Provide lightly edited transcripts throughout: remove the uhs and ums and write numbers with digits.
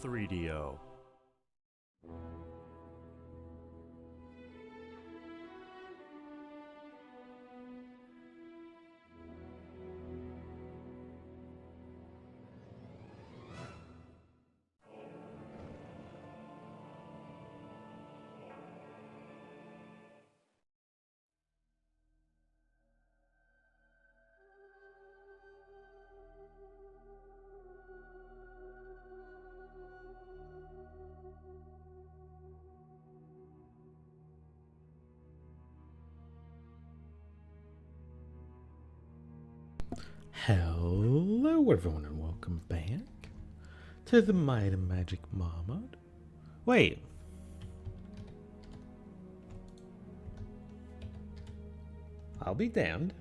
3DO. Hello everyone and welcome back to the Might and Magic MAW mod. Wait. I'll be damned.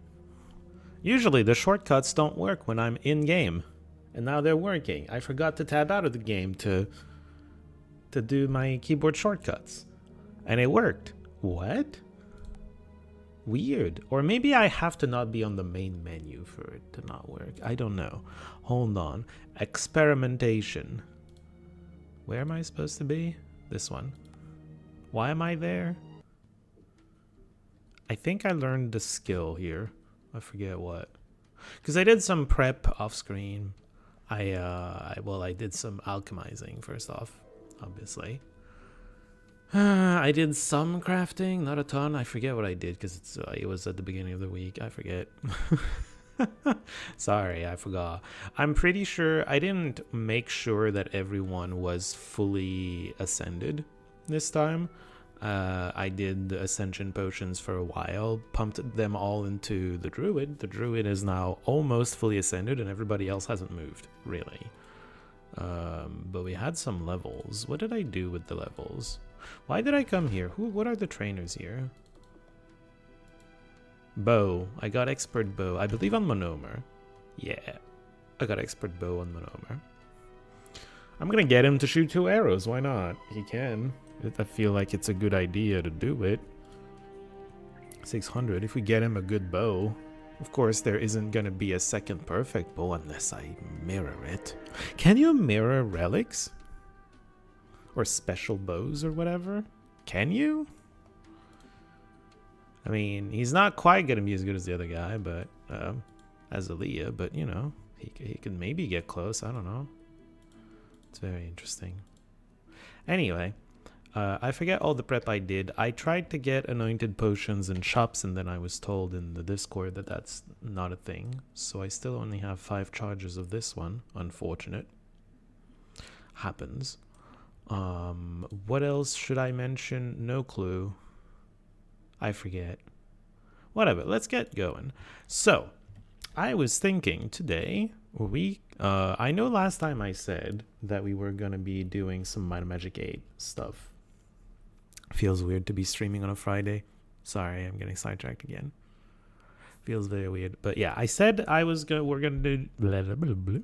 Usually the shortcuts don't work when I'm in game. And now they're working. I forgot to tab out of the game to do my keyboard shortcuts. And it worked. What? Weird. Or maybe I have to not be on the main menu for it to not work. I don't know. Hold on. Experimentation. Where am I supposed to be? This one. Why am I there? I think I learned the skill here. I forget what. Because I did some prep off screen. I did some alchemizing first off, obviously. I did some crafting, not a ton. I forget what I did because it was at the beginning of the week. I forget. Sorry, I forgot. I'm pretty sure I didn't make sure that everyone was fully ascended this time. I did the ascension potions for a while, pumped them all into the druid. The druid is now almost fully ascended and everybody else hasn't moved, really. But we had some levels. What did I do with the levels? Why did I come here? What are the trainers here? Bow. I got expert bow. I believe on Monomer. Yeah. I got expert bow on Monomer. I'm gonna get him to shoot 2 arrows. Why not? He can. I feel like it's a good idea to do it. 600. If we get him a good bow. Of course, there isn't gonna be a second perfect bow unless I mirror it. Can you mirror relics? Or special bows or whatever? Can you? I mean, he's not quite gonna be as good as the other guy, but as Aaliyah, but you know, he can maybe get close. I don't know. It's very interesting. Anyway, I forget all the prep I did. I tried to get anointed potions in shops, and then I was told in the Discord that that's not a thing. So I still only have 5 charges of this one. Unfortunate. Happens. What else should I mention? No clue. I forget. Whatever, let's get going. So, I was thinking today, I know last time I said that we were gonna be doing some Might and Magic 8 stuff. Feels weird to be streaming on a Friday. Sorry, I'm getting sidetracked again. Feels very weird. But yeah, I said we're gonna do blah, blah, blah, blah.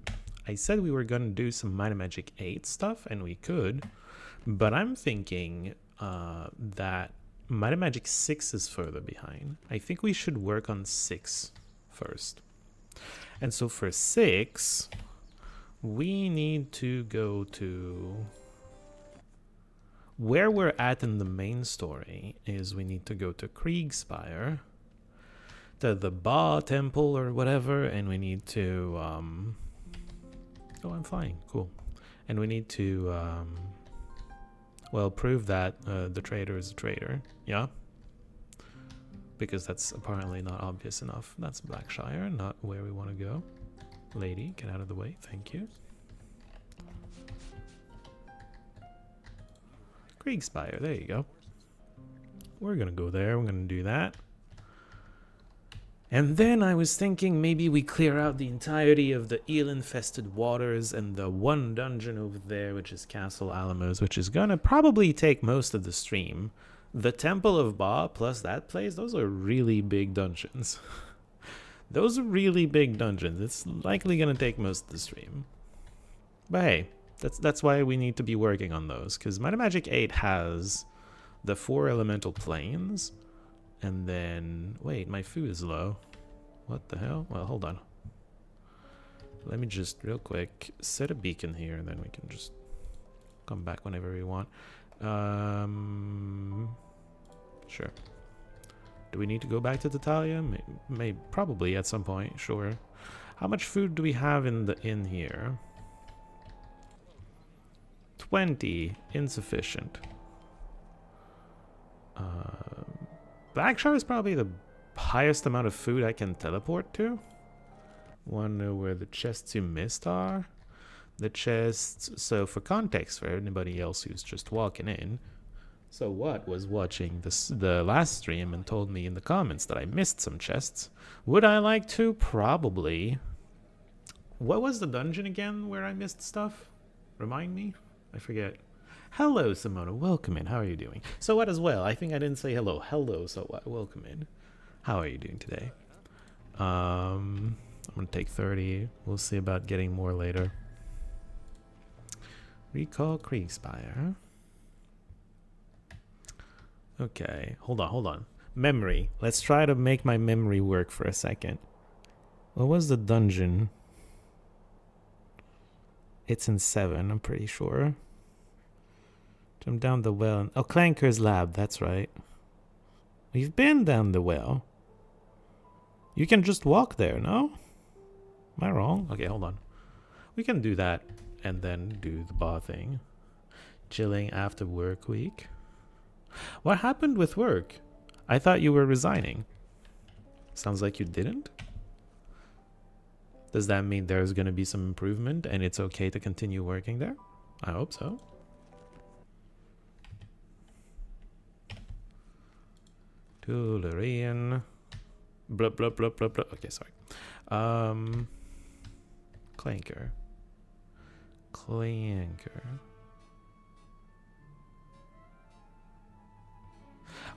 I said we were gonna do some Might and Magic 8 stuff, and we could, but I'm thinking that Might and Magic 6 is further behind. I think we should work on 6 first. And so for 6, we need to go to... Where we're at in the main story is we need to go to Kriegspire, to the MAW temple or whatever, and we need to... Oh, I'm flying. Cool. And we need to, well, prove that the traitor is a traitor. Yeah? Because that's apparently not obvious enough. That's Blackshire, not where we want to go. Lady, get out of the way. Thank you. Kriegspire. There you go. We're going to go there. We're going to do that. And then I was thinking maybe we clear out the entirety of the eel-infested waters and the one dungeon over there, which is Castle Alamos, which is gonna probably take most of the stream. The Temple of MAW plus that place, those are really big dungeons. Those are really big dungeons. It's likely gonna take most of the stream. But hey, that's why we need to be working on those, because Might and Magic 8 has the 4 elemental planes. And then, wait, my food is low. What the hell? Well, hold on. Let me just, real quick, set a beacon here, and then we can just come back whenever we want. Sure. Do we need to go back to Tatalia? Maybe, probably at some point. Sure. How much food do we have in the inn here? 20. Insufficient. Blackshire is probably the highest amount of food I can teleport to. Wanna know where the chests you missed are? The chests, so for context for anybody else who's just walking in, so what was watching the last stream and told me in the comments that I missed some chests. Would I like to? Probably. What was the dungeon again where I missed stuff? Remind me? I forget. Hello, Simona. Welcome in. How are you doing? So what as well? I think I didn't say hello. Hello, so what? Welcome in. How are you doing today? I'm going to take 30. We'll see about getting more later. Recall Kriegspire. Okay, hold on. Memory. Let's try to make my memory work for a second. What was the dungeon? It's in 7, I'm pretty sure. Jump down the well. Oh, Clanker's lab, that's right. We've been down the well. You can just walk there, no? Am I wrong? Okay, hold on. We can do that and then do the bar thing. Chilling after work week. What happened with work? I thought you were resigning. Sounds like you didn't? Does that mean there's going to be some improvement and it's okay to continue working there? I hope so. Tularian. Blah, blah, blah, blah, blah. Okay, sorry. Clanker.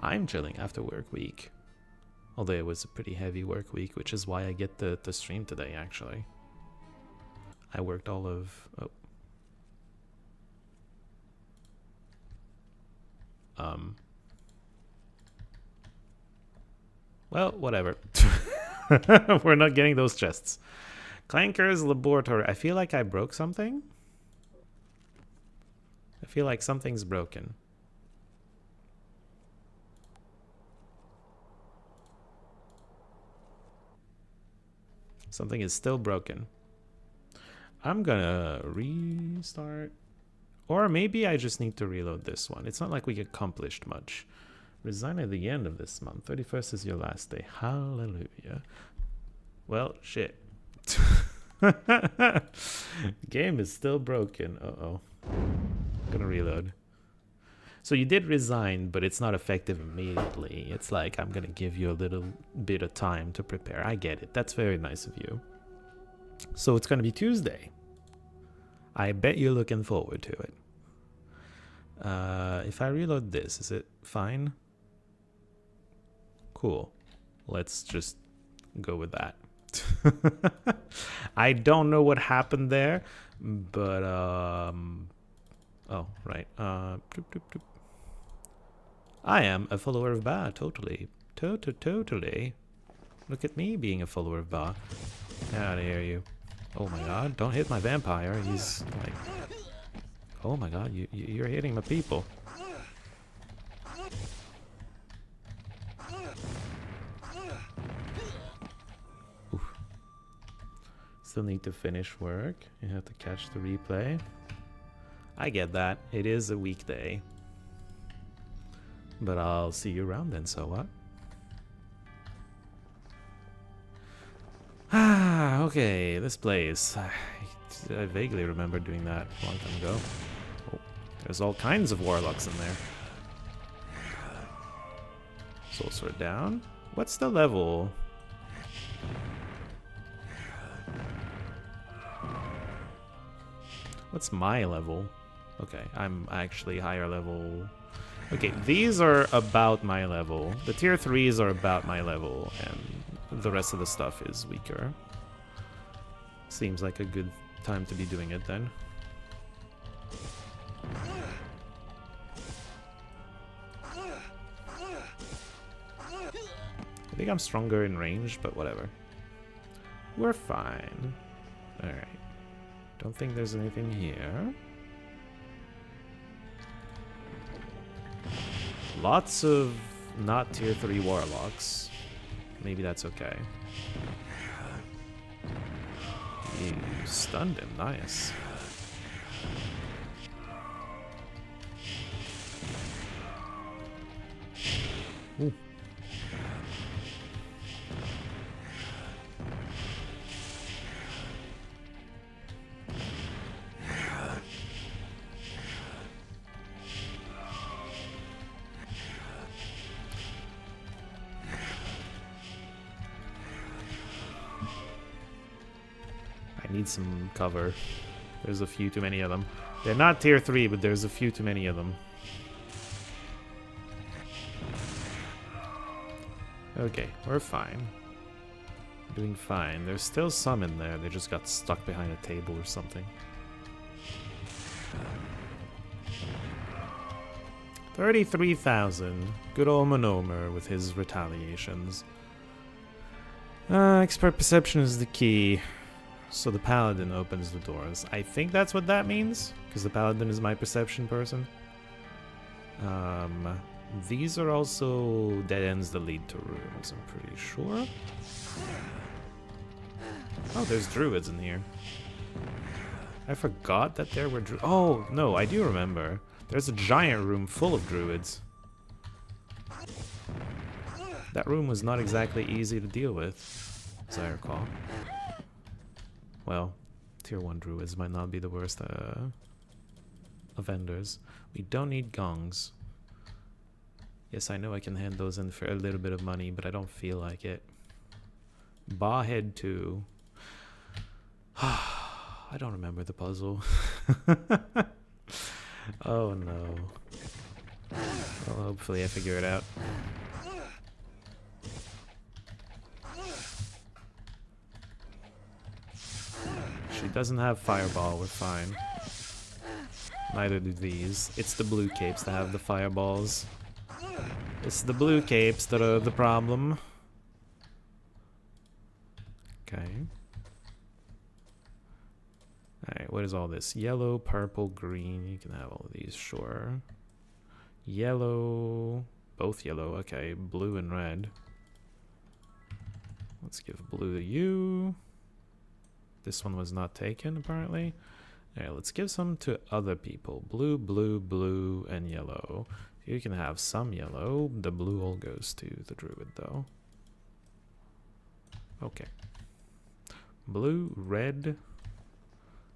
I'm chilling after work week. Although it was a pretty heavy work week, which is why I get the stream today, actually. I worked all of... Oh. Well, whatever. We're not getting those chests. Clanker's laboratory. I feel like I broke something. I feel like something's broken. Something is still broken. I'm gonna restart. Or maybe I just need to reload this one. It's not like we accomplished much. Resign at the end of this month. 31st is your last day. Hallelujah. Well, shit. Game is still broken. Uh-oh. Gonna reload. So you did resign, but it's not effective immediately. It's like, I'm gonna give you a little bit of time to prepare. I get it. That's very nice of you. So it's gonna be Tuesday. I bet you're looking forward to it. If I reload this, is it fine? Cool. Let's just go with that. I don't know what happened there, but oh, right. I am a follower of Ba, totally. Totally. Look at me being a follower of Ba. Get out of here, you. Oh my god, don't hit my vampire. He's like... Oh my god, you're hitting my people. Oof. Still need to finish work. You have to catch the replay. I get that. It is a weekday. But I'll see you around then, so what? Ah, okay, this place. I vaguely remember doing that a long time ago. Oh, there's all kinds of warlocks in there. Soul Sword down. What's the level? What's my level? Okay, I'm actually higher level. Okay, these are about my level. The tier 3s are about my level, and the rest of the stuff is weaker. Seems like a good time to be doing it then. I think I'm stronger in range, but whatever. We're fine. Alright. Don't think there's anything here. Lots of not tier 3 warlocks. Maybe that's okay. You stunned him, nice. Ooh. I need some cover. There's a few too many of them. They're not tier 3, but there's a few too many of them. Okay, we're fine. Doing fine. There's still some in there. They just got stuck behind a table or something. 33,000. Good old Monomer with his retaliations. Expert perception is the key. So the paladin opens the doors. I think that's what that means, because the paladin is my perception person. These are also dead ends that lead to rooms, I'm pretty sure. Oh, there's druids in here. I forgot that there were druids. Oh, no, I do remember. There's a giant room full of druids. That room was not exactly easy to deal with, as I recall. Well, tier 1 druids might not be the worst offenders. We don't need gongs. Yes, I know I can hand those in for a little bit of money, but I don't feel like it. Bawhead 2. I don't remember the puzzle. Oh no. Well, hopefully I figure it out. She doesn't have fireball, we're fine. Neither do these. It's the blue capes that have the fireballs. It's the blue capes that are the problem. Okay. Alright, what is all this? Yellow, purple, green. You can have all of these, sure. Yellow. Both yellow, okay. Blue and red. Let's give blue to you. This one was not taken, apparently. Alright, let's give some to other people. Blue, blue, blue, and yellow. You can have some yellow. The blue all goes to the druid, though. Okay. Blue, red,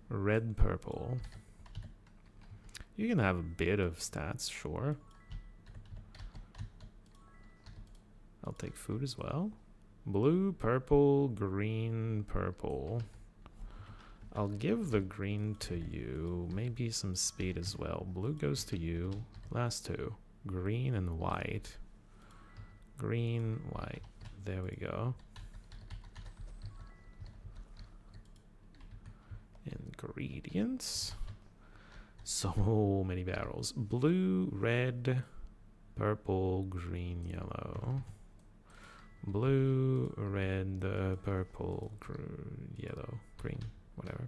red, purple. You can have a bit of stats, sure. I'll take food as well. Blue, purple, green, purple. I'll give the green to you. Maybe some speed as well. Blue goes to you. Last two. Green and white. Green, white. There we go. Ingredients. So many barrels. Blue, red, purple, green, yellow. Blue, red, purple, yellow, green, whatever.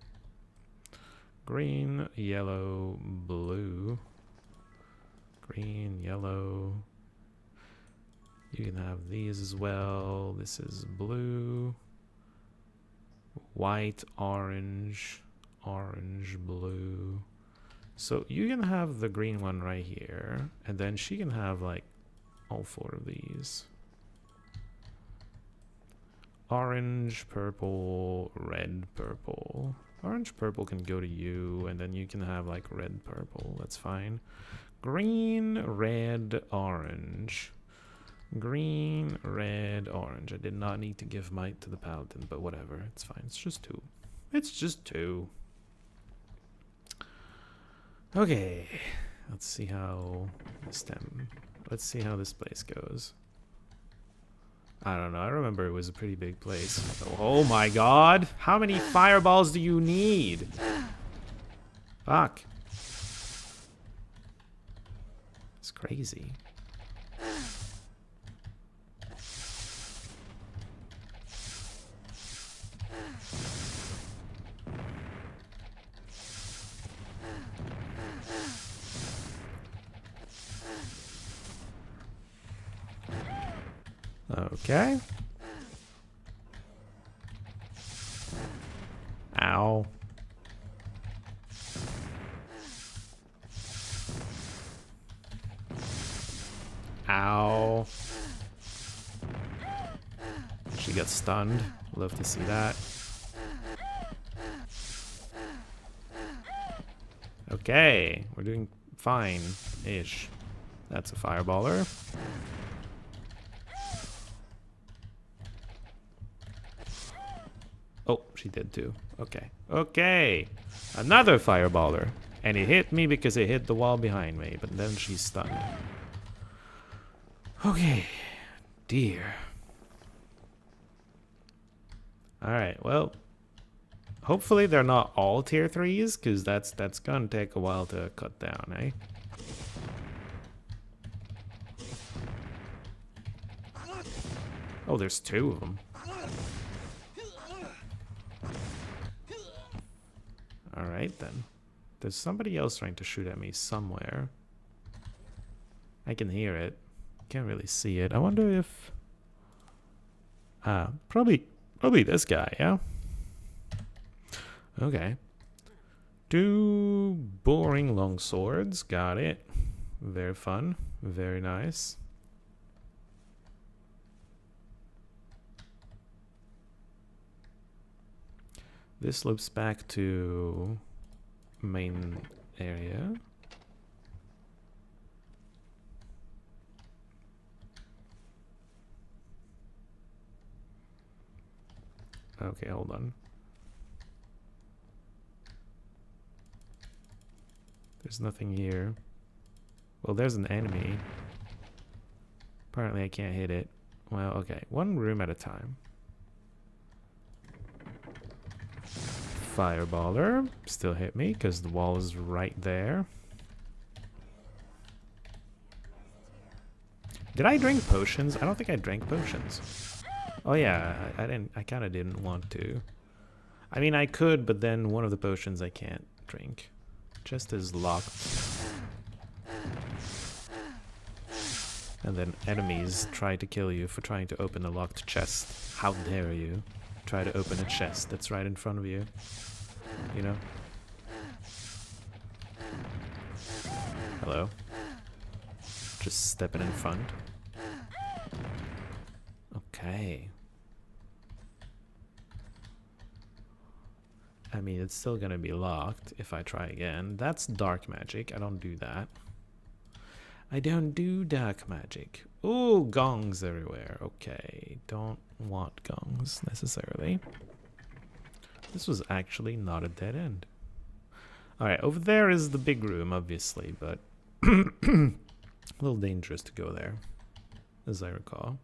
Green, yellow, blue. Green, yellow. You can have these as well. This is blue. White, orange, orange, blue. So you can have the green one right here. And then she can have like all four of these. Orange, purple, red, purple. Orange, purple can go to you. And then you can have like red, purple. That's fine. Green, red, orange. Green, red, orange. I did not need to give might to the paladin, but whatever. It's fine. It's just two. It's just two. Okay. Let's see how let's see how this place goes. I don't know. I remember it was a pretty big place. Oh my god. How many fireballs do you need? Fuck. It's crazy. Okay. Ow. Ow. She gets stunned. Love to see that. Okay, we're doing fine-ish. That's a fireballer. Oh, she did too. Okay. Okay! Another fireballer. And it hit me because it hit the wall behind me, but then she's stunned. Okay. Dear. Alright, well. Hopefully they're not all tier 3s, because that's gonna take a while to cut down, eh? Oh, there's 2 of them. Alright then. There's somebody else trying to shoot at me somewhere. I can hear it. Can't really see it. I wonder if... probably this guy, yeah? Okay. 2 boring long swords. Got it. Very fun. Very nice. This loops back to main area. Okay, hold on. There's nothing here. Well, there's an enemy. Apparently I can't hit it. Well, okay. One room at a time. Fireballer. Still hit me because the wall is right there. Did I drink potions? I don't think I drank potions. Oh yeah, I kind of didn't want to. I mean, I could, but then one of the potions I can't drink. Chest is locked. And then enemies try to kill you for trying to open a locked chest. How dare you try to open a chest that's right in front of you. You know? Hello? Just stepping in front. Okay. I mean, it's still gonna be locked if I try again. That's dark magic. I don't do that. I don't do dark magic. Ooh, gongs everywhere. Okay, don't want gongs necessarily. This was actually not a dead end. Alright, over there is the big room, obviously, but a little dangerous to go there, as I recall.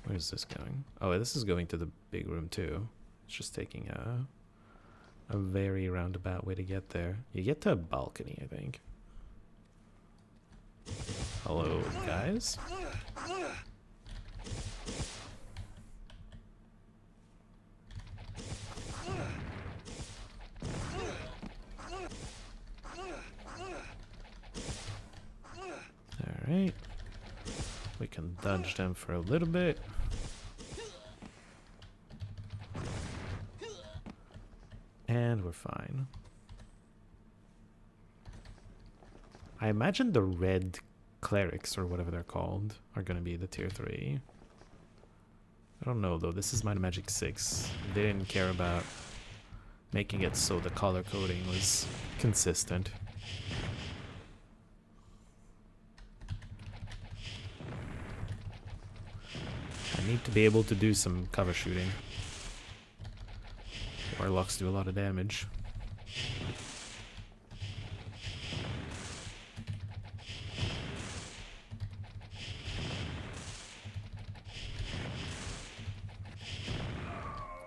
Where's this going? Oh, this is going to the big room too. It's just taking a very roundabout way to get there. You get to a balcony, I think. Hello, guys. Alright. We can dodge them for a little bit. And we're fine. I imagine the red clerics, or whatever they're called, are gonna be the tier 3. I don't know though, this is my magic 6. They didn't care about making it so the color coding was consistent. I need to be able to do some cover shooting. Warlocks do a lot of damage.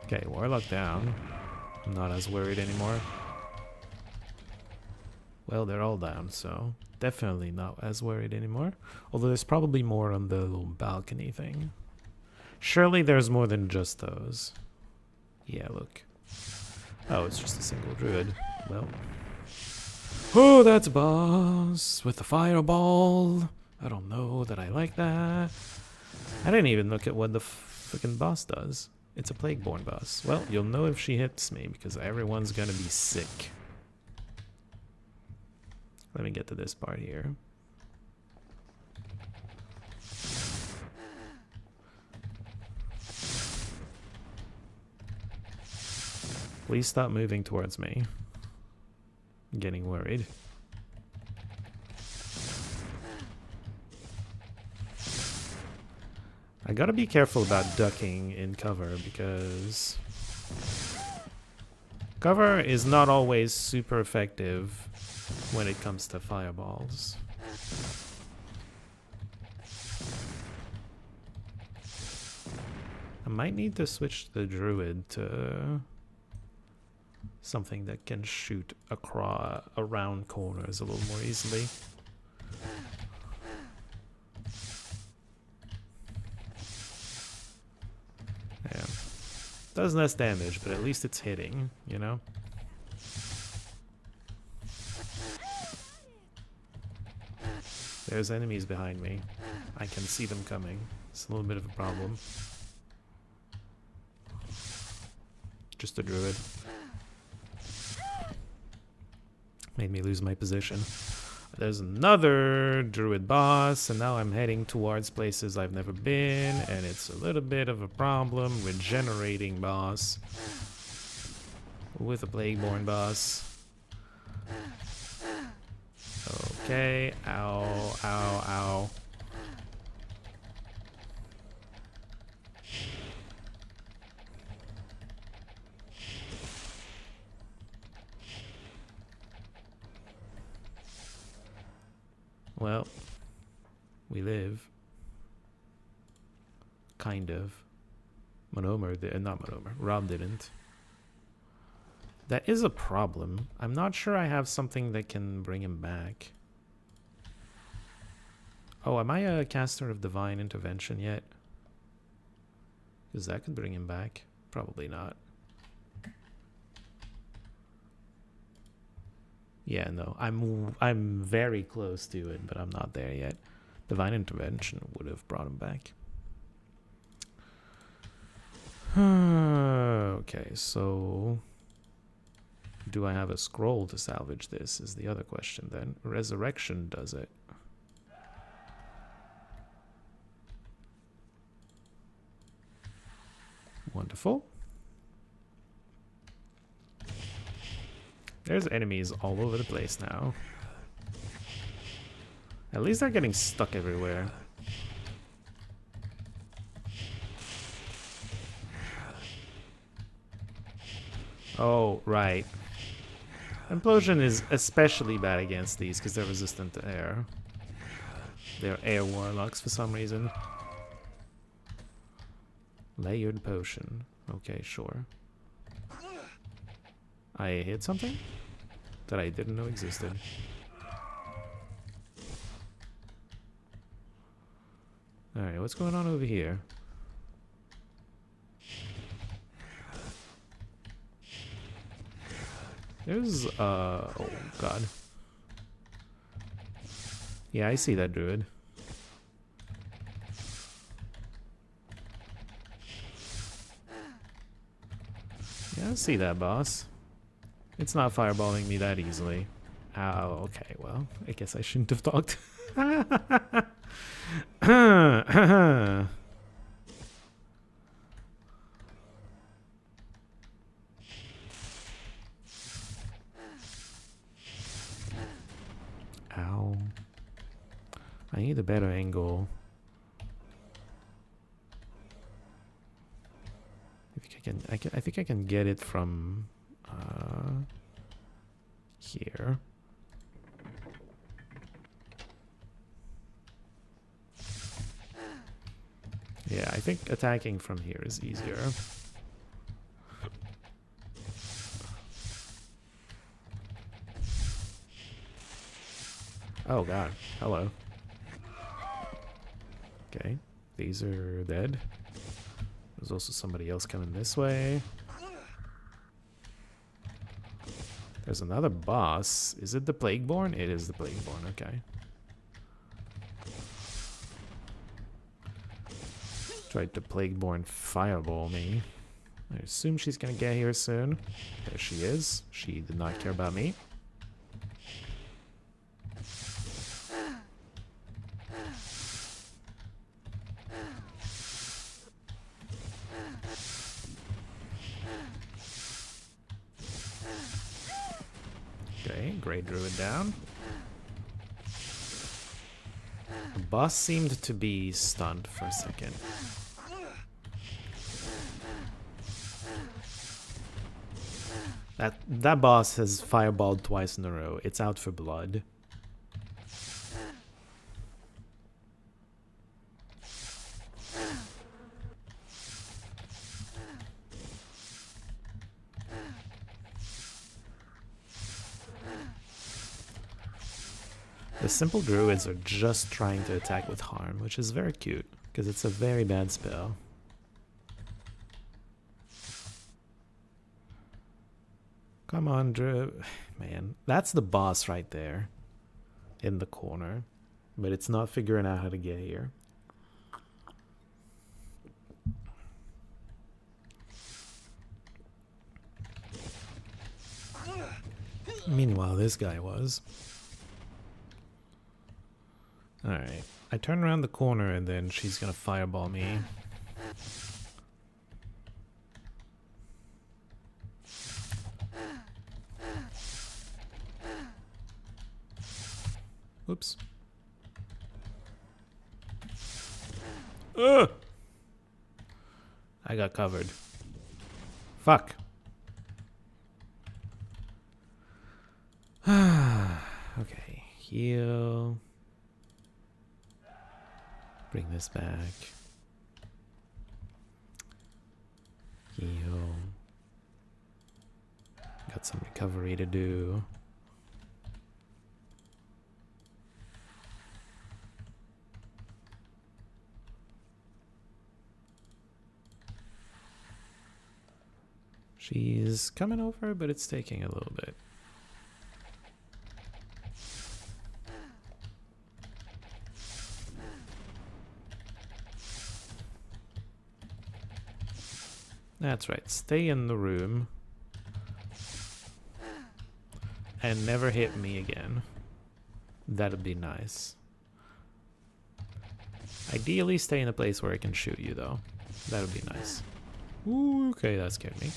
Okay, Warlock down. I'm not as worried anymore. Well, they're all down, so definitely not as worried anymore. Although there's probably more on the little balcony thing. Surely there's more than just those. Yeah, look. Oh, it's just a single druid. Well. Oh, that's a boss with a fireball. I don't know that I like that. I didn't even look at what the freaking boss does. It's a Plagueborn boss. Well, you'll know if she hits me, because everyone's gonna be sick. Let me get to this part here. Please stop moving towards me. I'm getting worried. I gotta be careful about ducking in cover, because cover is not always super effective when it comes to fireballs. I might need to switch the druid to something that can shoot around corners a little more easily. Yeah. Does less damage, but at least it's hitting, you know? There's enemies behind me. I can see them coming. It's a little bit of a problem. Just a druid. Made me lose my position. There's another druid boss, and now I'm heading towards places I've never been, and it's a little bit of a problem. Regenerating boss with a Plagueborn boss. Okay, ow, ow, ow. Well, we live. Kind of. Monomer did, not Monomer. Rob didn't. That is a problem. I'm not sure I have something that can bring him back. Oh, am I a caster of Divine Intervention yet? Because that could bring him back. Probably not. Yeah, no. I'm very close to it, but I'm not there yet. Divine Intervention would have brought him back. Okay, so do I have a scroll to salvage this is the other question then. Resurrection does it. Wonderful. There's enemies all over the place now. At least they're getting stuck everywhere. Oh, right. Implosion is especially bad against these because they're resistant to air. They're air warlocks for some reason. Layered potion. Okay, sure. I hit something that I didn't know existed. Alright, what's going on over here? There's, oh god. Yeah, I see that druid. Yeah, I see that boss. It's not fireballing me that easily. Oh, okay, well, I guess I shouldn't have talked. Ow. I need a better angle. I think I can get it from here. Yeah, I think attacking from here is easier. Oh god, hello. Okay, these are dead. There's also somebody else coming this way. There's another boss. Is it the Plagueborn? It is the Plagueborn, okay. Tried to Plagueborn Fireball me. I assume she's gonna get here soon. There she is. She did not care about me. Okay, Grey Druid down. The boss seemed to be stunned for a second. That boss has fireballed twice in a row. It's out for blood. The simple druids are just trying to attack with harm, which is very cute, because it's a very bad spell. Come on, Druid. Man, that's the boss right there. In the corner. But it's not figuring out how to get here. Meanwhile, this guy was. Alright. I turn around the corner and then she's gonna fireball me. Oops. Ugh! I got covered. Fuck. Okay, heal. Bring this back. Heal. Got some recovery to do. She's coming over, but it's taking a little bit. That's right, stay in the room. And never hit me again. That'd be nice. Ideally stay in a place where I can shoot you though. That would be nice. Ooh, okay, that scared me.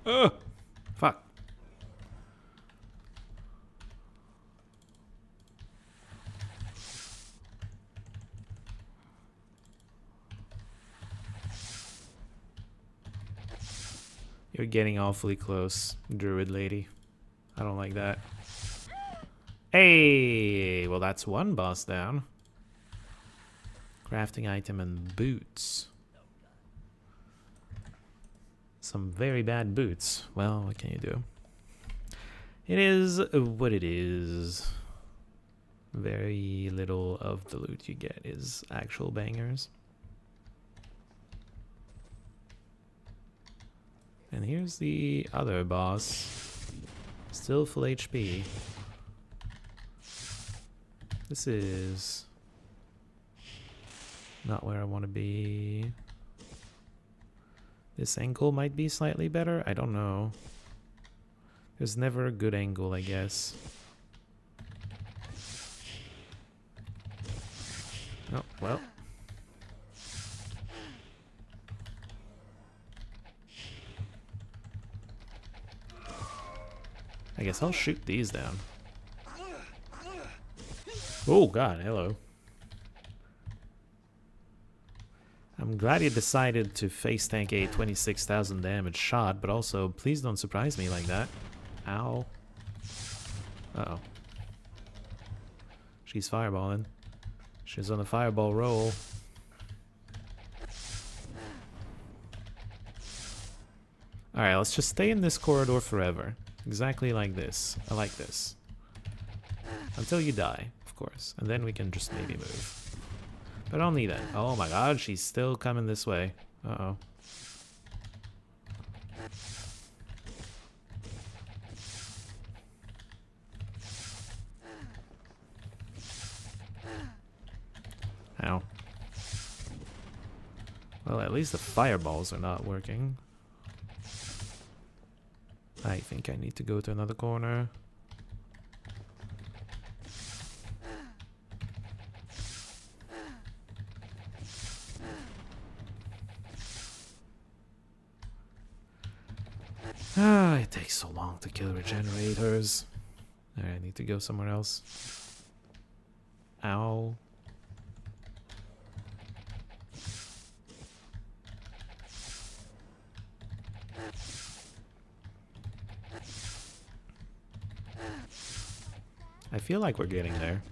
Oh, fuck. You're getting awfully close, Druid lady. I don't like that. Hey, well that's one boss down. Crafting item and boots. Some very bad boots. Well, what can you do? It is what it is. Very little of the loot you get is actual bangers. And here's the other boss. Still full HP. This is not where I want to be. This angle might be slightly better. I don't know. There's never a good angle, I guess. Oh, well. I guess I'll shoot these down. Oh god, hello. I'm glad you decided to face tank a 26,000 damage shot, but also, please don't surprise me like that. Ow. Uh-oh. She's fireballing. She's on a fireball roll. Alright, let's just stay in this corridor forever. Exactly like this. I like this. Until you die, of course. And then we can just maybe move. But only then. Oh my god, she's still coming this way. Uh-oh. Ow. Well, at least the fireballs are not working. I think I need to go to another corner. Ah, it takes so long to kill regenerators. Alright, I need to go somewhere else. Ow. I feel like we're getting there.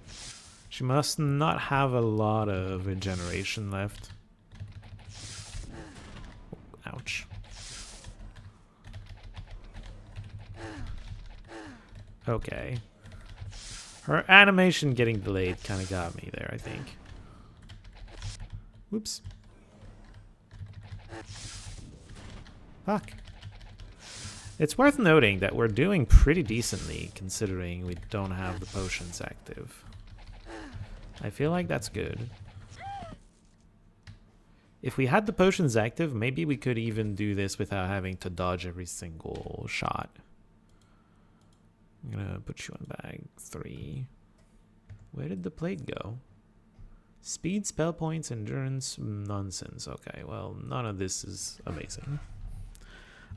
She must not have a lot of regeneration left. Ouch. Okay. Her animation getting delayed kind of got me there, I think. Whoops. Fuck. It's worth noting that we're doing pretty decently considering we don't have the potions active. I feel like that's good. If we had the potions active, maybe we could even do this without having to dodge every single shot. I'm gonna put you on bag 3. Where did the plate go? Speed, spell points, endurance, nonsense. Okay, well, none of this is amazing.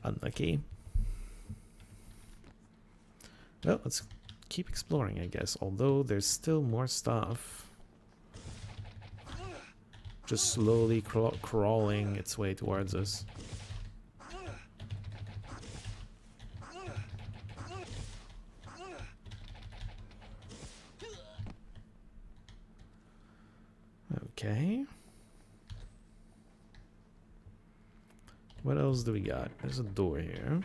Unlucky. Well, let's keep exploring, I guess. Although there's still more stuff. Just slowly crawling its way towards us. Okay. What else do we got? There's a door here.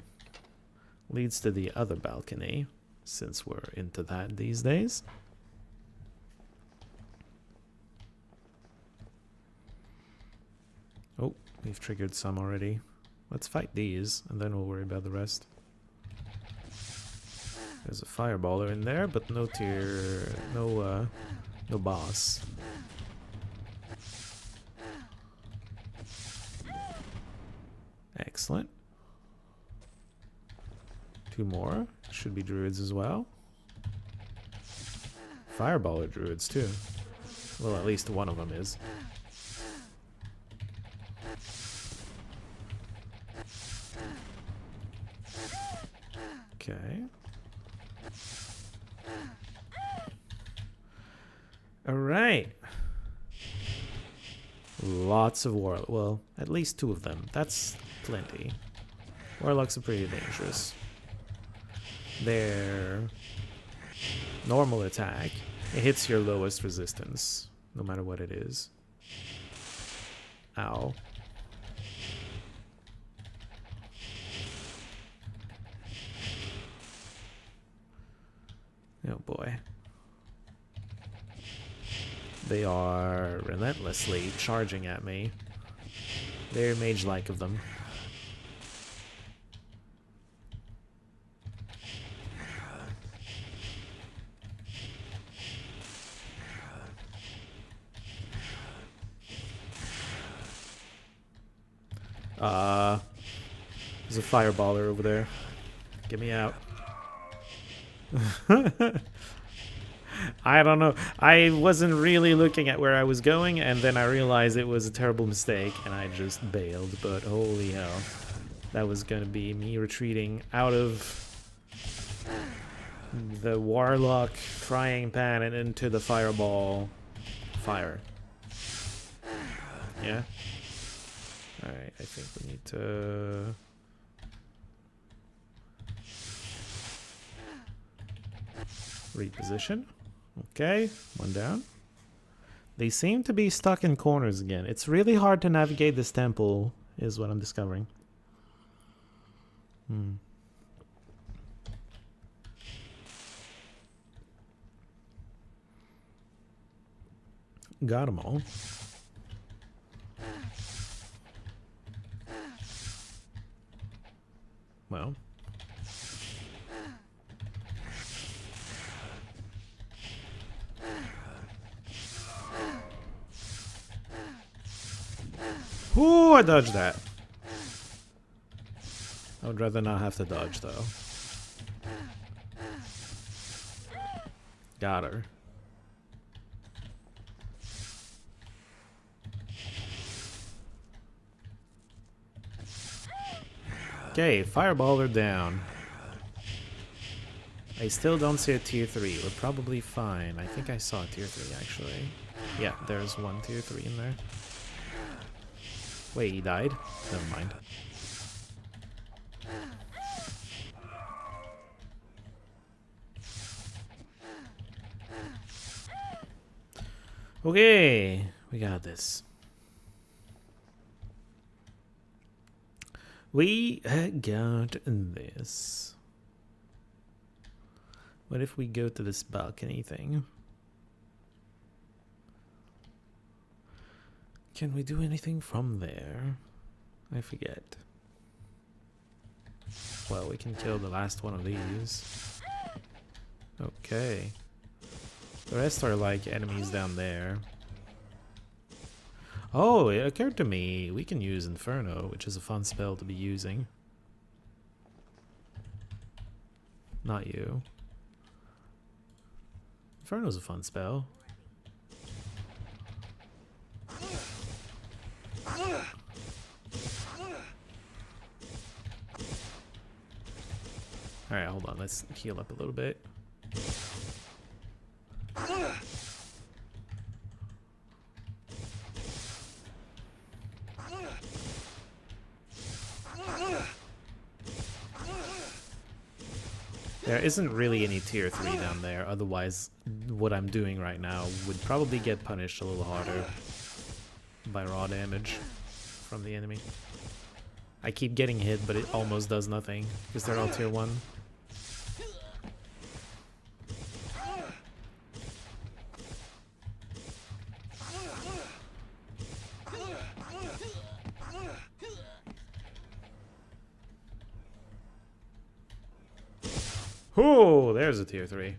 Leads to the other balcony, since we're into that these days. Oh, we've triggered some already. Let's fight these, and then we'll worry about the rest. There's a fireballer in there, but no tier, no boss. Excellent. 2 more. Should be druids as well. Fireballer druids too. Well, at least one of them is. Okay. Alright. Lots of warlocks. Well, at least 2 of them. That's plenty. Warlocks are pretty dangerous. Their normal attack, it hits your lowest resistance, no matter what it is. Ow. Oh boy. They are relentlessly charging at me. Very mage-like of them. There's a fireballer over there. Get me out. I don't know. I wasn't really looking at where I was going, and then I realized it was a terrible mistake, and I just bailed. But holy hell. That was going to be me retreating out of the warlock frying pan and into the fireball fire. Yeah? Alright, I think we need to... reposition. Okay, 1 down. They seem to be stuck in corners again. It's really hard to navigate this temple, is what I'm discovering. Got them all. well. Ooh, I dodged that. I would rather not have to dodge, though. Got her. Okay, fireballer down. I still don't see a tier 3. We're probably fine. I think I saw a tier 3 actually. Yeah, there's one tier 3 in there. Wait, he died? Never mind. Okay, we got this. We got this. What if we go to this balcony thing? Can we do anything from there? I forget. Well, we can kill the last one of these. Okay. The rest are like enemies down there. Oh, it occurred to me, we can use Inferno, which is a fun spell to be using. Not you. Inferno's a fun spell. Alright, hold on, let's heal up a little bit. There isn't really any tier 3 down there, otherwise what I'm doing right now would probably get punished a little harder by raw damage from the enemy. I keep getting hit, but it almost does nothing, because they're all tier 1. Oh, there's a tier 3.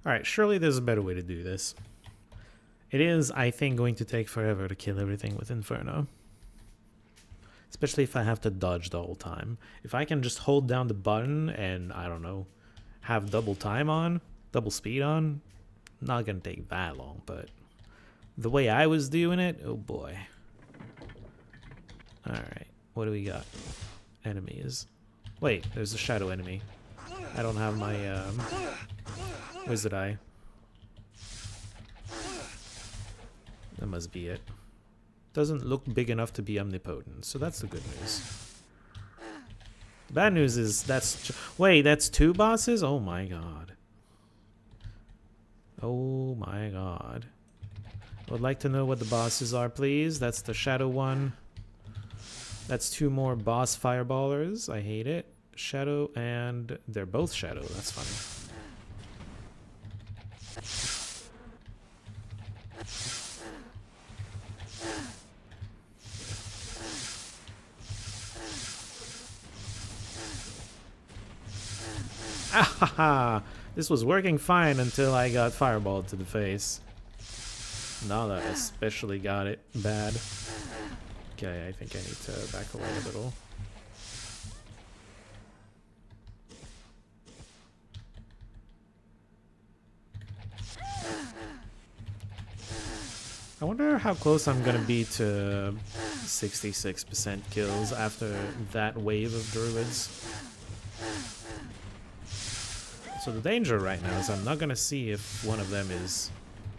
Alright, surely there's a better way to do this. It is, I think, going to take forever to kill everything with Inferno. Especially if I have to dodge the whole time. If I can just hold down the button and, I don't know, have double time on, double speed on, not gonna take that long, but the way I was doing it, oh boy. Alright, what do we got? Enemies. Wait, there's a shadow enemy. I don't have my, Wizard Eye. That must be it. Doesn't look big enough to be omnipotent, so that's the good news. The bad news is that's... Wait, that's 2 bosses? Oh my god. Oh my god. I would like to know what the bosses are, please. That's the shadow one. That's 2 more boss fireballers. I hate it. Shadow and... They're both shadow. That's funny. Ahaha! This was working fine until I got fireballed to the face. Now that I especially got it bad. Okay, I think I need to back away a little. I wonder how close I'm gonna be to 66% kills after that wave of druids. So the danger right now is I'm not gonna see if one of them is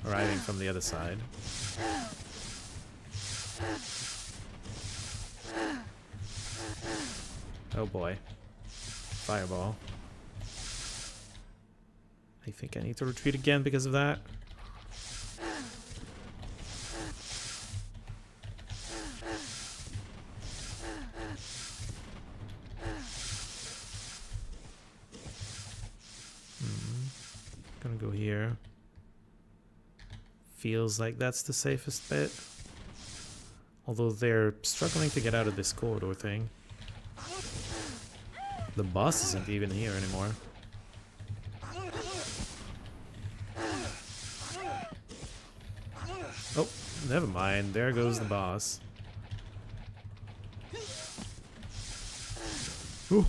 arriving from the other side. Oh boy. Fireball. I think I need to retreat again because of that. Gonna go here. Feels like that's the safest bet. Although they're struggling to get out of this corridor thing. The boss isn't even here anymore. Oh, never mind. There goes the boss. Ooh.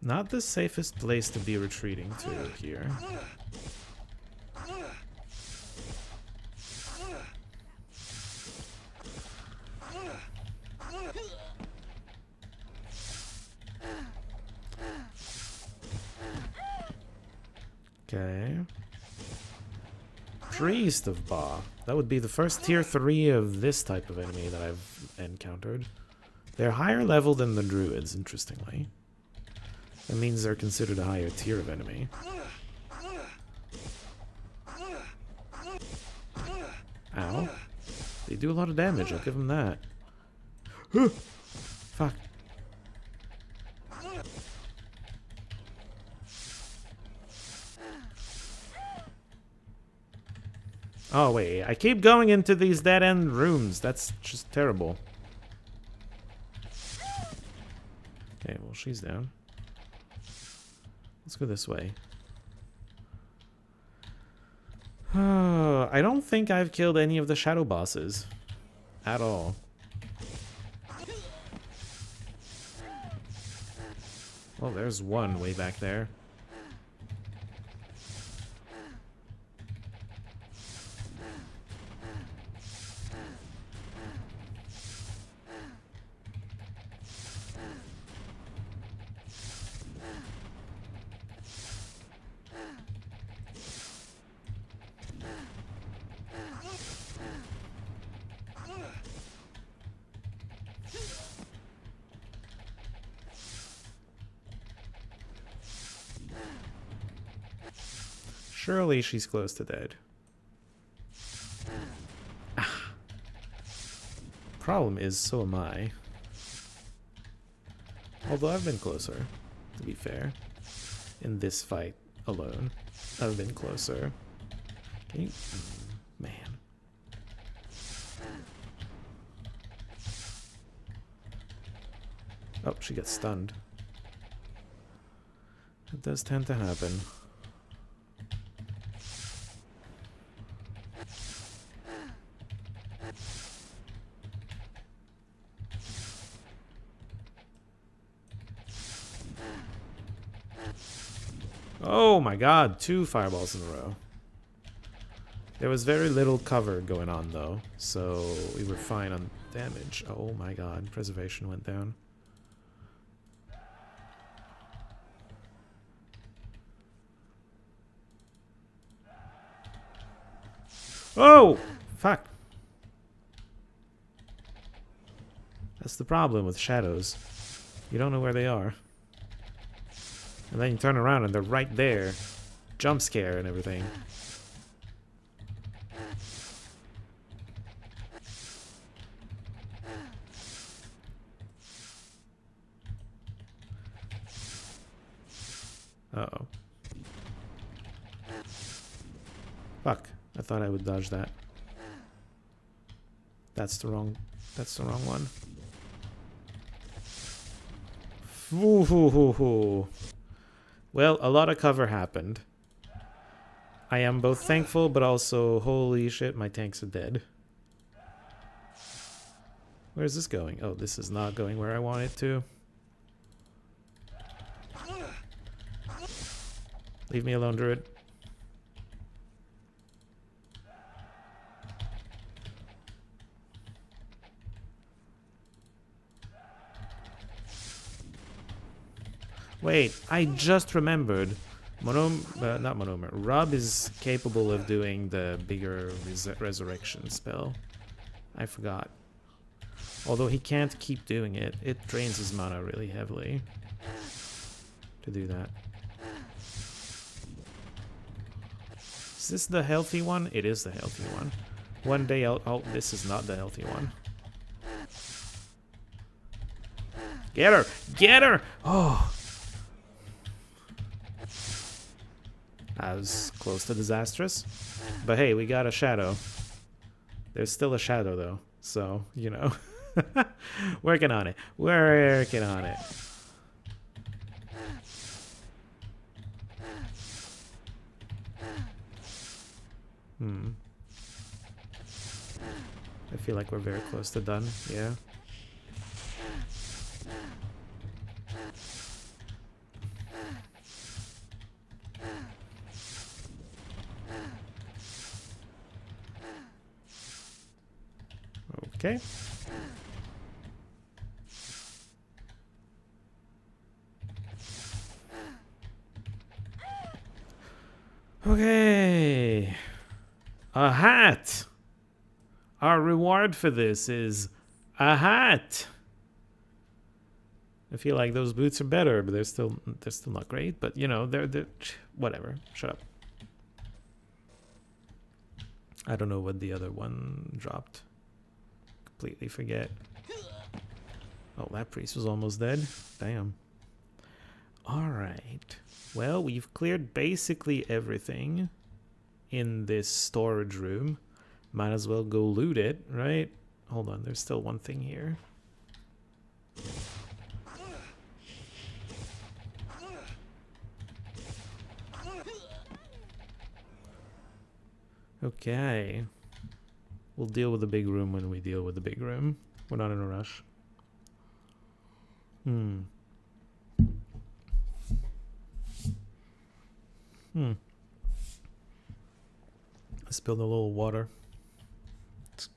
Not the safest place to be retreating to here. Okay. Priest of MAW. That would be the first tier 3 of this type of enemy that I've encountered. They're higher level than the druids, interestingly. That means they're considered a higher tier of enemy. Ow. They do a lot of damage, I'll give them that. Fuck. Oh wait, I keep going into these dead-end rooms. That's just terrible. Okay, well she's down. Let's go this way. I don't think I've killed any of the shadow bosses. At all. Well, there's one way back there. Surely she's close to dead. Problem is, so am I. Although I've been closer, to be fair. In this fight alone, I've been closer. Can you... Man. Oh, she gets stunned. It does tend to happen. Oh my god, 2 fireballs in a row. There was very little cover going on though, so we were fine on damage. Oh my god, preservation went down. Oh! Fuck. That's the problem with shadows. You don't know where they are. And then you turn around and they're right there. Jump scare and everything. Uh-oh. Fuck. I thought I would dodge that. That's the wrong one. Ooh. Well, a lot of cover happened. I am both thankful, but also, holy shit, my tanks are dead. Where is this going? Oh, this is not going where I want it to. Leave me alone, druid. Wait, I just remembered. Not Monomer. Rob is capable of doing the bigger resurrection spell. I forgot. Although he can't keep doing it. It drains his mana really heavily to do that. Is this the healthy one? It is the healthy one. One day I'll... Oh, this is not the healthy one. Get her! Get her! Oh! I was close to disastrous. But hey, we got a shadow. There's still a shadow though. So, you know. Working on it. Working on it. I feel like we're very close to done. Yeah. Okay. Okay. A hat. Our reward for this is a hat. I feel like those boots are better, but they're still not great. But you know, they're whatever. Shut up. I don't know what the other one dropped. Completely forget. Oh, that priest was almost dead. Damn. All right. Well, we've cleared basically everything in this storage room. Might as well go loot it, right? Hold on, there's still one thing here. Okay. We'll deal with the big room when we deal with the big room. We're not in a rush. I spilled a little water. It's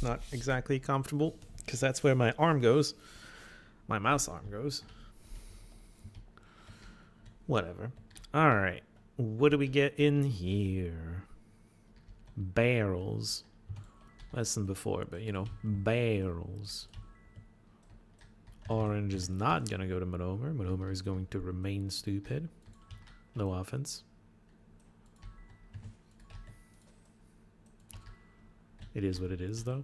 not exactly comfortable because that's where my arm goes. My mouse arm goes. Whatever. All right. What do we get in here? Barrels. Less than before, but you know, barrels. Orange is not going to go to Manomer. Manomer is going to remain stupid. No offense. It is what it is, though.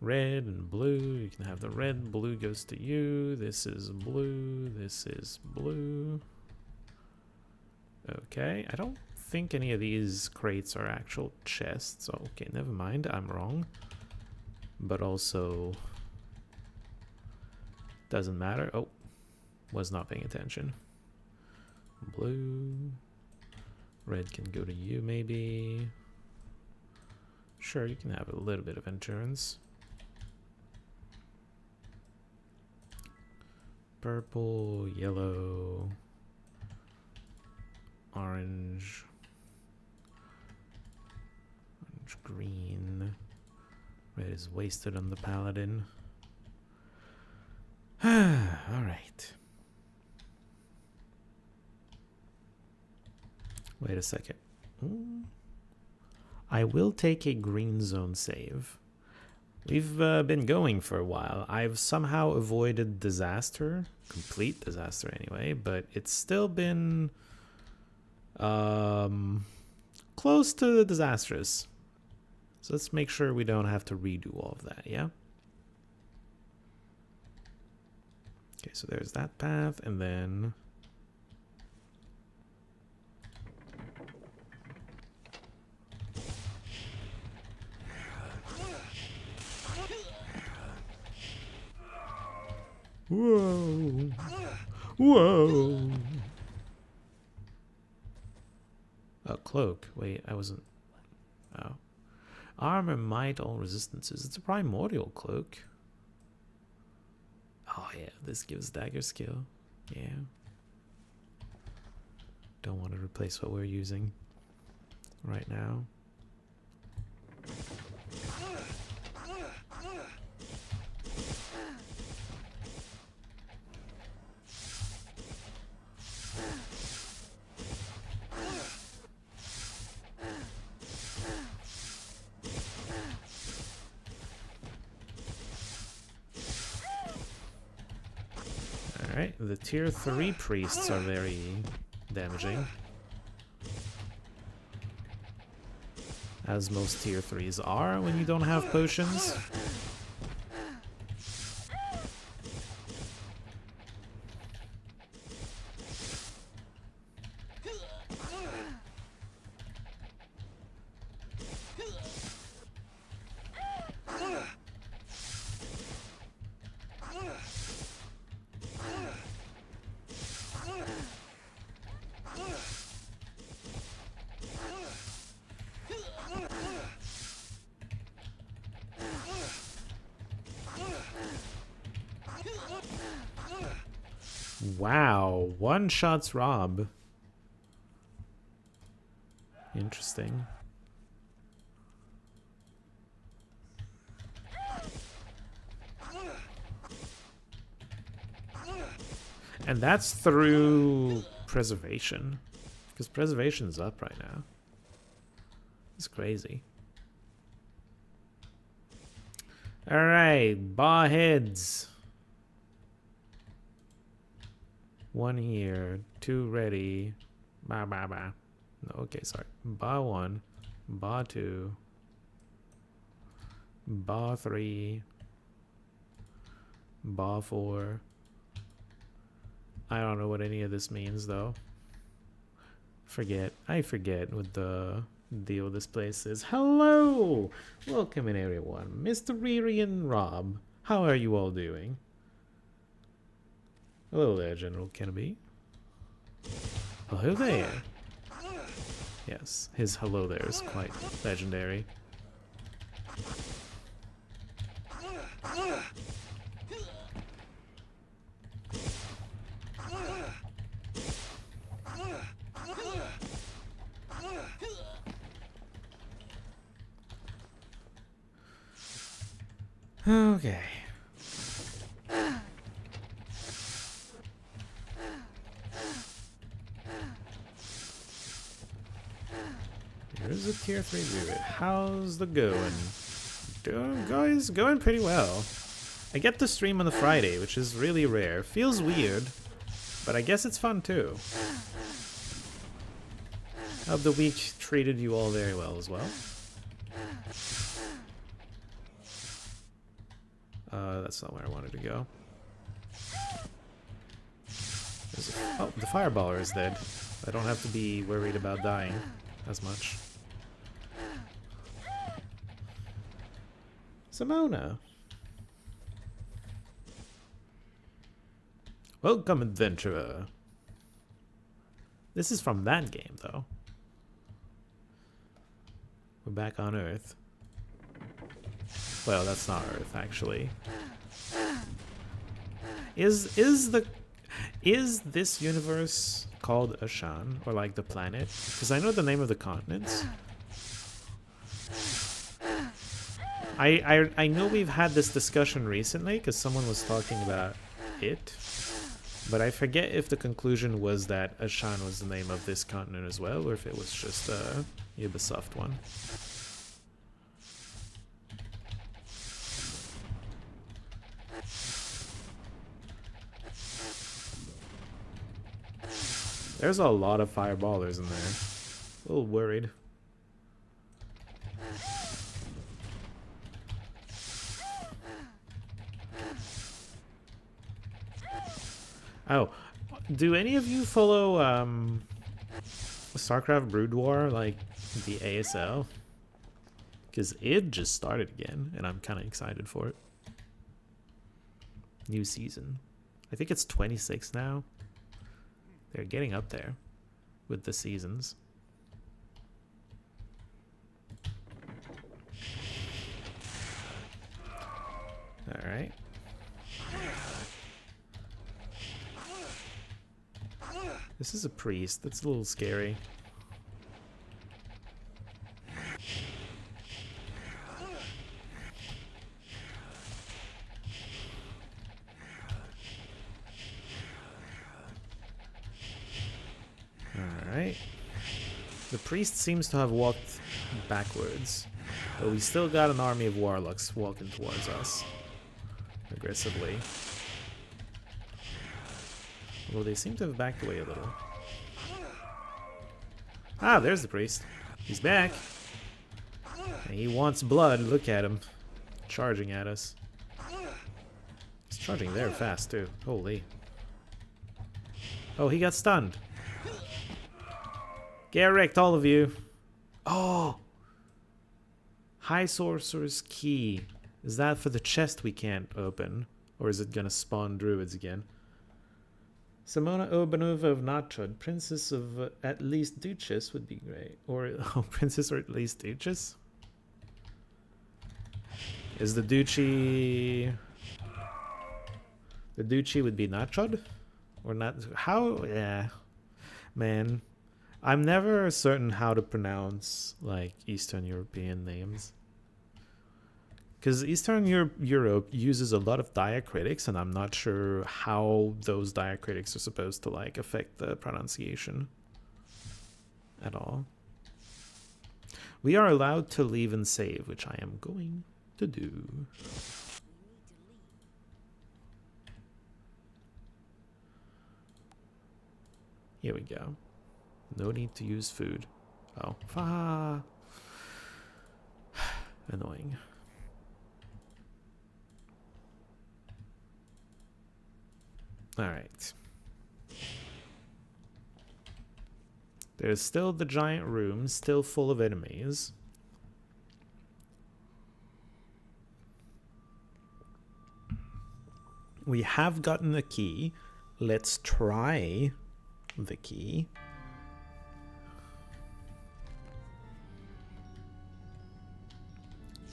Red and blue. You can have the red. Blue goes to you. This is blue. This is blue. Okay. I don't think any of these crates are actual chests. So, okay, never mind. I'm wrong. But also... doesn't matter. Oh. Was not paying attention. Blue. Red can go to you, maybe. Sure, you can have a little bit of endurance. Purple, yellow, orange, green. Red is wasted on the paladin. Alright. Wait a second. I will take a green zone save. We've been going for a while. I've somehow avoided disaster. Complete disaster anyway, but it's still been close to disastrous. So let's make sure we don't have to redo all of that, yeah? Okay, so there's that path, and then... Whoa! Whoa! Oh, cloak. Wait, I wasn't... Oh. Armor, might, all resistances. It's a primordial cloak. Oh, yeah. This gives dagger skill. Yeah. Don't want to replace what we're using right now. Alright, the tier 3 priests are very damaging. as most tier 3s are when you don't have potions. Wow, one shots Rob. Interesting. And that's through preservation. Because preservation's up right now. It's crazy. Alright, bar heads. One here, two ready. Ba ba ba. No, okay, sorry. Bar one, bar two, bar three, bar four. I don't know what any of this means though. I forget what the deal with this place is. Hello! Welcome in everyone. Mr. Riri and Rob. How are you all doing? Hello there, General Kennedy. Hello there. Yes, his hello there is quite legendary. Okay. Here's a tier 3 druid. How's the going? Guys, going pretty well. I get to stream on the Friday, which is really rare. Feels weird, but I guess it's fun too. Hope the week treated you all very well as well. That's not where I wanted to go. Oh, the fireballer is dead. I don't have to be worried about dying as much. Simona. Welcome, adventurer. This is from that game, though. We're back on Earth. Well, that's not Earth, actually. Is this universe called Ashan, or like the planet? Because I know the name of the continents. I know we've had this discussion recently because someone was talking about it, but I forget if the conclusion was that Ashan was the name of this continent as well, or if it was just a Ubisoft one. There's a lot of fireballers in there. A little worried. Oh, do any of you follow StarCraft Brood War, like the ASL? Because it just started again, and I'm kind of excited for it. New season. I think it's 26 now. They're getting up there with the seasons. All right. This is a priest. That's a little scary. Alright. The priest seems to have walked backwards, but we still got an army of warlocks walking towards us aggressively. Although they seem to have backed away a little. Ah, there's the priest. He's back. He wants blood. Look at him. Charging at us. He's charging there fast, too. Holy. Oh, he got stunned. Get wrecked, all of you. Oh! High Sorcerer's Key. Is that for the chest we can't open? Or is it gonna spawn druids again? Simona Urbanova of Natrod, Princess of at least Duchess would be great. Or, oh, Princess or at least Duchess? Is the Duchy... The Duchy would be Natrod? Or not? How? Yeah. Man. I'm never certain how to pronounce, like, Eastern European names. Because Eastern Europe uses a lot of diacritics, and I'm not sure how those diacritics are supposed to, like, affect the pronunciation at all. We are allowed to leave and save, which I am going to do. Here we go. No need to use food. Oh. Ah. Annoying. Alright. There's still the giant room, still full of enemies. We have gotten a key. Let's try the key.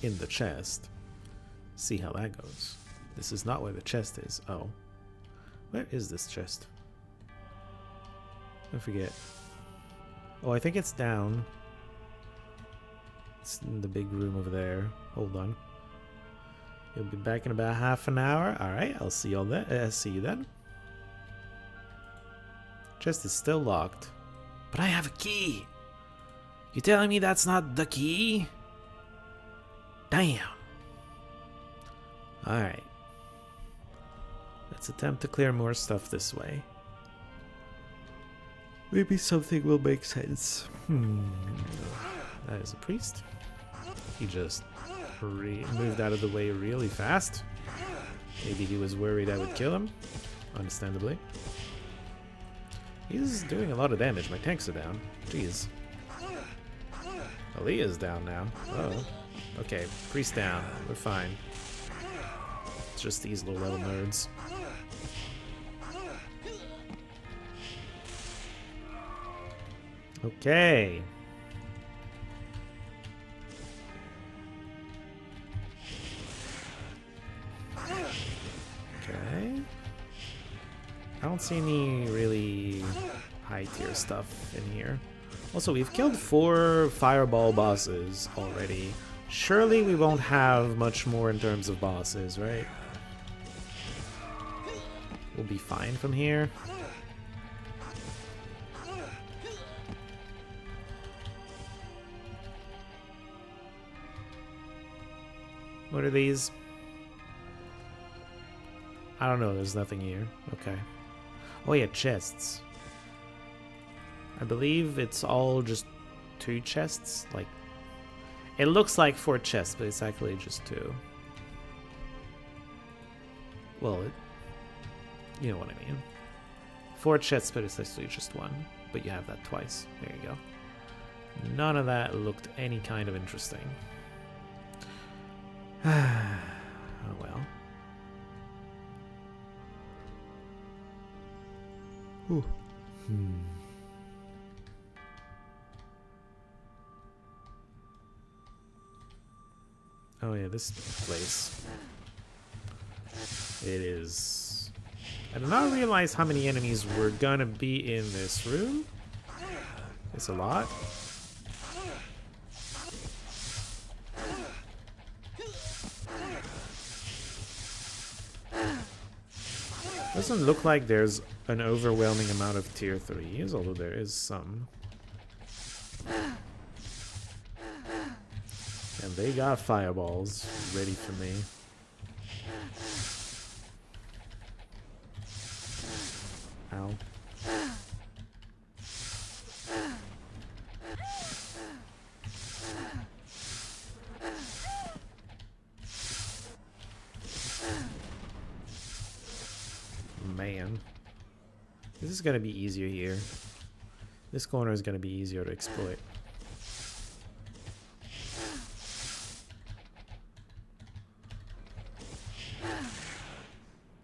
In the chest. See how that goes. This is not where the chest is. Oh. Where is this chest? I forget. Oh, I think it's down. It's in the big room over there. Hold on. You'll be back in about half an hour. Alright, I'll see you all then. See you then. Chest is still locked. But I have a key! You telling me that's not the key? Damn. Alright. Let's attempt to clear more stuff this way. Maybe something will make sense. That is a priest. He just moved out of the way really fast. Maybe he was worried I would kill him. Understandably. He's doing a lot of damage. My tanks are down. Jeez. Aaliyah's down now. Oh. Okay, priest down. We're fine. It's just these low-level nerds. Okay. Okay. I don't see any really high-tier stuff in here. Also, we've killed 4 fireball bosses already. Surely we won't have much more in terms of bosses, right? We'll be fine from here. What are these? I don't know, there's nothing here. Okay. Oh yeah, chests. I believe it's all just 2 chests. Like, it looks like 4 chests, but it's actually just 2. Well, you know what I mean. 4 chests, but it's actually just 1. But you have that twice. There you go. None of that looked any kind of interesting. Oh well. Ooh. Oh yeah, this place. It is... I did not realize how many enemies were gonna be in this room. It's a lot. Doesn't look like there's an overwhelming amount of tier 3s, although there is some. And they got fireballs ready for me. Ow. man. This is gonna be easier here. This corner is gonna be easier to exploit.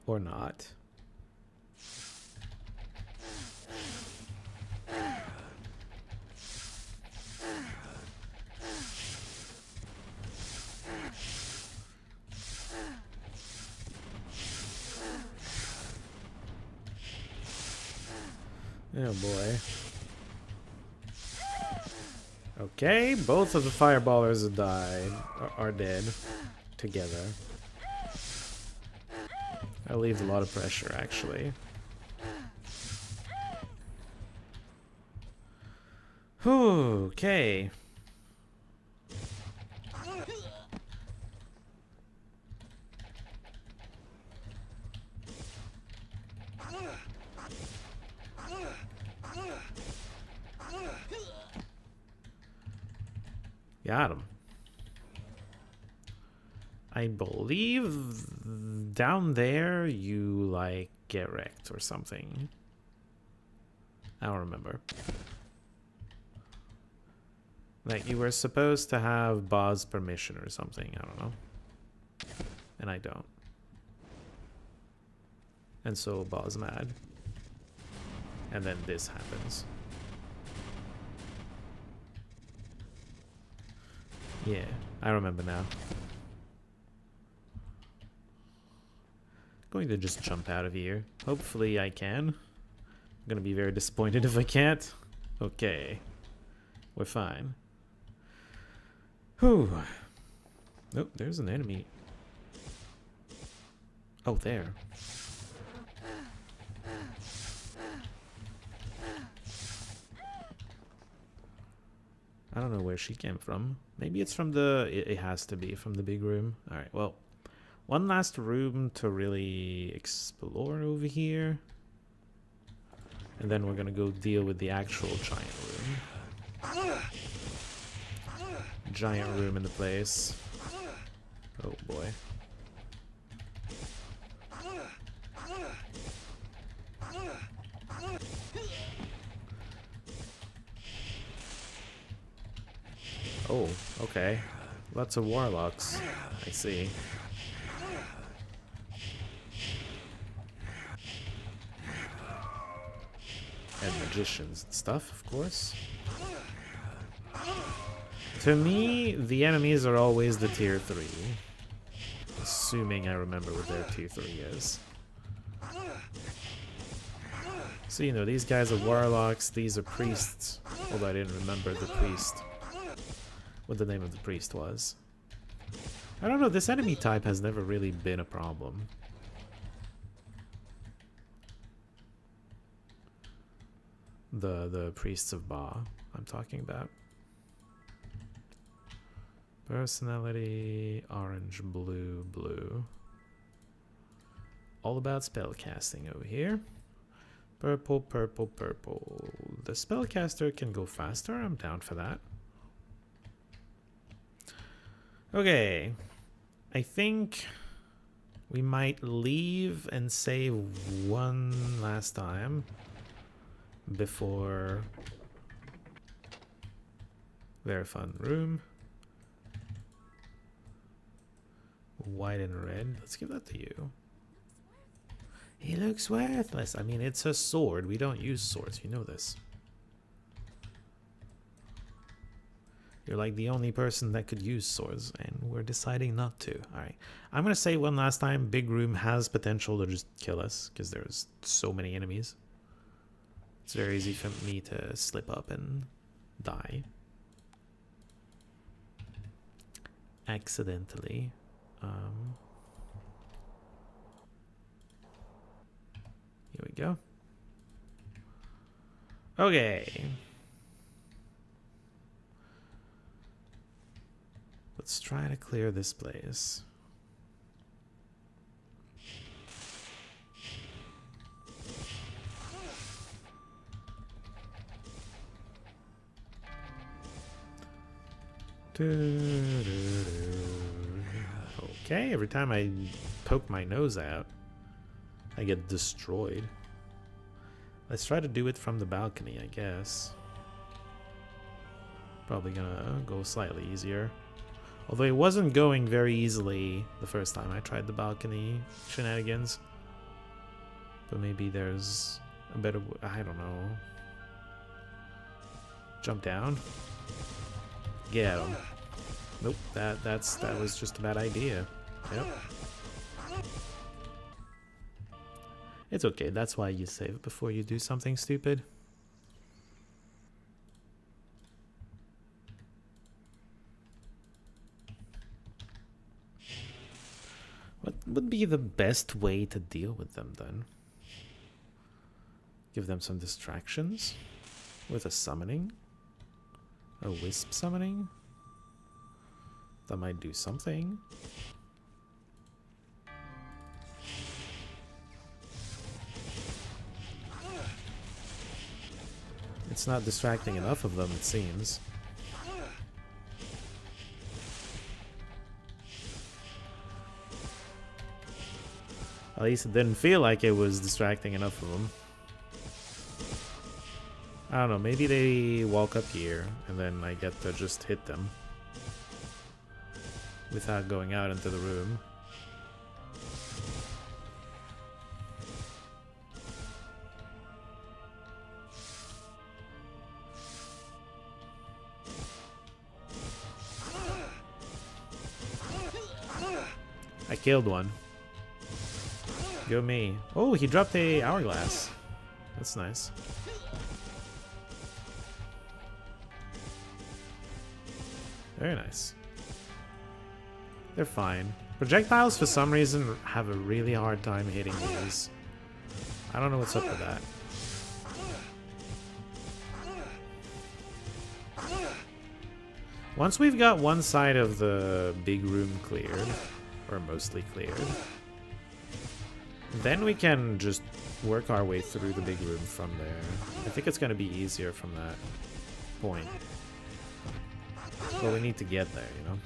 Or not. Oh boy. Okay, both of the fireballers have died, are dead together. That leaves a lot of pressure, actually. Whew, okay. Got him. I believe down there you like get wrecked or something. I don't remember. Like you were supposed to have boss permission or something, I don't know. And I don't. And so boss mad. And then this happens. Yeah, I remember now. Going to just jump out of here. Hopefully I can. I'm gonna be very disappointed if I can't. Okay. We're fine. Whew. Oh, there's an enemy. Oh, there. I don't know where she came from. Maybe it's from the... It has to be from the big room. Alright, well. One last room to really explore over here. And then we're gonna go deal with the actual giant room. Giant room in the place. Oh boy. Oh, okay. Lots of warlocks. I see. And magicians and stuff, of course. To me, the enemies are always the tier 3. Assuming I remember what their tier 3 is. So, you know, these guys are warlocks, these are priests. Although I didn't remember the priest. What the name of the priest was. I don't know, this enemy type has never really been a problem. The priests of MAW I'm talking about. Personality, orange, blue, blue. All about spell casting over here. Purple, purple, purple. The spellcaster can go faster, I'm down for that. Okay, I think we might leave and save one last time before very fun room. White and red, let's give that to you. He looks worthless. I mean, it's a sword. We don't use swords, you know this. You're like the only person that could use swords, and we're deciding not to. Alright, I'm gonna say one last time, big room has potential to just kill us, because there's so many enemies. It's very easy for me to slip up and die. Accidentally. Here we go. Okay. Let's try to clear this place. Okay, every time I poke my nose out, I I get destroyed. Let's try to do it from the balcony, I guess. Probably gonna go slightly easier. Although it wasn't going very easily the first time I tried the balcony shenanigans. But maybe there's a better way. I don't know. Jump down. Get him. Nope, that was just a bad idea. Yep. It's okay, that's why you save before you do something stupid. What would be the best way to deal with them then? Give them some distractions? With a summoning? A wisp summoning? That might do something. It's not distracting enough of them, it seems. At least it didn't feel like it was distracting enough of them. I don't know, maybe they walk up here and then I get to just hit them without going out into the room. I killed one. Go me. Oh, he dropped a hourglass. That's nice. Very nice. They're fine. Projectiles, for some reason, have a really hard time hitting these. I don't know what's up with that. Once we've got one side of the big room cleared, or mostly cleared, then we can just work our way through the big room from there. I think it's going to be easier from that point. But we need to get there, you know?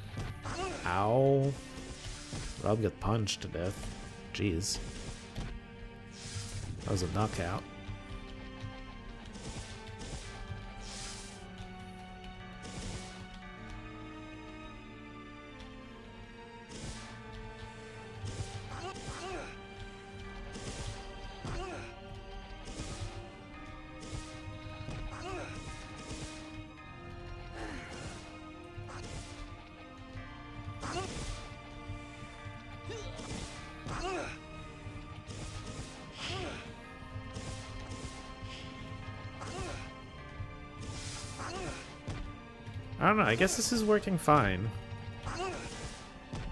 Ow. Rob got punched to death. Jeez. That was a knockout. I don't know, I guess this is working fine.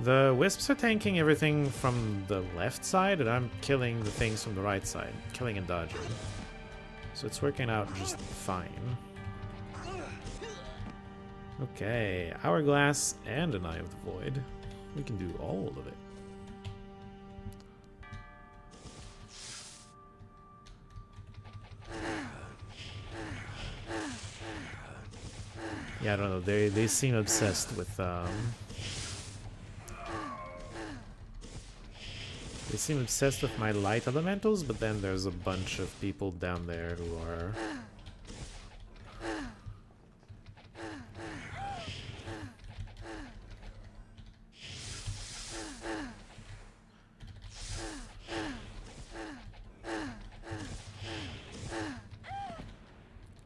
The wisps are tanking everything from the left side, and I'm killing the things from the right side. Killing and dodging. So it's working out just fine. Okay, Hourglass and an Eye of the Void. We can do all of it. Yeah, I don't know. They seem obsessed with they seem obsessed with my light elementals, but then there's a bunch of people down there who are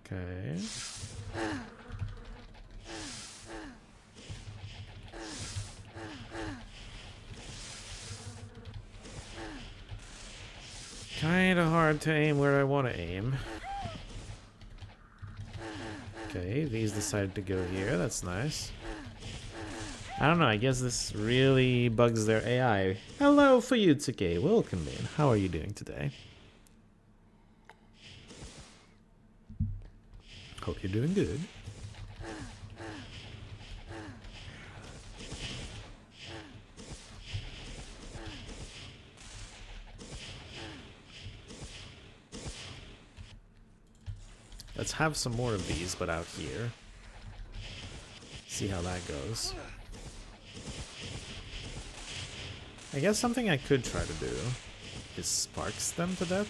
okay. Kinda hard to aim where I want to aim. Okay, these decided to go here. That's nice. I don't know, I guess this really bugs their AI. Hello, Fuyutsuke. Welcome in. How are you doing today? Hope you're doing good. Let's have some more of these, but out here. See how that goes. I guess something I could try to do just sparks them to death?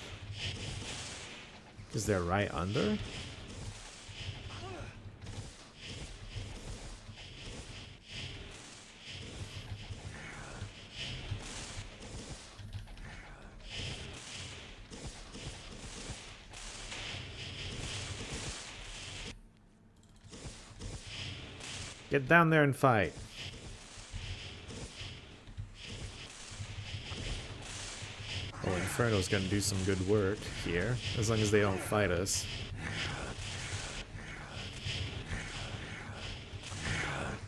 Because they're right under? Get down there and fight. Oh, Inferno's gonna do some good work here, as long as they don't fight us.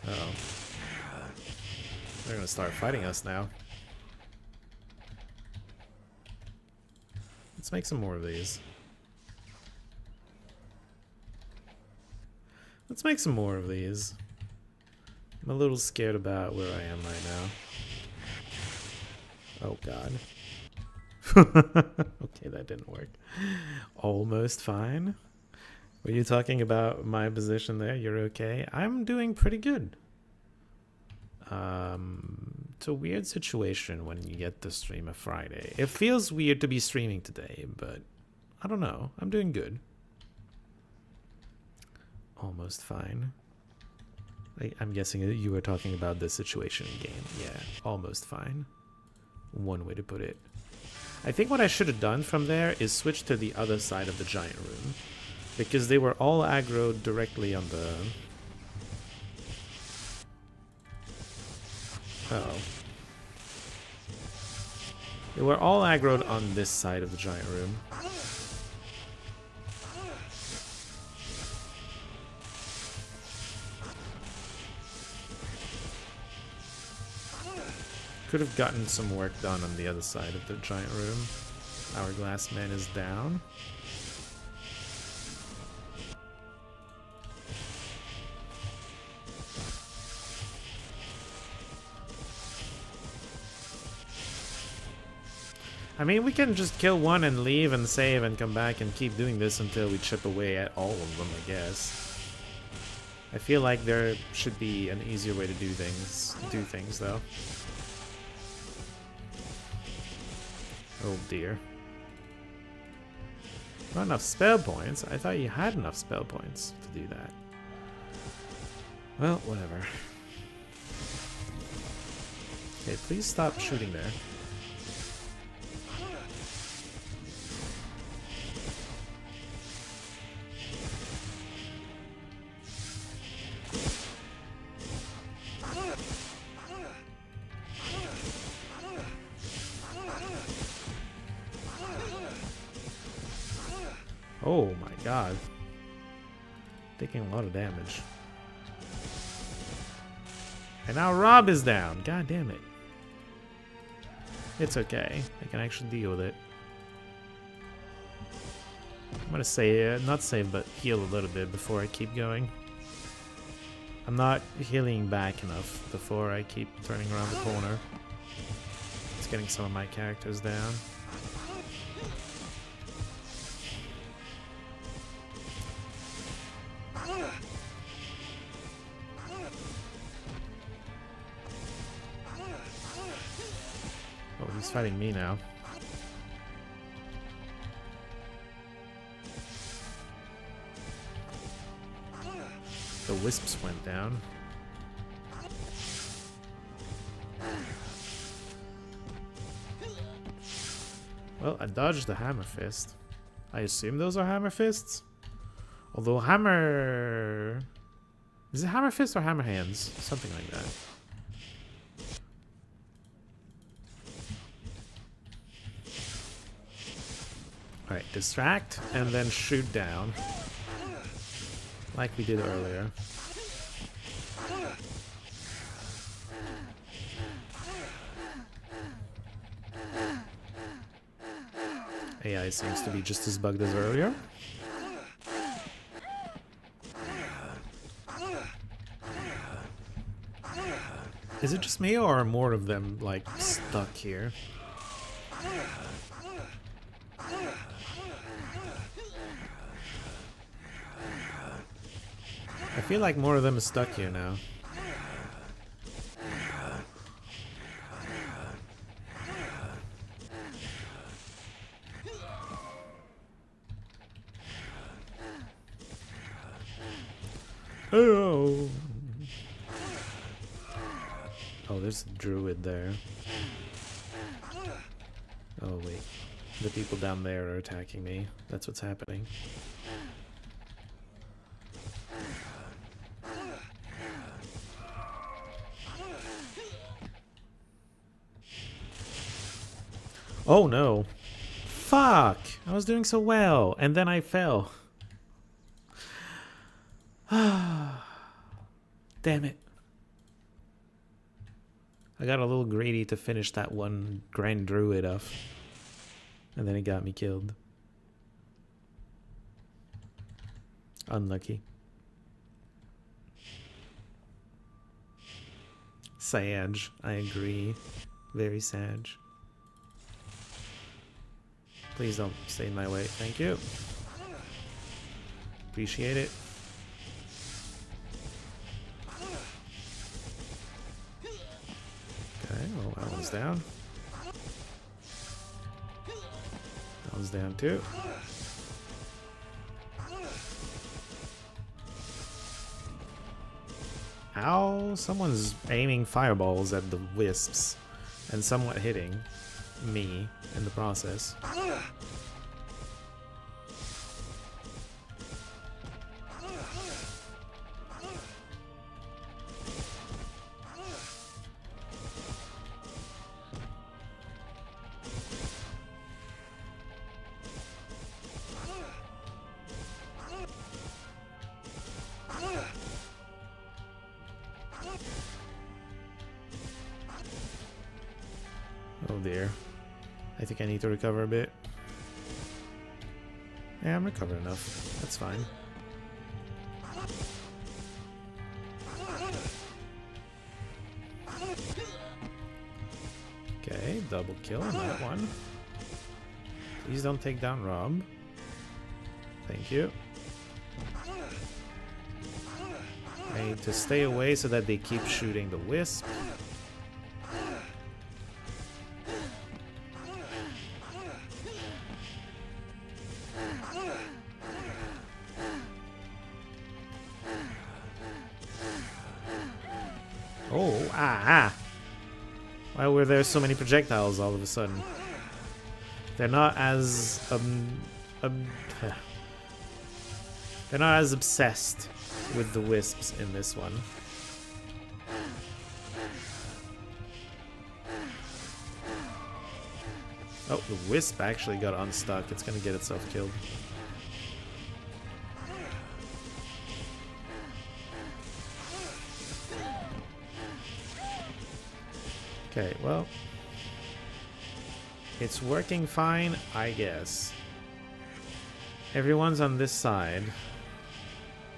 Uh-oh. They're gonna start fighting us now. Let's make some more of these. Let's make some more of these. I'm a little scared about where I am right now. Oh god. Okay, that didn't work. Almost fine. Were you talking about my position there? You're okay? I'm doing pretty good. It's a weird situation when you get to stream a Friday. It feels weird to be streaming today, but I don't know. I'm doing good. Almost fine. I'm guessing you were talking about this situation in game. Yeah, almost fine. One way to put it. I think what I should have done from there is switch to the other side of the giant room. Because they were all aggroed directly on the... Uh-oh. They were all aggroed on this side of the giant room. Could have gotten some work done on the other side of the giant room. Hourglass Man is down. I mean, we can just kill one and leave and save and come back and keep doing this until we chip away at all of them, I guess. I feel like there should be an easier way to do things though. Oh dear. Not enough spell points? I thought you had enough spell points to do that. Well, whatever. Okay, please stop shooting there. Oh my god. Taking a lot of damage. And now Rob is down. God damn it. It's okay. I can actually deal with it. I'm gonna say, not save, but heal a little bit before I keep going. I'm not healing back enough before I keep turning around the corner. It's getting some of my characters down. Oh, he's fighting me now. The wisps went down. Well, I dodged the hammer fist. I assume those are hammer fists? Although hammer... Is it hammer fist or hammer hands? Something like that. Alright, distract and then shoot down. Like we did earlier. AI seems to be just as bugged as earlier. Is it just me or are more of them like stuck here? I feel like more of them are stuck here now. Oh. Oh, there's a druid there. Oh, wait. The people down there are attacking me. That's what's happening. Oh, no. Fuck! I was doing so well, and then I fell. Damn it. I got a little greedy to finish that one Grand Druid off. And then it got me killed. Unlucky. Sage, I agree. Very sage. Please don't stay in my way. Thank you. Appreciate it. Okay, well, that one's down. That one's down too. Ow! Someone's aiming fireballs at the wisps and somewhat hitting me in the process. Oh dear. I think I need to recover a bit. Yeah, I'm recovered enough. That's fine. Okay, double kill on that one. Please don't take down Rob. Thank you. I need to stay away so that they keep shooting the wisp. Oh, why were there so many projectiles all of a sudden? They're not as they're not as obsessed with the wisps in this one. Oh, the wisp actually got unstuck. It's gonna get itself killed. Okay, well, it's working fine, I guess. Everyone's on this side.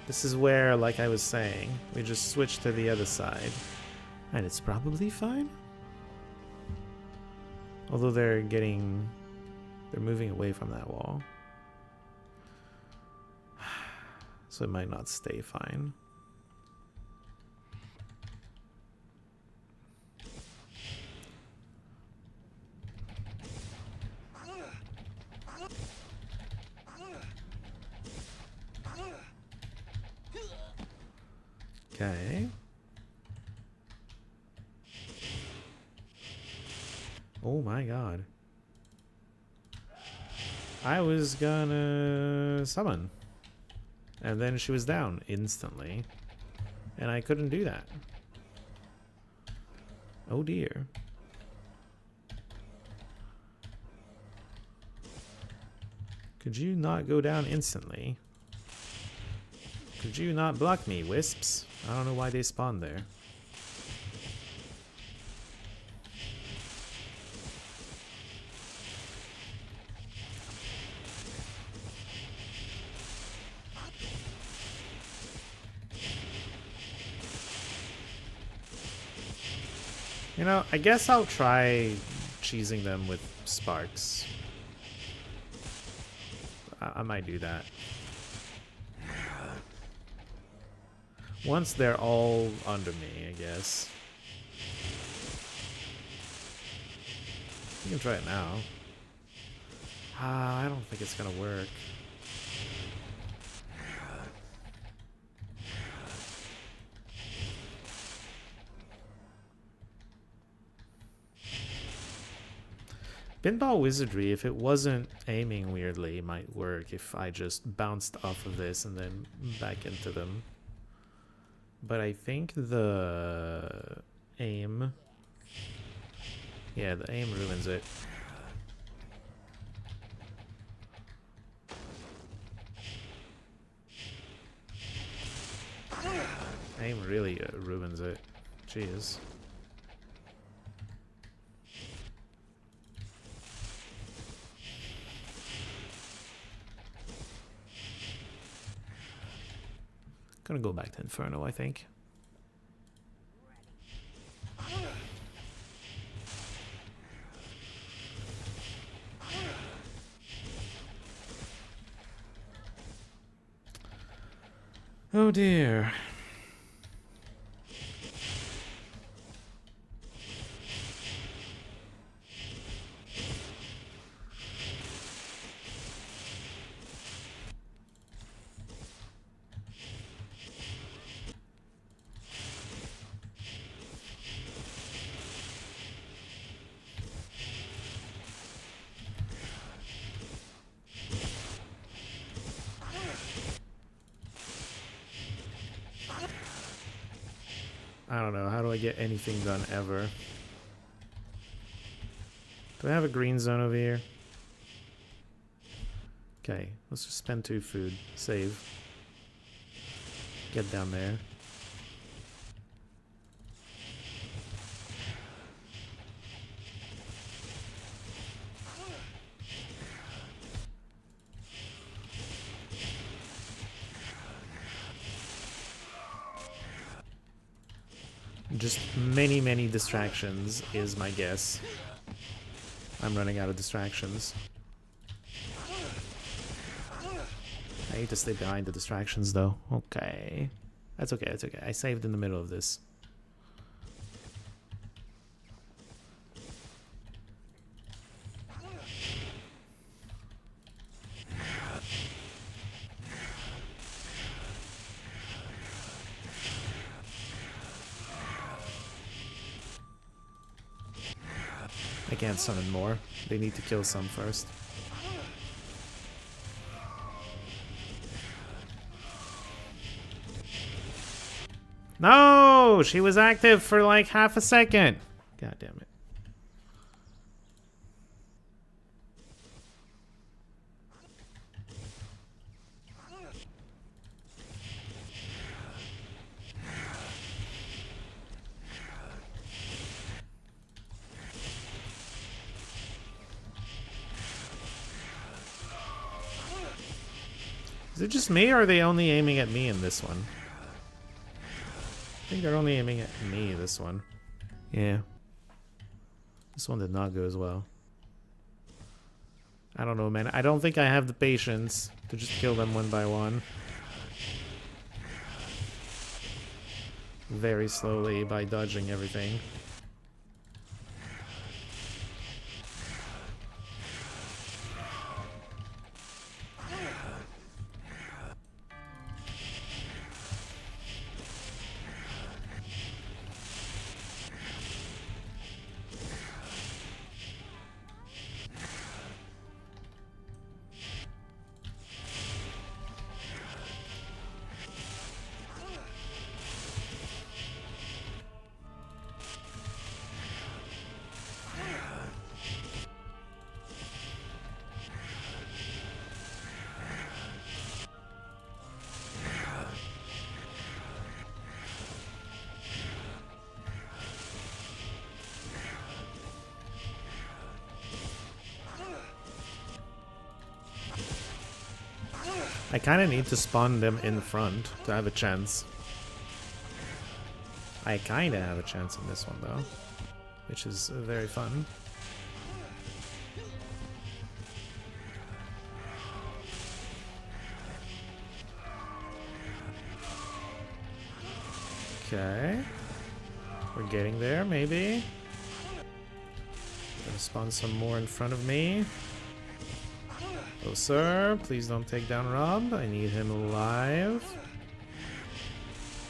This is where, like I was saying, we just switch to the other side. And it's probably fine. Although they're moving away from that wall. So it might not stay fine. Okay. Oh my god. I was gonna summon. And then she was down instantly. And I couldn't do that. Oh dear. Could you not go down instantly? Could you not block me, wisps? I don't know why they spawned there. You know, I guess I'll try cheesing them with sparks. I might do that. Once they're all under me, I guess. You can try it now. I don't think it's gonna work. Pinball Wizardry, if it wasn't aiming weirdly, might work if I just bounced off of this and then back into them. But I think the aim... Yeah, the aim ruins it. Aim really ruins it. Jeez. Gonna go back to Inferno, I think. Oh dear. I don't know. How do I get anything done ever? Do I have a green zone over here? Okay, let's just spend 2 food. Save. Get down there. Just many distractions is my guess. I'm running out of distractions. I need to stay behind the distractions though. Okay. That's okay, that's okay. I saved in the middle of this. I can't summon more. They need to kill some first. No! She was active for like half a second. God damn it. Is it just me, or are they only aiming at me in this one? I think they're only aiming at me, this one. Yeah. This one did not go as well. I don't know, man. I don't think I have the patience to just kill them one by one. Very slowly by dodging everything. I kind of need to spawn them in front to have a chance. I kind of have a chance in this one though, which is very fun. Okay, we're getting there, maybe. Gonna spawn some more in front of me. Oh, sir, please don't take down Rob. I need him alive.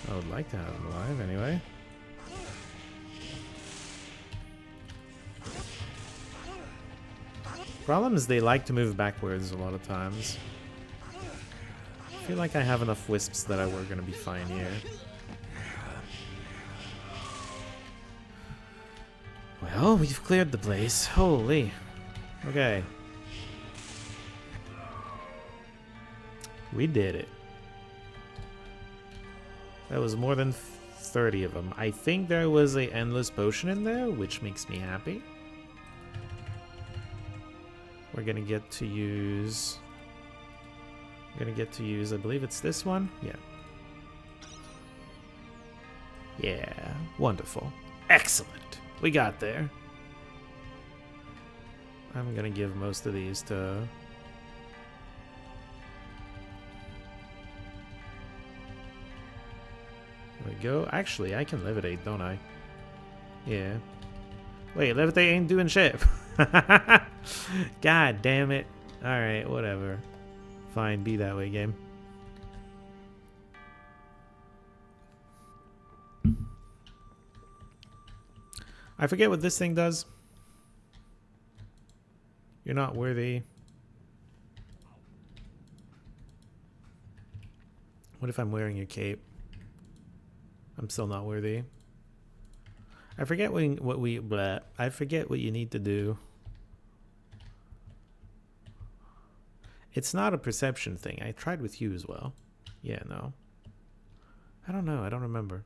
I would like to have him alive, anyway. Problem is they like to move backwards a lot of times. I feel like I have enough wisps that we're gonna be fine here. Well, we've cleared the place. Holy. Okay. We did it. That was more than 30 of them. I think there was a endless potion in there, which makes me happy. We're gonna get to use... I believe it's this one? Yeah. Yeah, wonderful. Excellent. We got there. I'm gonna give most of these to... There we go. Actually, I can levitate, don't I? Yeah. Wait, levitate ain't doing shit. God damn it. Alright, whatever. Fine, be that way, game. I forget what this thing does. You're not worthy. What if I'm wearing your cape? I'm still not worthy. I forget I forget what you need to do. It's not a perception thing. I tried with you as well. Yeah, no. I don't know. I don't remember.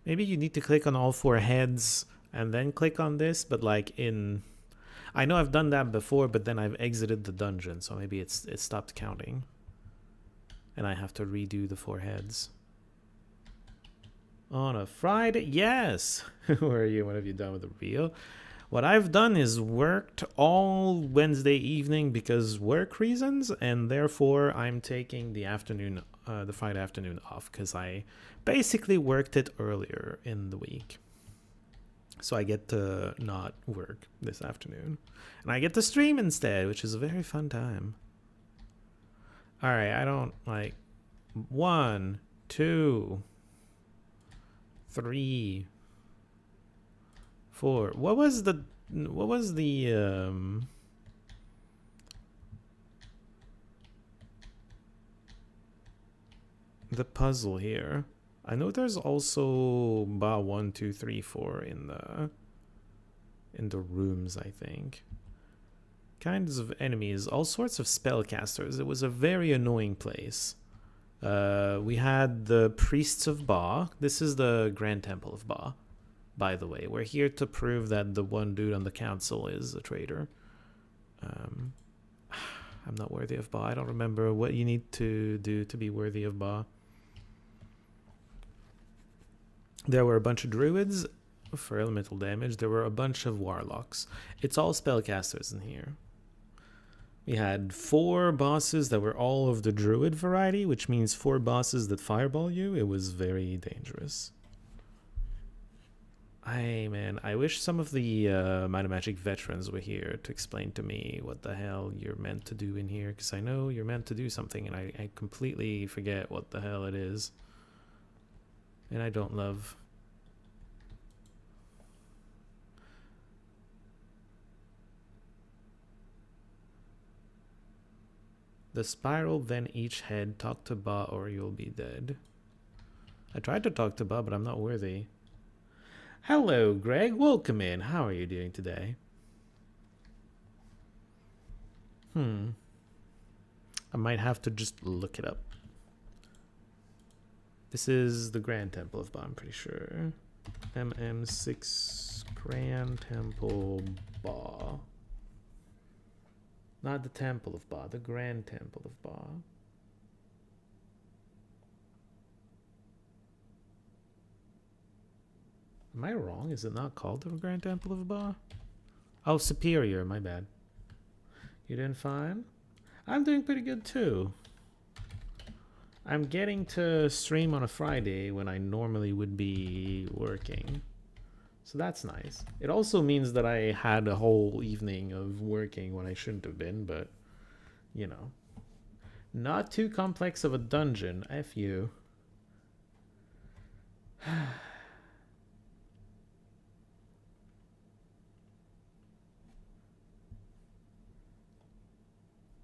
Maybe you need to click on all 4 heads and then click on this, but like in... I know I've done that before, but then I've exited the dungeon, so maybe it stopped counting. And I have to redo the 4 heads. On a Friday? Yes! Where are you? What have you done with the reel? What I've done is worked all Wednesday evening because work reasons, and therefore I'm taking the afternoon, the Friday afternoon off because I basically worked it earlier in the week. So I get to not work this afternoon. And I get to stream instead, which is a very fun time. Alright, I don't like 1, 2, 3, 4. What was the puzzle here? I know there's also MAW 1, 2, 3, 4 in the rooms, I think. Kinds of enemies, all sorts of spellcasters. It was a very annoying place. We had the Priests of MAW. This is the Grand Temple of MAW, by the way. We're here to prove that the one dude on the council is a traitor. I'm not worthy of MAW. I don't remember what you need to do to be worthy of MAW. There were a bunch of druids for elemental damage. There were a bunch of warlocks. It's all spellcasters in here. We had 4 bosses that were all of the druid variety, which means 4 bosses that fireball you. It was very dangerous. Man, I wish some of the Might and Magic veterans were here to explain to me what the hell you're meant to do in here, because I know you're meant to do something, and I completely forget what the hell it is. And I don't love... The spiral, then each head. Talk to Ba or you'll be dead. I tried to talk to Ba, but I'm not worthy. Hello, Greg. Welcome in. How are you doing today? I might have to just look it up. This is the Grand Temple of Ba, I'm pretty sure. MM6 Grand Temple Ba. Not the Temple of Ba, the Grand Temple of Ba. Am I wrong? Is it not called the Grand Temple of Ba? Oh, Superior, my bad. You doing fine? I'm doing pretty good too. I'm getting to stream on a Friday when I normally would be working. So that's nice. It also means that I had a whole evening of working when I shouldn't have been, but, you know. Not too complex of a dungeon, F you.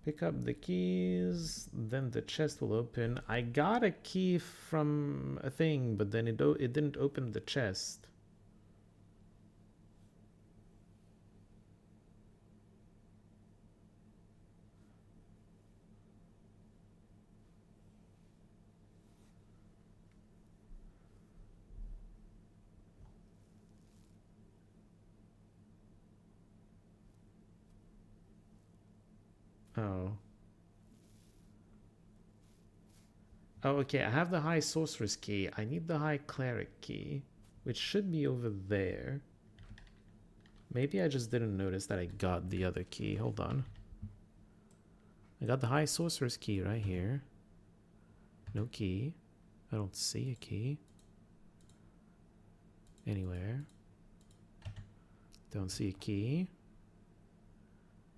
Pick up the keys, then the chest will open. I got a key from a thing, but then it didn't open the chest. Oh. Oh, okay, I have the High Sorceress key. I need the High Cleric key, which should be over there. Maybe I just didn't notice that I got the other key. Hold on. I got the High Sorceress key right here. No key. I don't see a key anywhere. Don't see a key.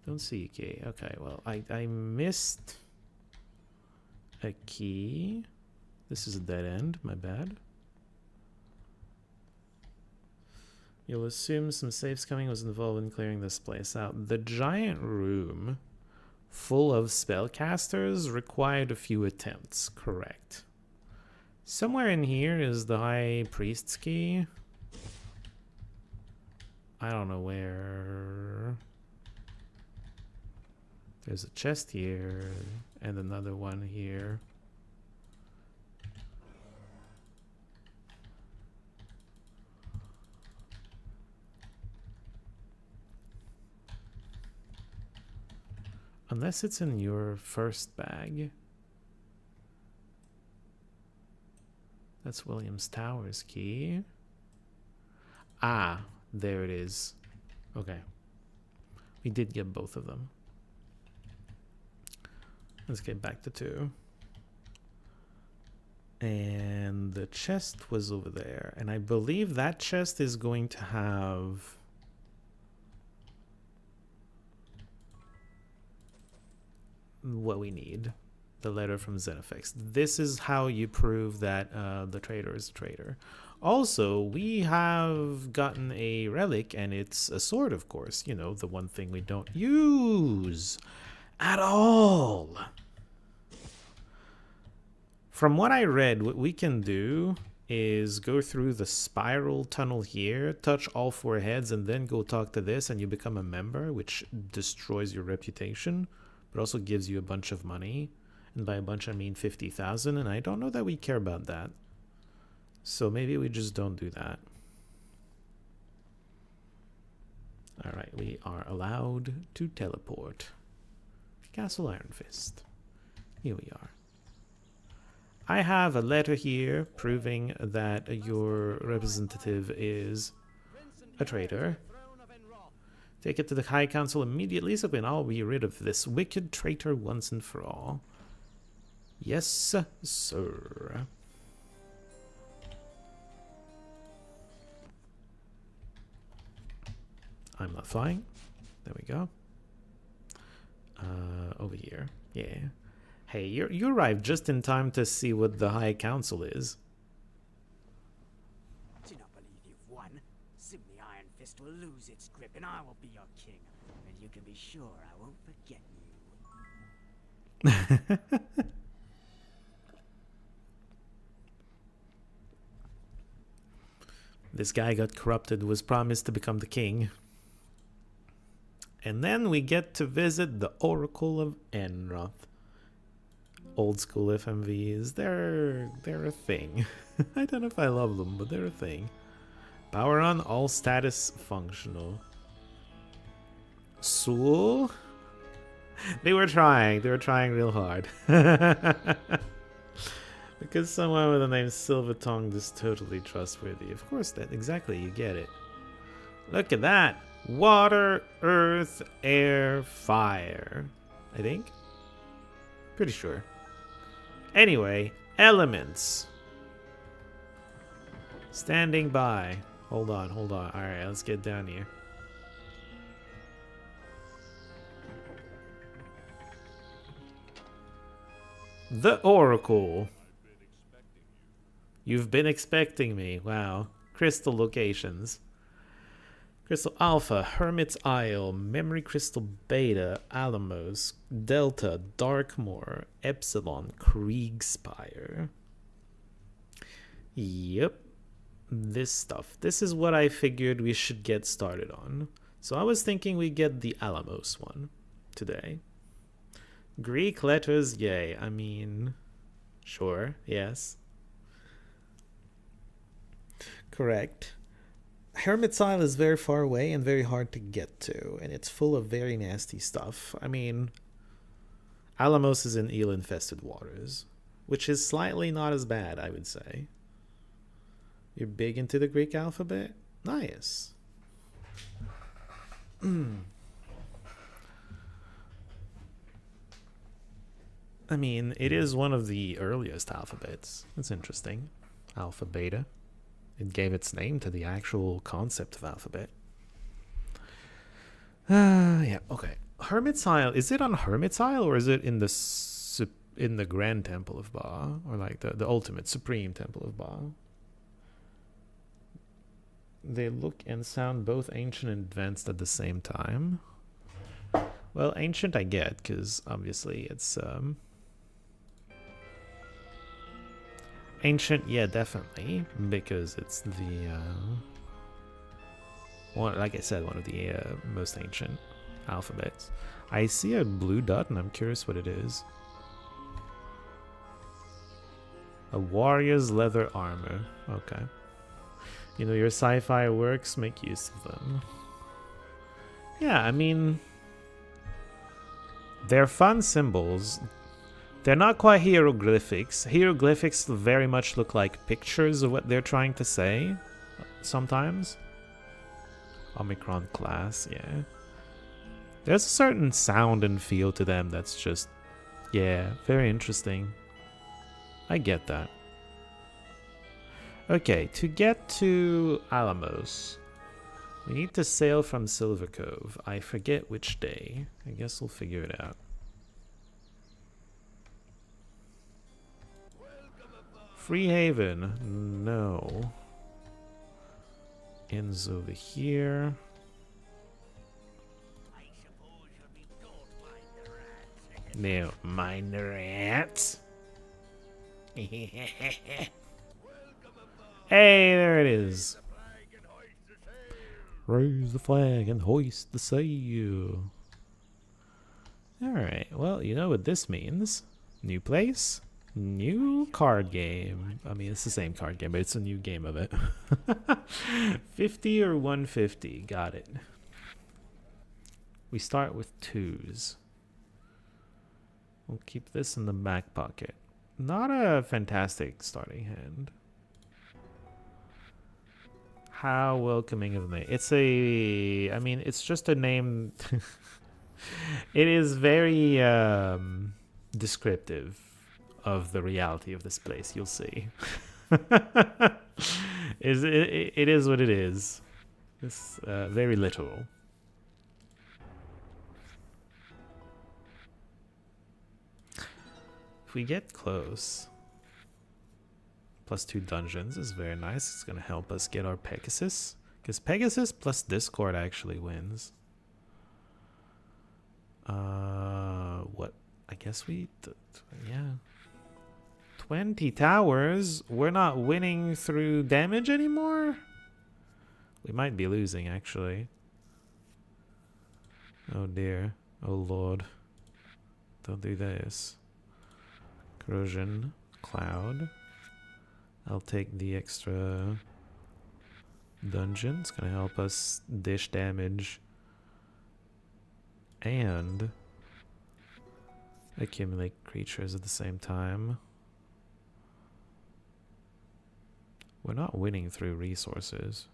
Don't see a key. Okay, well, I missed a key. This is a dead end, my bad. You'll assume some safe coming was involved in clearing this place out. The giant room full of spellcasters required a few attempts, correct. Somewhere in here is the High Priest's key. I don't know where. There's a chest here and another one here. Unless it's in your first bag. That's Williams Tower's key. Ah, there it is. Okay. We did get both of them. Let's get back to 2. And the chest was over there. And I believe that chest is going to have... what we need. The letter from Xenofix. This is how you prove that the traitor is a traitor. Also, we have gotten a relic, and it's a sword, of course. You know, the one thing we don't use at all. From what I read, what we can do is go through the spiral tunnel here, touch all 4 heads, and then go talk to this, and you become a member, which destroys your reputation, but also gives you a bunch of money. And by a bunch, I mean 50,000, and I don't know that we care about that. So maybe we just don't do that. Alright, we are allowed to teleport. Castle Iron Fist. Here we are. I have a letter here proving that your representative is a traitor. Take it to the High Council immediately so we can all be rid of this wicked traitor once and for all. Yes, sir. I'm not flying. There we go. Over here. Yeah. Hey, you arrived just in time to see what the High Council is. Do not believe you've won. Soon the Iron Fist will lose its grip and I will be your king. And you can be sure I won't forget you. This guy got corrupted, was promised to become the king. And then we get to visit the Oracle of Enroth. Old school FMVs, they're a thing. I don't know if I love them, but they're a thing. Power on, all status functional. Soul? They were trying real hard. Because someone with the name Silvertongue is totally trustworthy. Of course, that exactly, you get it. Look at that. Water, earth, air, fire. I think? Pretty sure. Anyway, elements. Standing by. Hold on. Alright, let's get down here. The Oracle. You've been expecting me. Wow. Crystal locations. Crystal Alpha, Hermit's Isle, Memory Crystal Beta, Alamos, Delta, Darkmoor, Epsilon, Kriegspire. Yep. This stuff. This is what I figured we should get started on. So I was thinking we get the Alamos one today. Greek letters, yay. I mean, sure, yes. Correct. Hermit's Isle is very far away and very hard to get to, and it's full of very nasty stuff. I mean, Alamos is in eel-infested waters, which is slightly not as bad, I would say. You're big into the Greek alphabet? Nice. I mean, it is one of the earliest alphabets. It's interesting. Alpha, beta. It gave its name to the actual concept of alphabet. Yeah, okay. Hermit's Isle. Is it on Hermit's Isle or is it in the Grand Temple of Ba? Or like the ultimate supreme Temple of Ba? They look and sound both ancient and advanced at the same time. Well, ancient I get, because obviously it's... Ancient, yeah, definitely, because it's the... one, like I said, one of the most ancient alphabets. I see a blue dot and I'm curious what it is. A warrior's leather armor. Okay. You know, your sci-fi works, make use of them. Yeah, I mean... They're fun symbols. They're not quite hieroglyphics. Hieroglyphics very much look like pictures of what they're trying to say. Sometimes. Omicron class, yeah. There's a certain sound and feel to them that's just... Yeah, very interesting. I get that. Okay, to get to Alamos, we need to sail from Silver Cove. I forget which day. I guess we'll figure it out. Freehaven, no. Ends over here. No, mind the rats. Hey, there it is. Raise the flag and hoist the sail. Alright, well, you know what this means. New place, new card game. I mean, it's the same card game, but it's a new game of it. 50 or 150, got it. We start with 2s. We'll keep this in the back pocket. Not a fantastic starting hand. How welcoming of me. It's a... I mean, it's just a name... It is very descriptive of the reality of this place, you'll see. It is what it is. It's very literal. If we get close... +2 dungeons is very nice. It's going to help us get our Pegasus. Because Pegasus plus Discord actually wins. What? I guess we... yeah. 20 towers? We're not winning through damage anymore? We might be losing, actually. Oh dear. Oh lord. Don't do this. Corrosion. Cloud. I'll take the extra dungeon. It's going to help us dish damage and accumulate creatures at the same time. We're not winning through resources.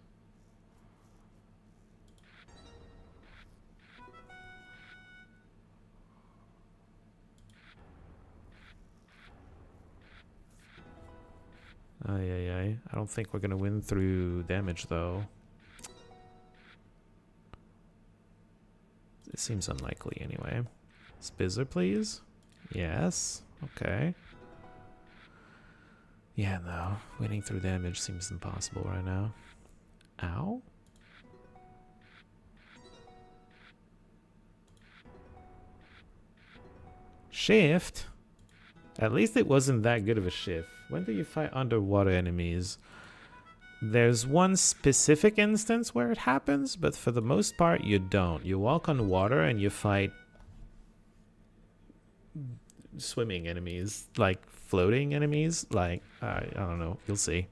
I don't think we're gonna win through damage though. It seems unlikely anyway. Spizzer, please? Yes. Okay. Yeah, no. Winning through damage seems impossible right now. Ow? Shift? At least it wasn't that good of a shift. When do you fight underwater enemies? There's one specific instance where it happens, but for the most part you don't. You walk on water and you fight swimming enemies, like floating enemies. Like, I don't know, you'll see.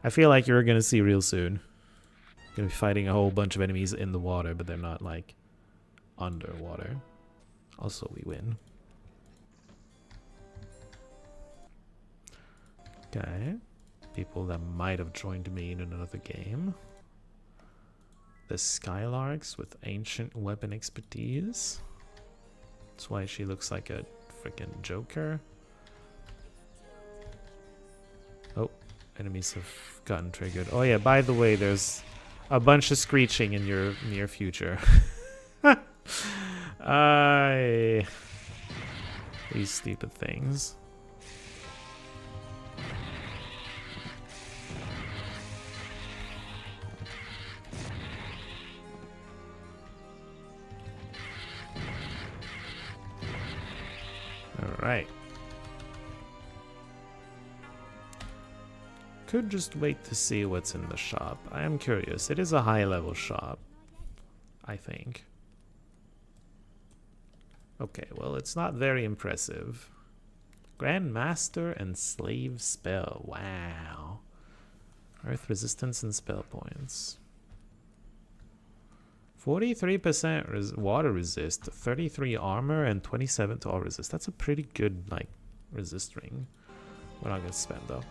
I feel like you're gonna see real soon. Gonna be fighting a whole bunch of enemies in the water, but they're not like underwater. Also, we win. Okay. People that might have joined me in another game. The Skylarks with ancient weapon expertise. That's why she looks like a freaking Joker. Oh, enemies have gotten triggered. Oh yeah, by the way, there's a bunch of screeching in your near future. These stupid things. Alright. Could just wait to see what's in the shop. I am curious. It is a high level shop, I think. Okay, well, it's not very impressive. Grandmaster and Slave Spell. Wow. Earth resistance and spell points. 43% water resist, 33 armor, and 27 to all resist. That's a pretty good, like, resist ring. We're not gonna spend, though.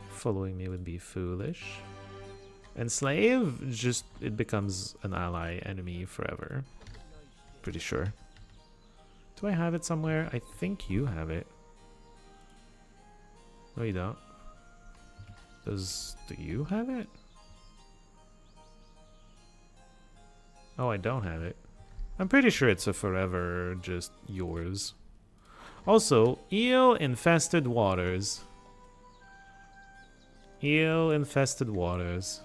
Following me would be foolish. Enslave, just, it becomes an ally enemy forever. Pretty sure. Do I have it somewhere? I think you have it. No, you don't. Do you have it? Oh, I don't have it. I'm pretty sure it's a forever just yours. Also, eel-infested waters. Eel-infested waters.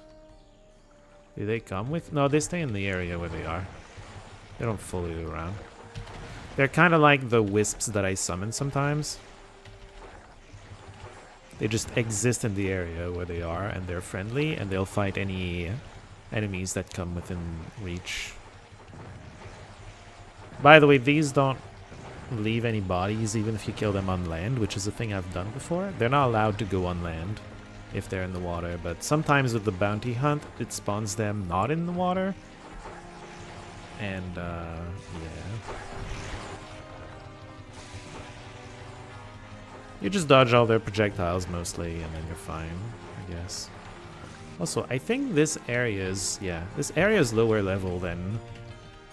Do they come with? No, they stay in the area where they are. They don't follow you around. They're kind of like the wisps that I summon sometimes. They just exist in the area where they are, and they're friendly, and they'll fight any enemies that come within reach. By the way, these don't leave any bodies even if you kill them on land, which is a thing I've done before. They're not allowed to go on land if they're in the water, but sometimes with the bounty hunt, it spawns them not in the water. And, yeah. You just dodge all their projectiles mostly, and then you're fine, I guess. Also, I think this area is, yeah, this area is lower level than,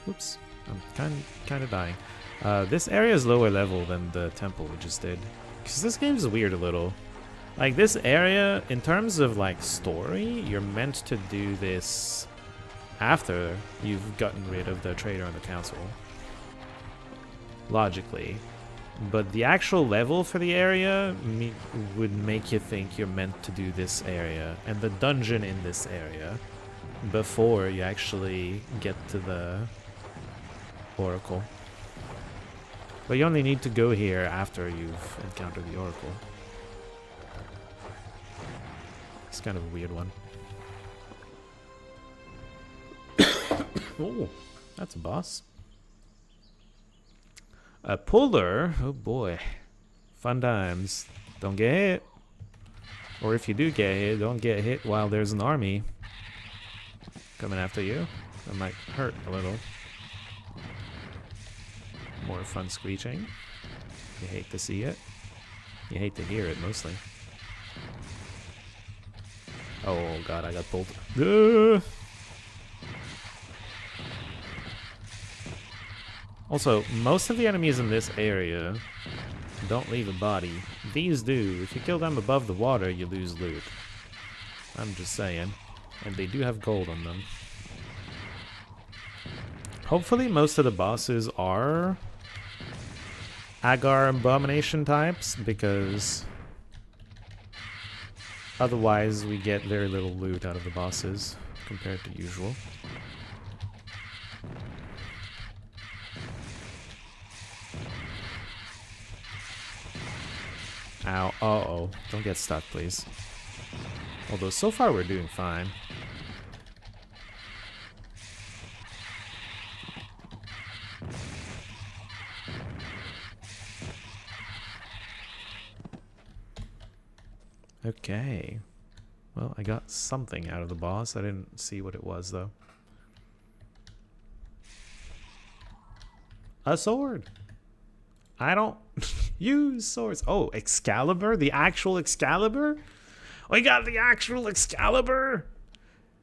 oops, I'm kind of dying. This area is lower level than the temple we just did. Because this game's weird a little. Like, this area, in terms of, like, story, you're meant to do this after you've gotten rid of the traitor on the council. Logically. But the actual level for the area would make you think you're meant to do this area and the dungeon in this area before you actually get to the oracle. But you only need to go here after you've encountered the oracle. It's kind of a weird one. Oh, that's a boss. A puller? Oh boy. Fun times. Don't get hit. Or if you do get hit, don't get hit while there's an army coming after you. That might hurt a little. More fun screeching. You hate to see it. You hate to hear it, mostly. Oh god, I got pulled. Also, most of the enemies in this area don't leave a body. These do. If you kill them above the water, you lose loot. I'm just saying. And they do have gold on them. Hopefully most of the bosses are Agar Abomination types, because otherwise we get very little loot out of the bosses compared to usual. Ow. Uh-oh. Don't get stuck, please. Although, so far we're doing fine. Okay. Well, I got something out of the boss. I didn't see what it was, though. A sword. I don't use swords. Oh, Excalibur? The actual Excalibur? We got the actual Excalibur!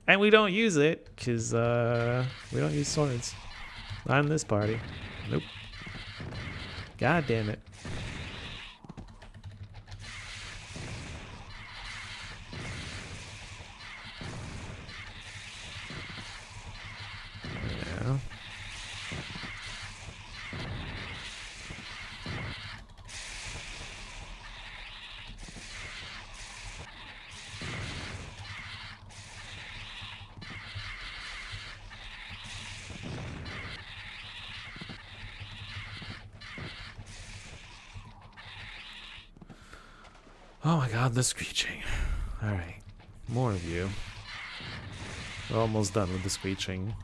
And we don't use it, because, we don't use swords. Not in this party. Nope. God damn it. Yeah. Oh my god, the screeching. Alright. More of you. We're almost done with the screeching.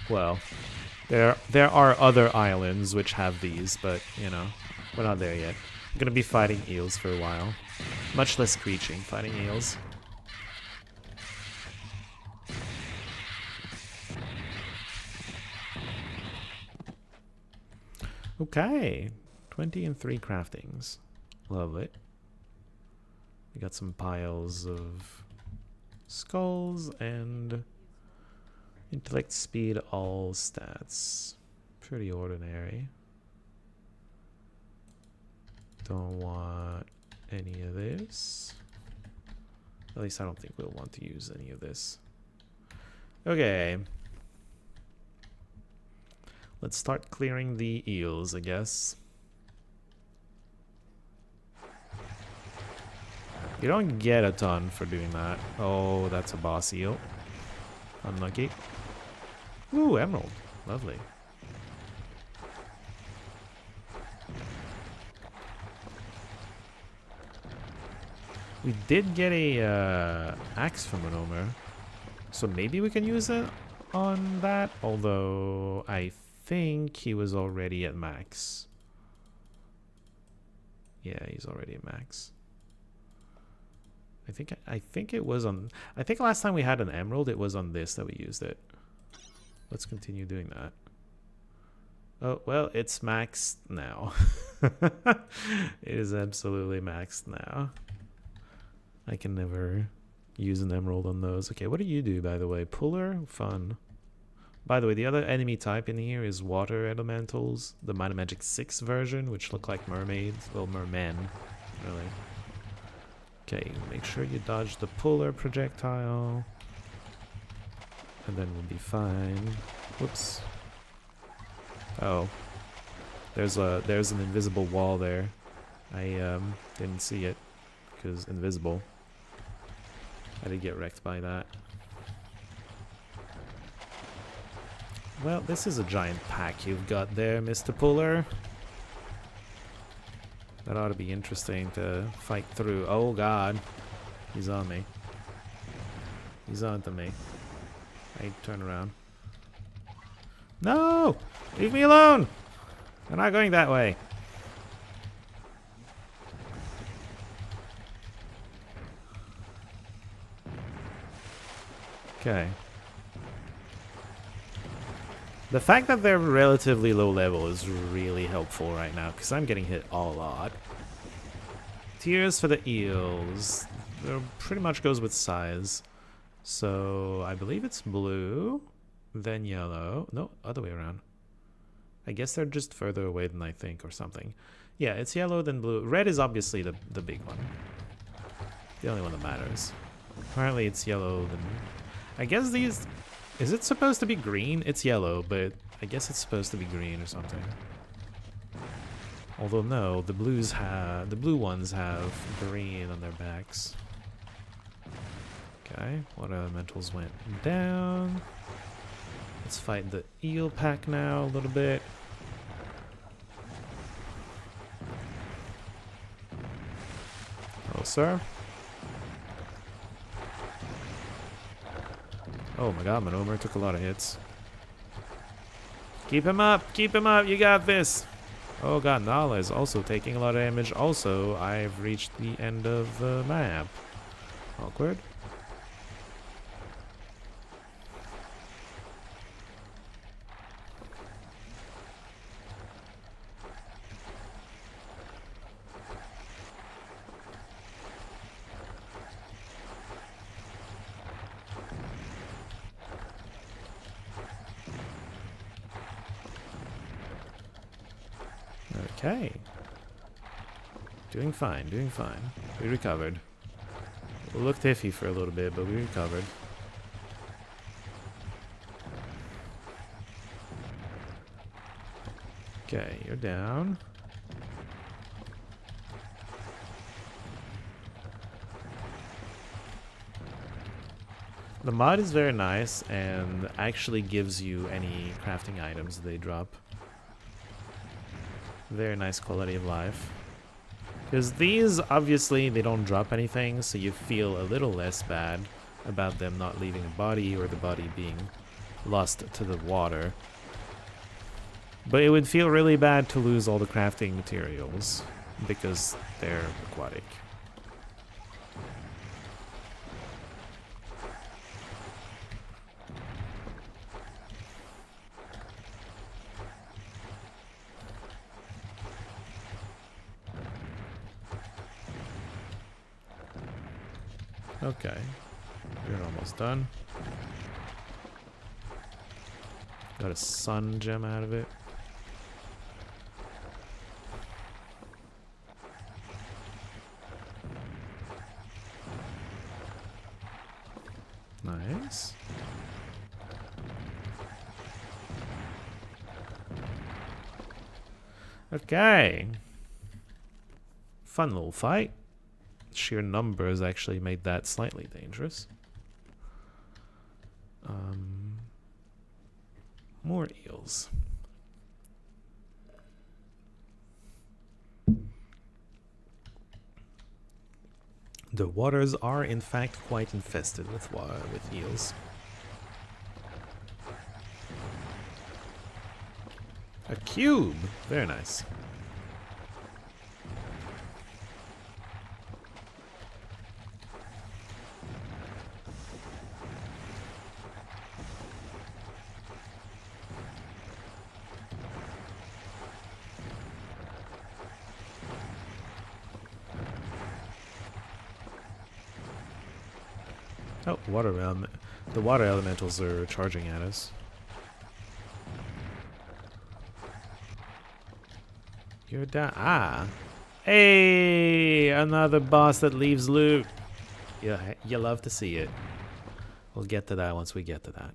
Well, there are other islands which have these, but, you know, we're not there yet. I'm gonna be fighting eels for a while. Much less screeching, fighting eels. Okay. 20 and 3 craftings. Love it. We got some piles of skulls and intellect, speed, all stats. Pretty ordinary. Don't want any of this. At least I don't think we'll want to use any of this. Okay. Let's start clearing the eels, I guess. You don't get a ton for doing that. Oh, that's a boss eel. Unlucky. Ooh, emerald. Lovely. We did get a axe from an Omer. So maybe we can use it on that. Although I think he was already at max. Yeah, he's already at max. I think it was on... I think last time we had an emerald, it was on this that we used it. Let's continue doing that. Oh, well, it's maxed now. It is absolutely maxed now. I can never use an emerald on those. Okay, what do you do, by the way? Puller? Fun. By the way, the other enemy type in here is water elementals. The Might and Magic 6 version, which look like mermaids. Well, mermen, really. Okay, make sure you dodge the puller projectile. And then we'll be fine. Whoops. Oh. There's an invisible wall there. I didn't see it because invisible. I did get wrecked by that. Well, this is a giant pack you've got there, Mr. Puller. That ought to be interesting to fight through. Oh god. He's on me. He's on to me. I turn around. No! Leave me alone! I'm not going that way. Okay. The fact that they're relatively low level is really helpful right now, because I'm getting hit a lot. Tears for the eels. It pretty much goes with size. So, I believe it's blue, then yellow. No, other way around. I guess they're just further away than I think, or something. Yeah, it's yellow, then blue. Red is obviously the big one. The only one that matters. Apparently it's yellow, then... I guess these... Is it supposed to be green? It's yellow, but I guess it's supposed to be green or something. Although no, the blue ones have green on their backs. Okay, water elementals went down. Let's fight the eel pack now a little bit. sir. Oh my god, Manomer took a lot of hits. Keep him up! Keep him up! You got this! Oh god, Nala is also taking a lot of damage. Also, I've reached the end of the map. Awkward. Okay. Doing fine, doing fine. We recovered. We looked iffy for a little bit, but we recovered. Okay, you're down. The mod is very nice and actually gives you any crafting items they drop. Very nice quality of life. Because these, obviously, they don't drop anything, so you feel a little less bad about them not leaving a body or the body being lost to the water. But it would feel really bad to lose all the crafting materials because they're aquatic. Okay, you're almost done. Got a sun gem out of it. Nice. Okay. Fun little fight. Sheer numbers actually made that slightly dangerous. More eels. The waters are in fact quite infested with eels. A cube! Very nice. Oh, water element. The water elementals are charging at us. You're down. Ah. Hey! Another boss that leaves loot. Yeah, you love to see it. We'll get to that once we get to that.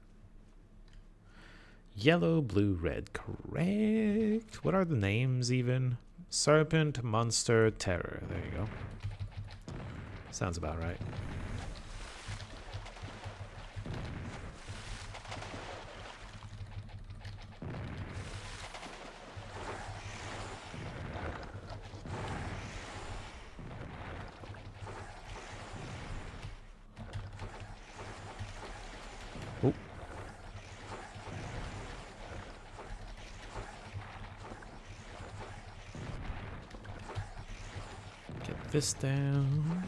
Yellow, blue, red. Correct. What are the names even? Serpent, monster, terror. There you go. Sounds about right. Oh. Get this down.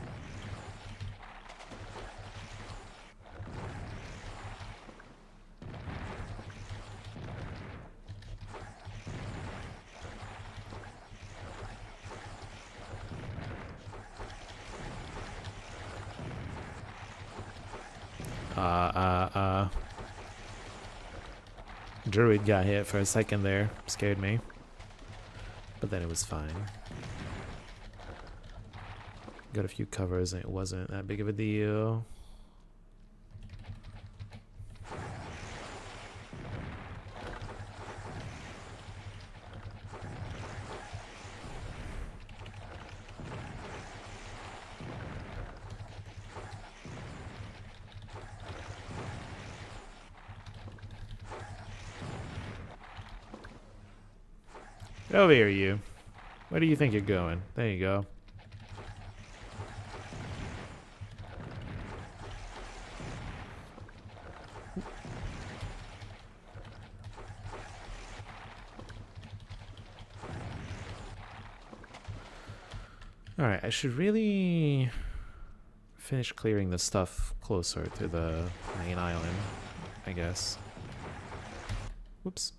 Druid got hit for a second there. Scared me. But then it was fine. Got a few covers and it wasn't that big of a deal. Get over here, you. Where do you think you're going? There you go. Alright, I should really finish clearing the stuff closer to the main island, I guess. Whoops.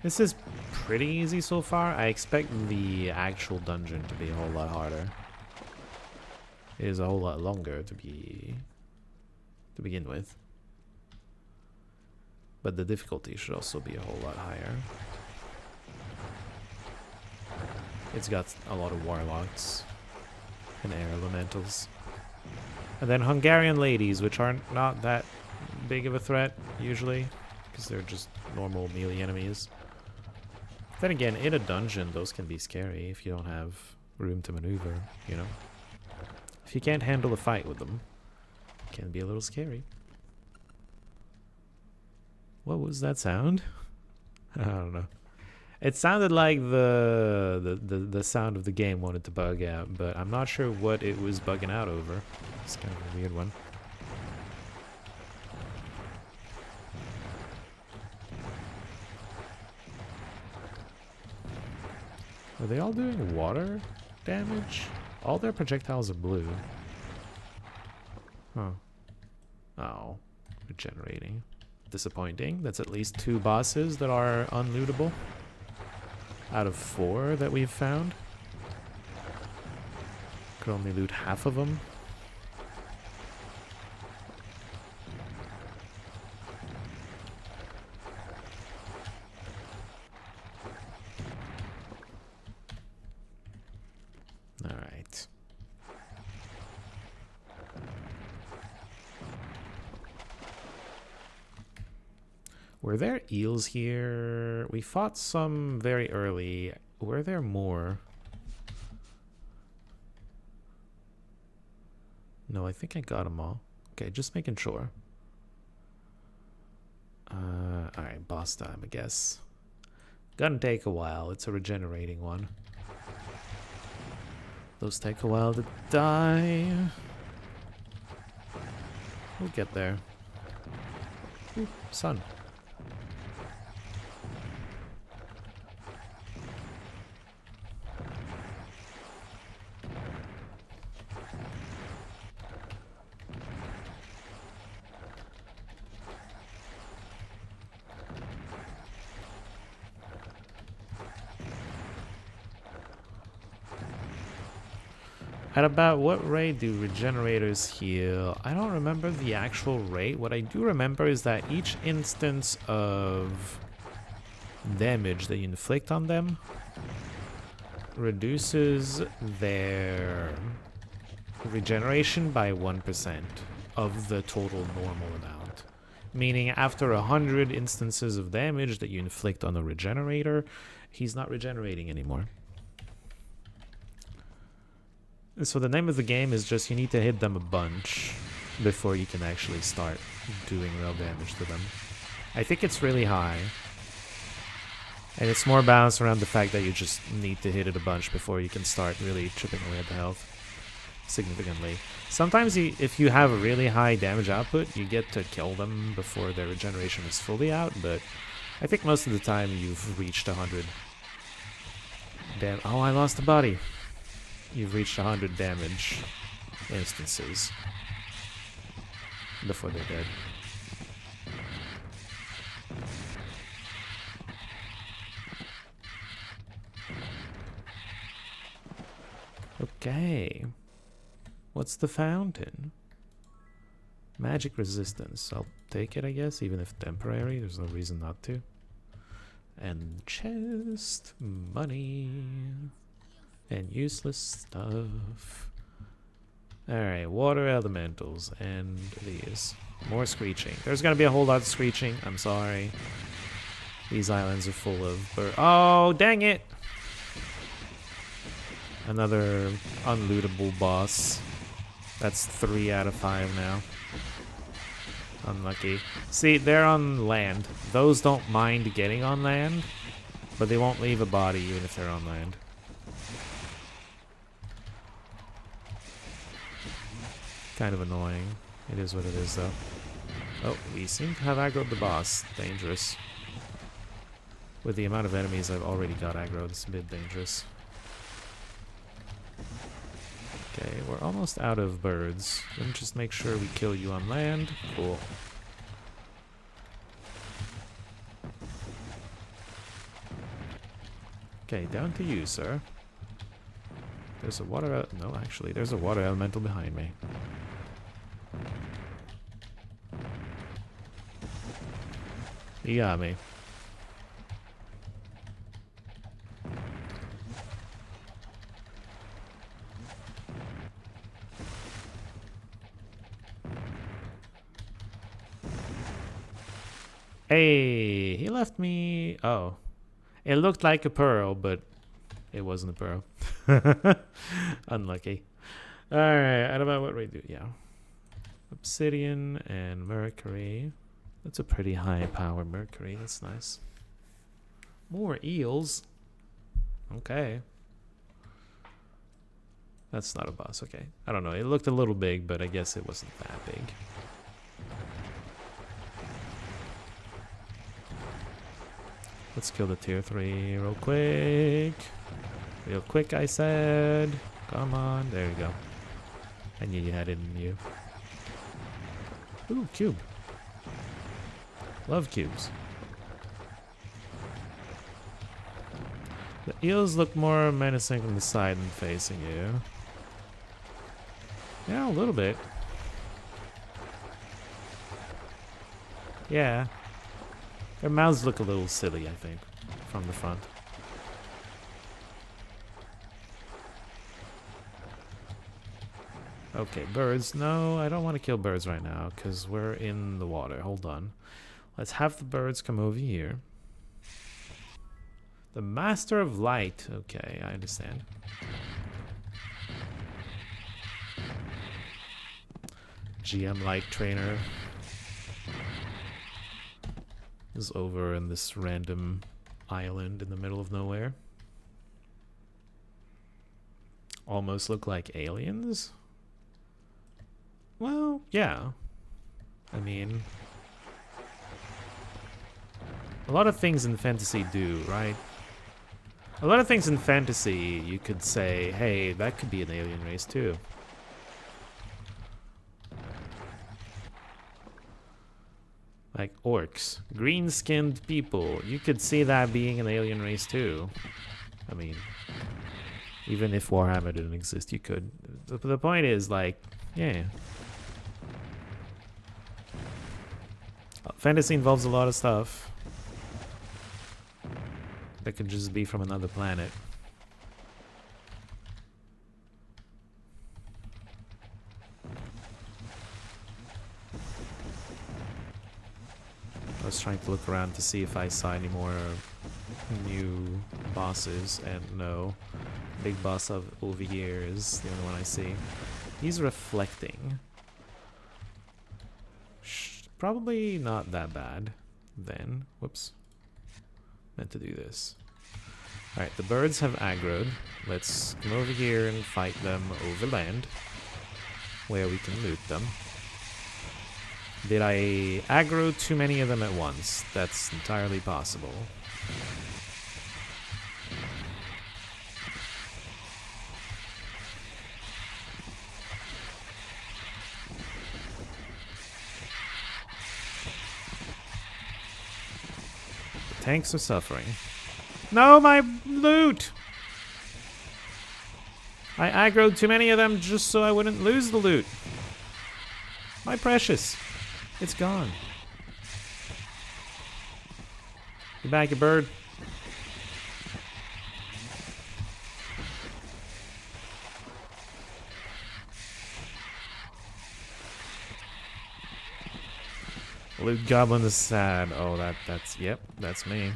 This is pretty easy so far. I expect the actual dungeon to be a whole lot harder. It is a whole lot longer to begin with. But the difficulty should also be a whole lot higher. It's got a lot of warlocks and air elementals. And then Hungarian ladies, which aren't not that big of a threat, usually. Because they're just normal melee enemies. Then again, in a dungeon, those can be scary if you don't have room to maneuver, you know? If you can't handle a fight with them, it can be a little scary. What was that sound? I don't know. It sounded like the sound of the game wanted to bug out, but I'm not sure what it was bugging out over. It's kind of a weird one. Are they all doing water damage? All their projectiles are blue. Huh. Oh. Regenerating. Disappointing. That's at least 2 bosses that are unlootable. Out of 4 that we've found. Could only loot half of them. Alright. Were there eels here? We fought some very early. Were there more? No, I think I got them all. Okay, just making sure. Alright, boss time, I guess. Gonna take a while. It's a regenerating one. Those take a while to die. We'll get there. Ooh, sun. At about what rate do regenerators heal? I don't remember the actual rate. What I do remember is that each instance of damage that you inflict on them reduces their regeneration by 1% of the total normal amount. Meaning after 100 instances of damage that you inflict on a regenerator, he's not regenerating anymore. So the name of the game is just you need to hit them a bunch before you can actually start doing real damage to them. I think it's really high. And it's more balanced around the fact that you just need to hit it a bunch before you can start really chipping away at the health significantly. Sometimes if you have a really high damage output, you get to kill them before their regeneration is fully out, but I think most of the time you've reached 100. Damn, oh, I lost a body. You've reached 100 damage instances before they're dead. Okay. What's the fountain? Magic resistance. I'll take it, I guess, even if temporary. There's no reason not to. And chest. Money. And useless stuff. Alright, water elementals. And these. More screeching. There's gonna be a whole lot of screeching. I'm sorry. These islands are full of oh, dang it! Another unlootable boss. That's 3 out of 5 now. Unlucky. See, they're on land. Those don't mind getting on land, but they won't leave a body even if they're on land. Kind of annoying. It is what it is, though. Oh, we seem to have aggroed the boss. Dangerous. With the amount of enemies I've already got aggroed, it's a bit dangerous. Okay, we're almost out of birds. Let me just make sure we kill you on land. Cool. Okay, down to you, sir. There's a water... no, actually, there's a water elemental behind me. He got me. Hey, he left me... oh. It looked like a pearl, but it wasn't a pearl. Unlucky. Alright, I don't know what we do. Yeah. Obsidian and mercury. That's a pretty high power mercury. That's nice. More eels. Okay. That's not a boss. Okay. I don't know. It looked a little big, but I guess it wasn't that big. Let's kill the tier 3 real quick. Real quick, I said. Come on. There you go. I knew you had it in you. Ooh, cube. Love cubes. The eels look more menacing from the side than facing you. Yeah, a little bit. Yeah. Their mouths look a little silly, I think, from the front. Okay, birds. No, I don't want to kill birds right now, because we're in the water. Hold on. Let's have the birds come over here. The Master of Light. Okay, I understand. GM Light Trainer is over in this random island in the middle of nowhere. Almost look like aliens. Well, yeah. I mean, a lot of things in fantasy do, right? A lot of things in fantasy, you could say, hey, that could be an alien race too. Like orcs, green-skinned people. You could see that being an alien race too. I mean, even if Warhammer didn't exist, you could. The point is, like, yeah. Fantasy involves a lot of stuff that could just be from another planet. I was trying to look around to see if I saw any more new bosses, and no. Big boss of over here is the only one I see. He's reflecting. Probably not that bad then. Whoops. Meant to do this. Alright, the birds have aggroed. Let's come over here and fight them over land, where we can loot them. Did I aggro too many of them at once? That's entirely possible. The tanks are suffering. No, my loot! I aggroed too many of them just so I wouldn't lose the loot. My precious. It's gone. You back, you bird. Loot Goblin is sad. Oh, yep, that's me.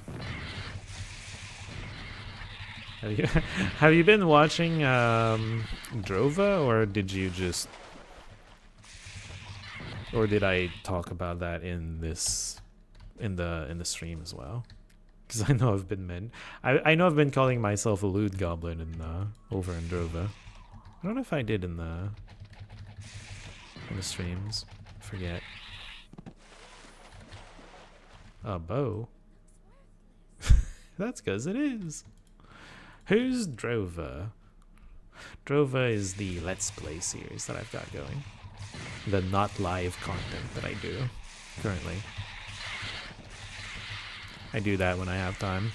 Have you been watching Drova, or did you just... Or did I talk about that in this, in the stream as well? Because I know I've been I know I've been calling myself a loot goblin in over in Drova. I don't know if I did in the streams. I forget. A bow? That's because it is. Who's Drover? Drover is the Let's Play series that I've got going. The not live content that I do currently. I do that when I have time,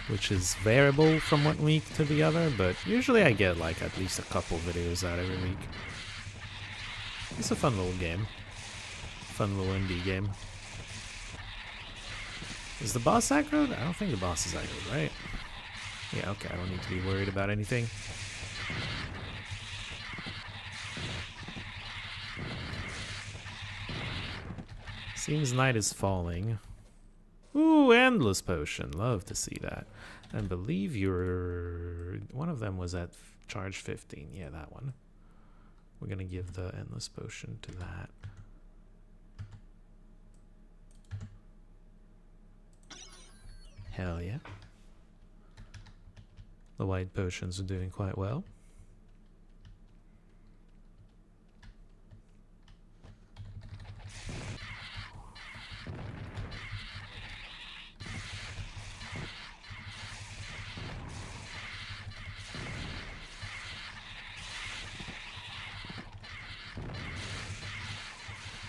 which is variable from one week to the other, but usually I get like at least a couple videos out every week. It's a fun little game. Fun little indie game. Is the boss aggroed? I don't think the boss is aggroed, right? Yeah, okay, I don't need to be worried about anything. Seems night is falling. Ooh, endless potion. Love to see that. I believe you're... One of them was at charge 15. Yeah, that one. We're gonna give the endless potion to that. Hell yeah. The white potions are doing quite well.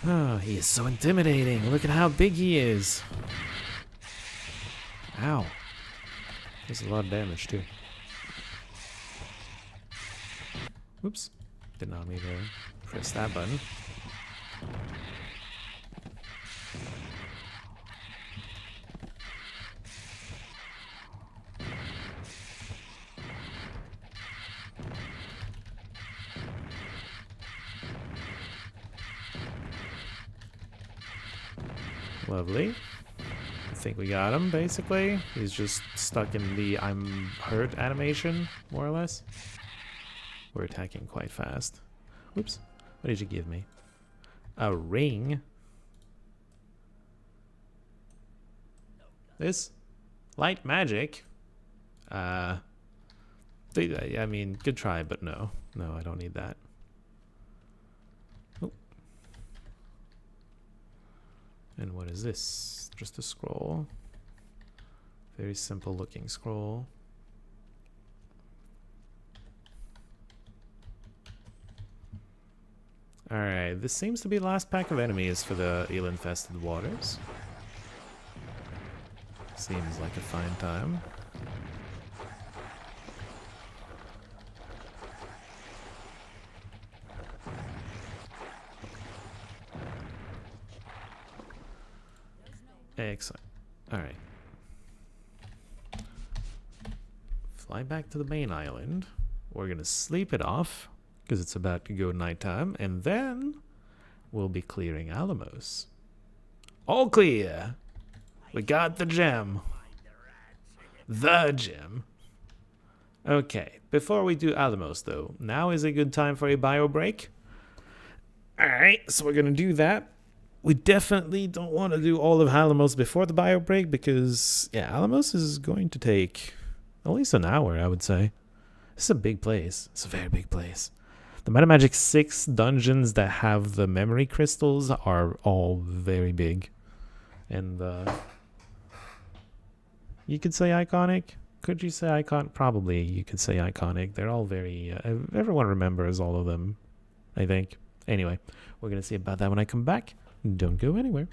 Oh, he is so intimidating. Look at how big he is. Ow. Does a lot of damage too. Whoops. Did not mean to press that button. Lovely. I think we got him, basically. He's just stuck in the I'm hurt animation, more or less. We're attacking quite fast. Whoops. What did you give me? A ring? This? Light magic? I mean, good try, but no. No, I don't need that. Oh. And what is this? Just a scroll. Very simple looking scroll. Alright, this seems to be the last pack of enemies for the eel-infested waters. Seems like a fine time. Excellent. Alright. Fly back to the main island. We're gonna sleep it off, because it's about to go nighttime, and then we'll be clearing Alamos. All clear! We got the gem. The gem. Okay, before we do Alamos though, now is a good time for a bio break. Alright, so we're gonna do that. We definitely don't want to do all of Alamos before the bio break because, yeah, Alamos is going to take at least an hour, I would say. It's a big place. It's a very big place. The Metamagic 6 dungeons that have the memory crystals are all very big. And, you could say iconic. Could you say icon? Probably you could say iconic. They're all very, everyone remembers all of them, I think. Anyway, we're going to see about that when I come back. Don't go anywhere.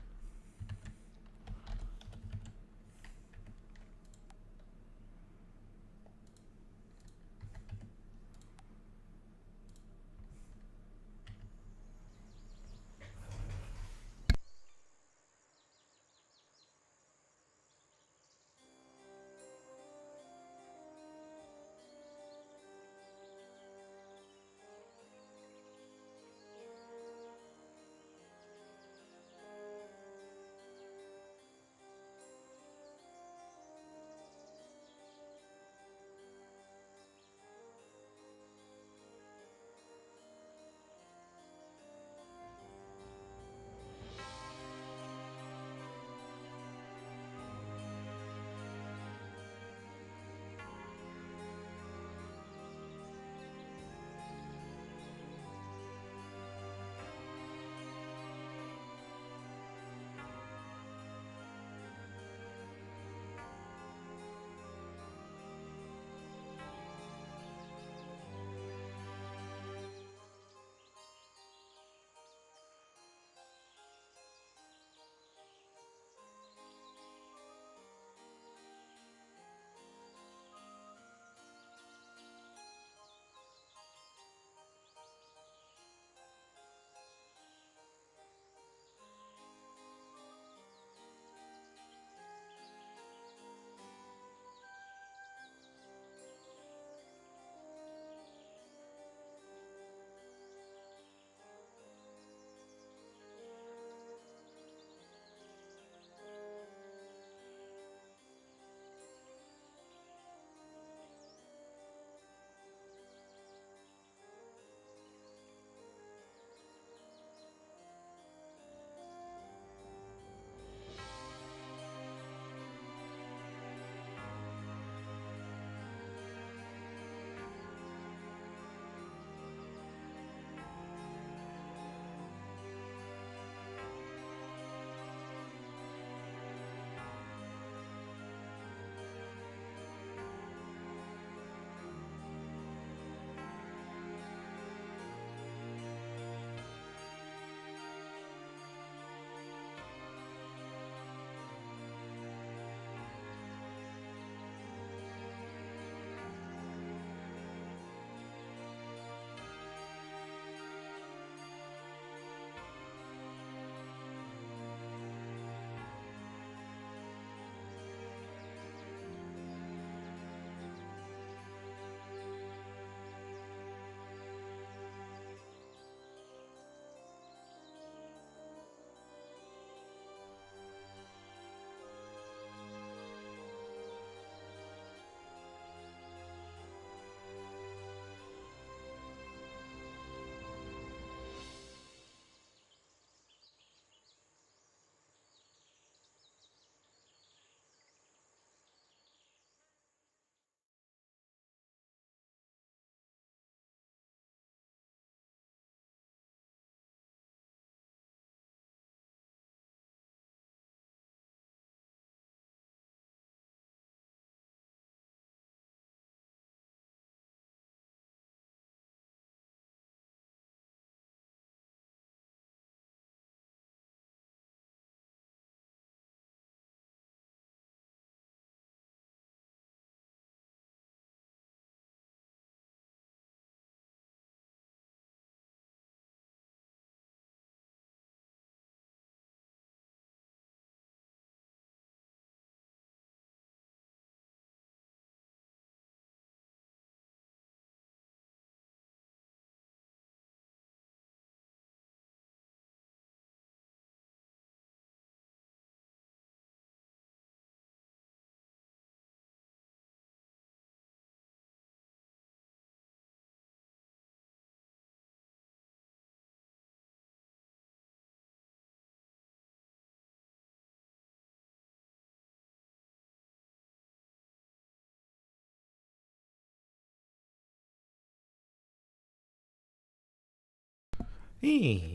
Hey,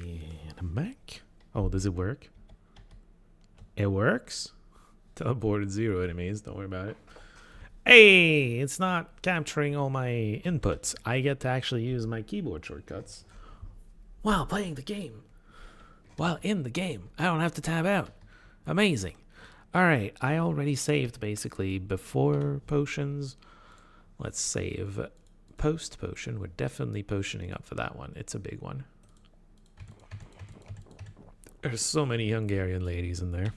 and I'm back. Oh, does it work? It works? Teleported 0 enemies, don't worry about it. Hey, it's not capturing all my inputs. I get to actually use my keyboard shortcuts while playing the game. While in the game. I don't have to tab out. Amazing. Alright, I already saved basically before potions. Let's save post potion. We're definitely potioning up for that one. It's a big one. There's so many Hungarian ladies in there.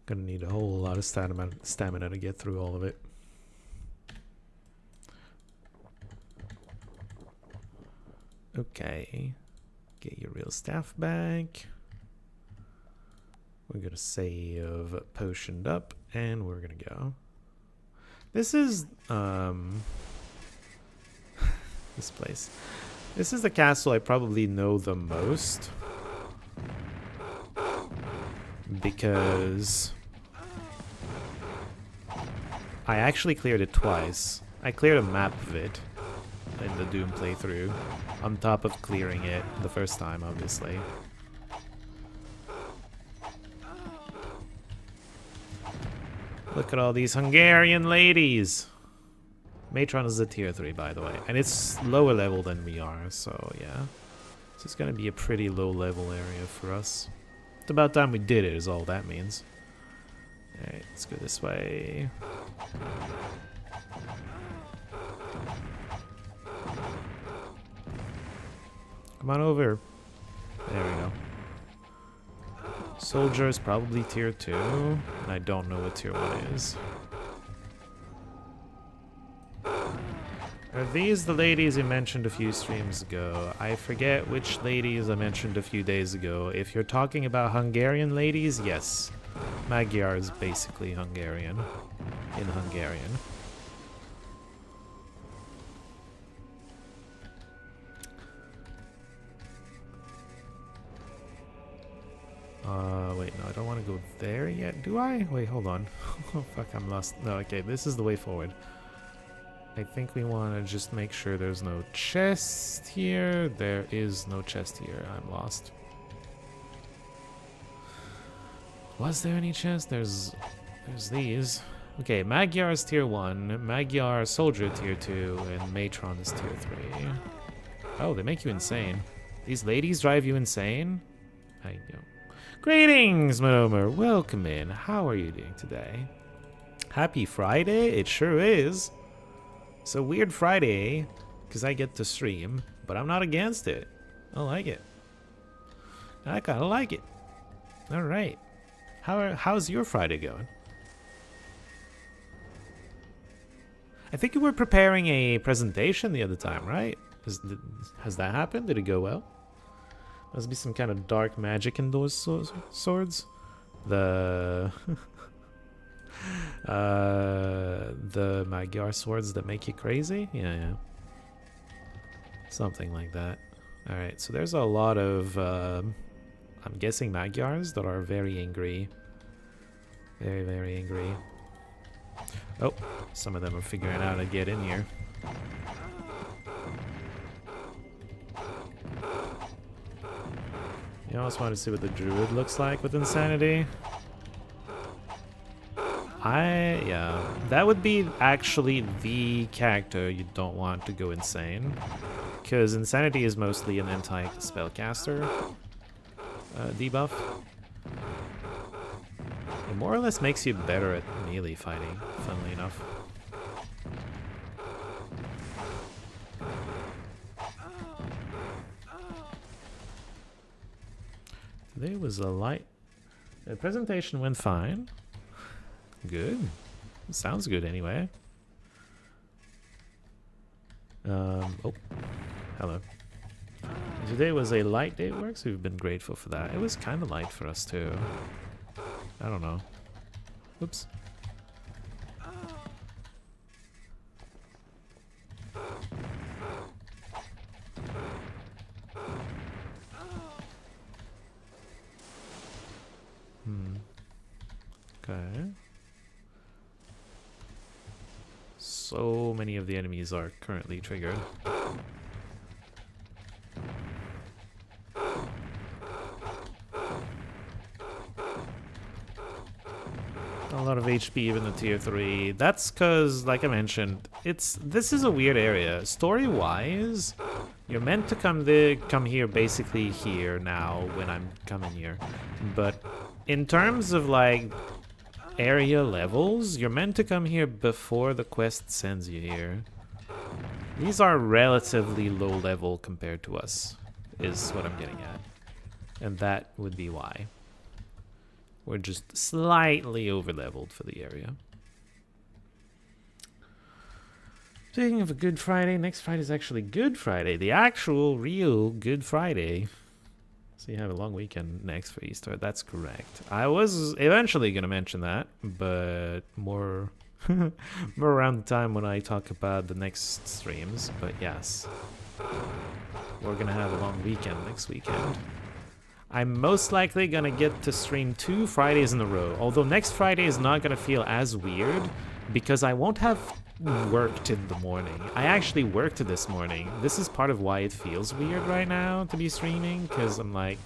Gonna need a whole lot of stamina to get through all of it. Okay. Get your real staff back. We're gonna save potioned up and we're gonna go. This is this place. This is the castle I probably know the most. Because I actually cleared it twice. I cleared a map of it in the Doom playthrough, on top of clearing it the first time, obviously. Look at all these Hungarian ladies! Matron is a tier 3, by the way, and it's lower level than we are, so yeah. This is gonna be a pretty low level area for us. It's about time we did it, is all that means. Alright, let's go this way. Come on over. There we go. Soldier is probably tier 2, and I don't know what tier 1 is. Are these the ladies you mentioned a few streams ago? I forget which ladies I mentioned a few days ago. If you're talking about Hungarian ladies, yes. Magyar is basically Hungarian. In Hungarian. Wait, no, I don't want to go there yet, do I? Wait, hold on. Oh, fuck, I'm lost. No, okay, this is the way forward. I think we want to just make sure there's no chest here. There is no chest here. I'm lost. Was there any chest? There's these. Okay, Magyar is tier 1, Magyar Soldier tier 2, and Matron is tier 3. Oh, they make you insane. These ladies drive you insane? I know. Greetings, Monomer. Welcome in. How are you doing today? Happy Friday? It sure is. It's a weird Friday, because I get to stream, but I'm not against it. I like it. I kind of like it. Alright. How's your Friday going? I think you were preparing a presentation the other time, right? Has that happened? Did it go well? Must be some kind of dark magic in those swords. The... the Magyar swords that make you crazy? Yeah. Something like that. Alright, so there's a lot of, I'm guessing Magyars that are very angry. Very, very angry. Oh, some of them are figuring out how to get in here. You almost want to see what the druid looks like with insanity. Yeah, that would be actually the character you don't want to go insane. Because insanity is mostly an anti-spellcaster debuff. It more or less makes you better at melee fighting, funnily enough. Today was a light... The presentation went fine. Good. Sounds good anyway. Oh. Hello. Today was a light day at work, so we've been grateful for that. It was kind of light for us too. I don't know. Oops. Okay. so many of the enemies are currently triggered. A lot of HP even in tier 3. That's because, like I mentioned, this is a weird area. Story-wise, you're meant to come here basically here now when I'm coming here. But in terms of like area levels, you're meant to come here before the quest sends you here. These are relatively low level compared to us, is what I'm getting at. And that would be why. We're just slightly over-leveled for the area. Speaking of a Good Friday, next Friday is actually Good Friday. The actual, real Good Friday. So you have a long weekend next for Easter. That's correct. I was eventually going to mention that, but more, more around the time when I talk about the next streams. But yes, we're going to have a long weekend next weekend. I'm most likely gonna get to stream 2 Fridays in a row, although next Friday is not gonna feel as weird because I won't have worked in the morning. I actually worked this morning. This is part of why it feels weird right now to be streaming, because I'm like,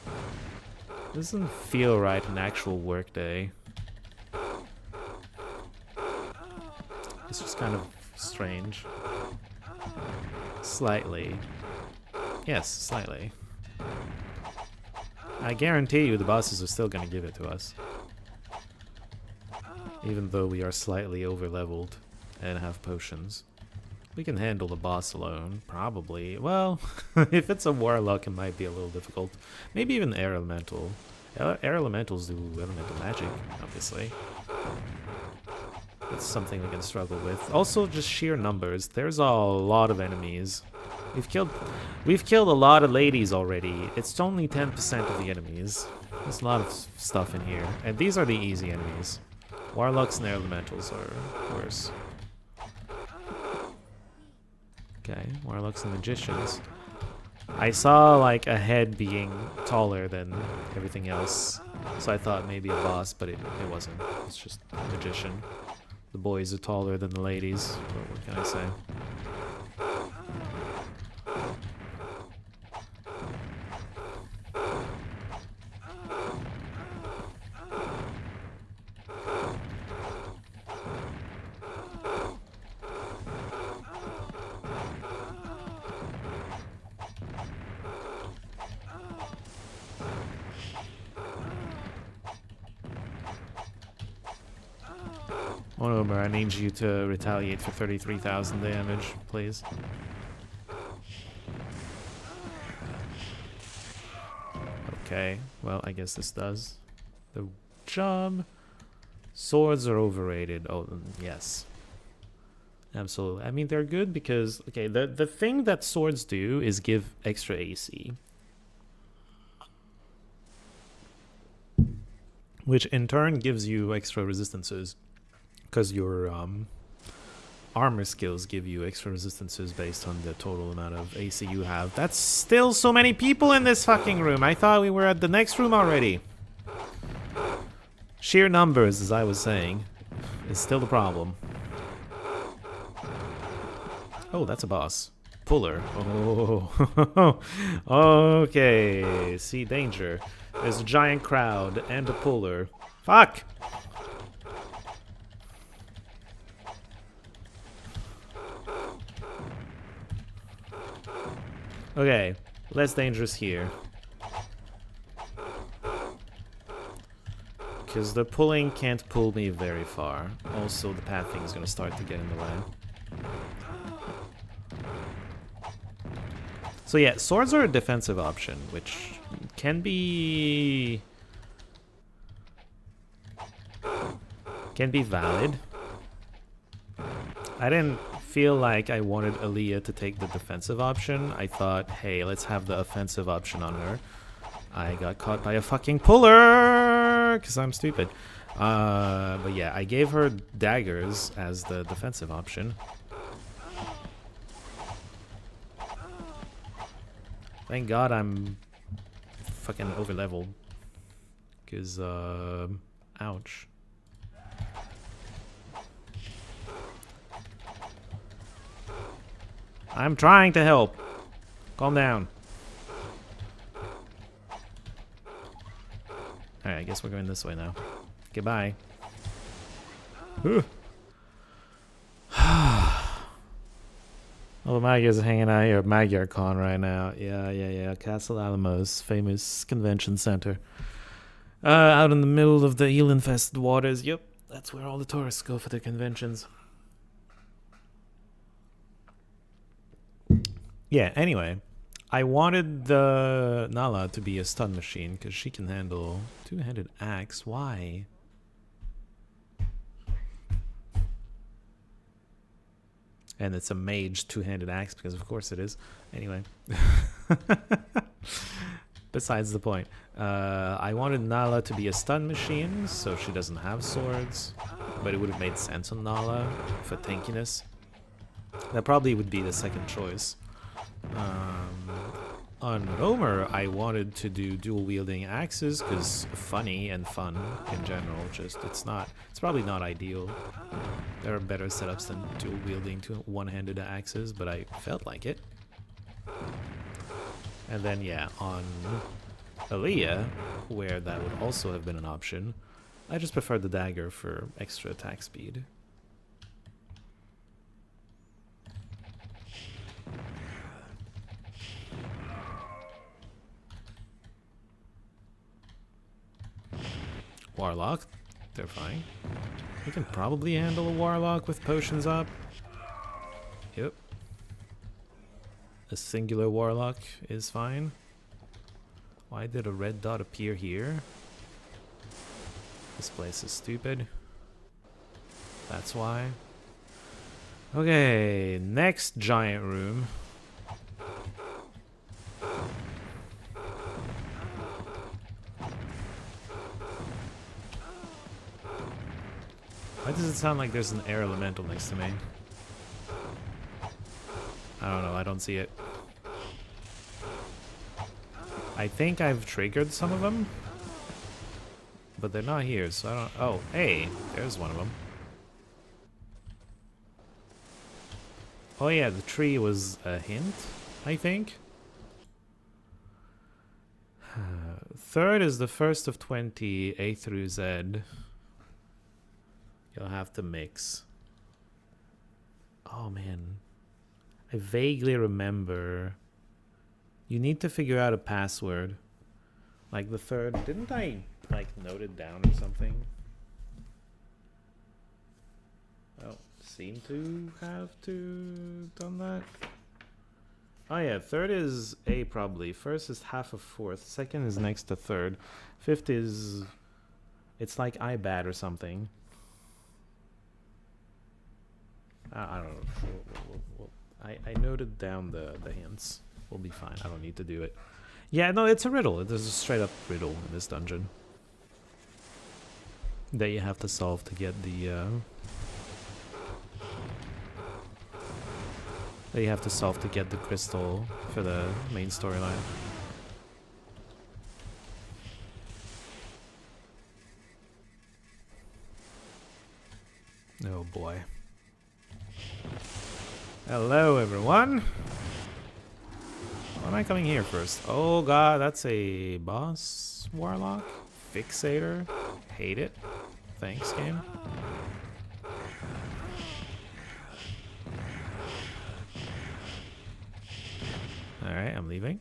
it doesn't feel right an actual work day. It's just kind of strange. Slightly. Yes, slightly. I guarantee you the bosses are still going to give it to us. Even though we are slightly over-leveled and have potions. We can handle the boss alone, probably. Well, if it's a warlock, it might be a little difficult. Maybe even air elemental. Air elementals do elemental magic, obviously. That's something we can struggle with. Also, just sheer numbers. There's a lot of enemies. We've killed a lot of ladies already. It's only 10% of the enemies. There's a lot of stuff in here. And these are the easy enemies. Warlocks and air elementals are worse. Okay, warlocks and magicians. I saw like a head being taller than everything else. So I thought maybe a boss, but it wasn't. It's just a magician. The boys are taller than the ladies. What can I say? Monomer, I need you to retaliate for 33,000 damage, please. Okay, well, I guess this does the job. Swords are overrated. Oh, yes. Absolutely. I mean, they're good because, okay, the thing that swords do is give extra AC. Which in turn gives you extra resistances. Because your armor skills give you extra resistances based on the total amount of AC you have. That's still so many people in this fucking room. I thought we were at the next room already. Sheer numbers, as I was saying, is still the problem. Oh, that's a boss. Puller. Oh. Okay. See, danger. There's a giant crowd and a puller. Fuck! Okay, less dangerous here. Because the pulling can't pull me very far. Also, the pathing is going to start to get in the way. So yeah, swords are a defensive option, which can be valid. I didn't feel like I wanted Aaliyah to take the defensive option. I thought, hey, let's have the offensive option on her. I got caught by a fucking puller because I'm stupid. But yeah, I gave her daggers as the defensive option. Thank God I'm fucking over-leveled. Because, ouch. I'm trying to help. Calm down. Alright, I guess we're going this way now. Goodbye. All the Magyars are hanging out here at Magyar Con right now. Yeah. Castle Alamos, famous convention center. Out in the middle of the eel-infested waters. Yep, that's where all the tourists go for their conventions. Yeah, anyway. I wanted the Nala to be a stun machine because she can handle two-handed axe. Why? And it's a mage two-handed axe because of course it is. Anyway. Besides the point. I wanted Nala to be a stun machine so she doesn't have swords. But it would have made sense on Nala for tankiness. That probably would be the second choice. On Romer, I wanted to do dual-wielding axes because funny and fun in general. Just it's probably not ideal. There are better setups than dual-wielding one-handed axes, but I felt like it. And then yeah, on Aaliyah, where that would also have been an option, I just preferred the dagger for extra attack speed. Warlock, they're fine. We can probably handle a Warlock with potions up. Yep. A singular Warlock is fine. Why did a red dot appear here? This place is stupid. That's why. Okay, next giant room. Why does it sound like there's an air elemental next to me? I don't know, I don't see it. I think I've triggered some of them, but they're not here, so I don't... Oh, hey, there's one of them. Oh yeah, the tree was a hint, I think. Third is the first of 20, A through Z. You'll have to mix. Oh man. I vaguely remember. You need to figure out a password. Like the third. Didn't I like note it down or something? Oh, seem to have to done that. Oh yeah, third is A probably. First is half of fourth. Second is next to third. Fifth is... It's like IBAD or something. I don't know. I noted down the hints. We'll be fine. I don't need to do it. Yeah, no, it's a riddle. There's a straight up riddle in this dungeon that you have to solve to get the crystal for the main storyline. Oh boy. Hello everyone. Why am I coming here first? Oh god, that's a boss warlock. Fixator. Hate it. Thanks, game. Alright, I'm leaving.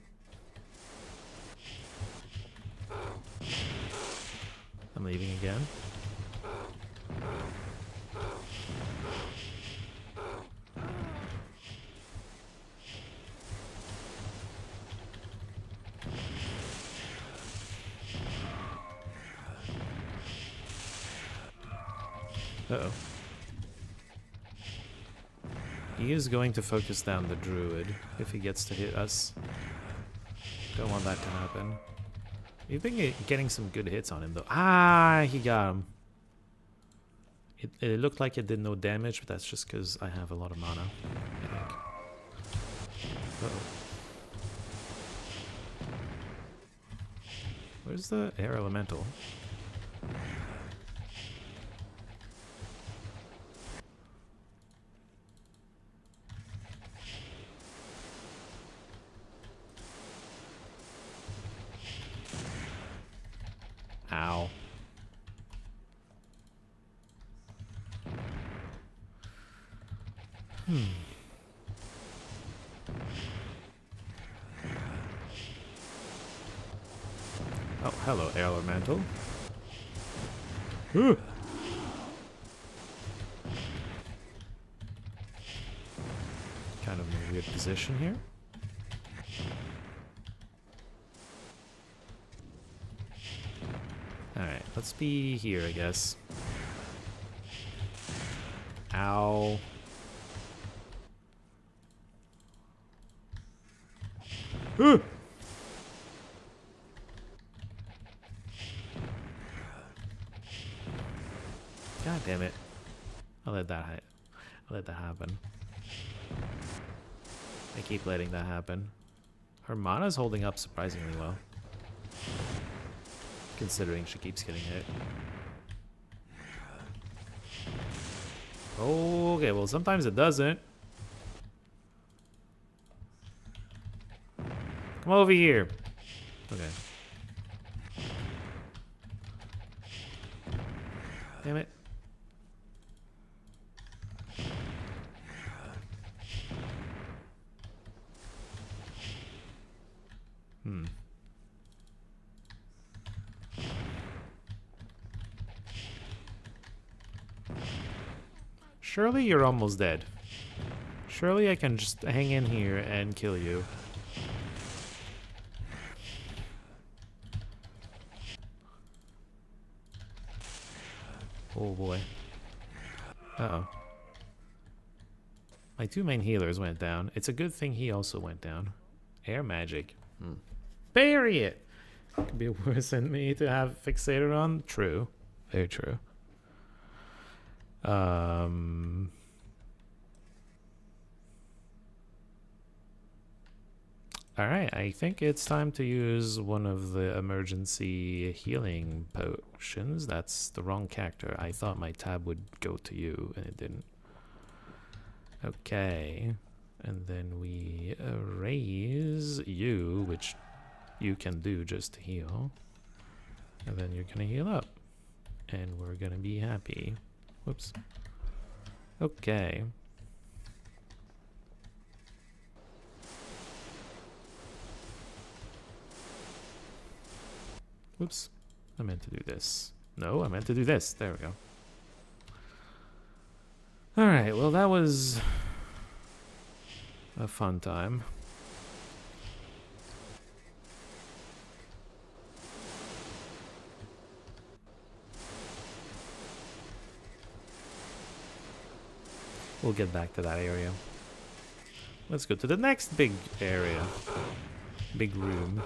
I'm leaving again. Uh-oh. He is going to focus down the druid if he gets to hit us. Don't want that to happen. We've been getting some good hits on him though. Ah, he got him. It looked like it did no damage, but that's just because I have a lot of mana, I think. Uh-oh. Where's the air elemental? Oh, hello, Elemental. Ooh. Kind of in a weird position here. Alright, let's be here, I guess. Ow. Ooh. God damn it. I'll let that happen. I keep letting that happen. Her mana's holding up surprisingly well, considering she keeps getting hit. Okay, well sometimes it doesn't. Come over here. Okay. Damn it. Surely you're almost dead. Surely I can just hang in here and kill you. Oh boy. Uh-oh. My two main healers went down. It's a good thing he also went down. Air magic. Bury it! Could be worse than me to have fixated on. True. Very true. Alright, I think it's time to use one of the emergency healing potions. That's the wrong character. I thought my tab would go to you, and it didn't. Okay. And then we raise you, which you can do just to heal. And then you're gonna heal up. And we're gonna be happy. Whoops. Okay. Whoops. I meant to do this. No, I meant to do this. There we go. Alright, well that was a fun time. We'll get back to that area. Let's go to the next big area. Big room.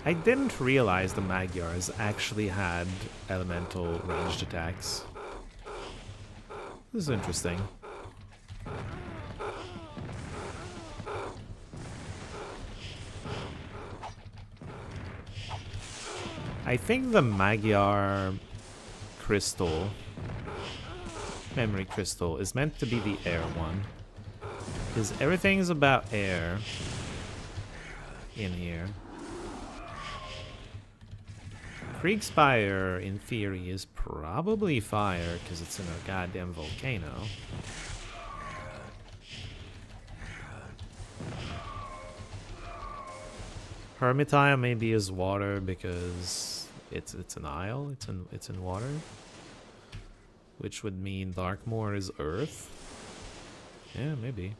I didn't realize the Magyars actually had elemental ranged attacks. This is interesting. I think the Magyar crystal, memory crystal, is meant to be the air one. Because everything's about air in here. Kriegspire, in theory, is probably fire because it's in a goddamn volcano. Hermitile maybe is water because it's an isle. It's in water, which would mean Darkmoor is earth. Yeah, maybe.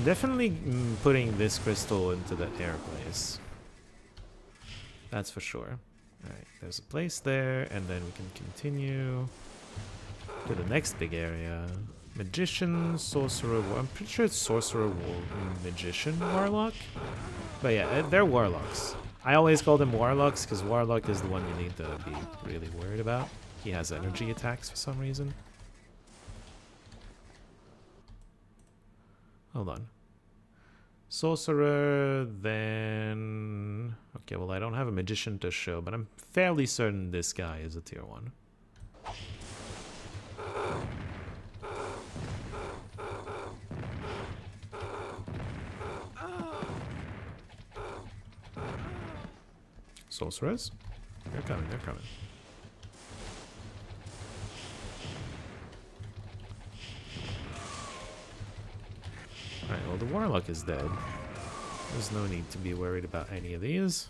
Definitely putting this crystal into the air place. That's for sure. Alright, there's a place there, and then we can continue to the next big area. Magician, Sorcerer, I'm pretty sure it's Sorcerer, Magician, Warlock? But yeah, they're Warlocks. I always call them Warlocks because Warlock is the one you need to be really worried about. He has energy attacks for some reason. Hold on. Sorcerer, then... Okay, well I don't have a Magician to show, but I'm fairly certain this guy is a tier 1. Sorcerers? They're coming, they're coming. Alright, well the Warlock is dead. There's no need to be worried about any of these.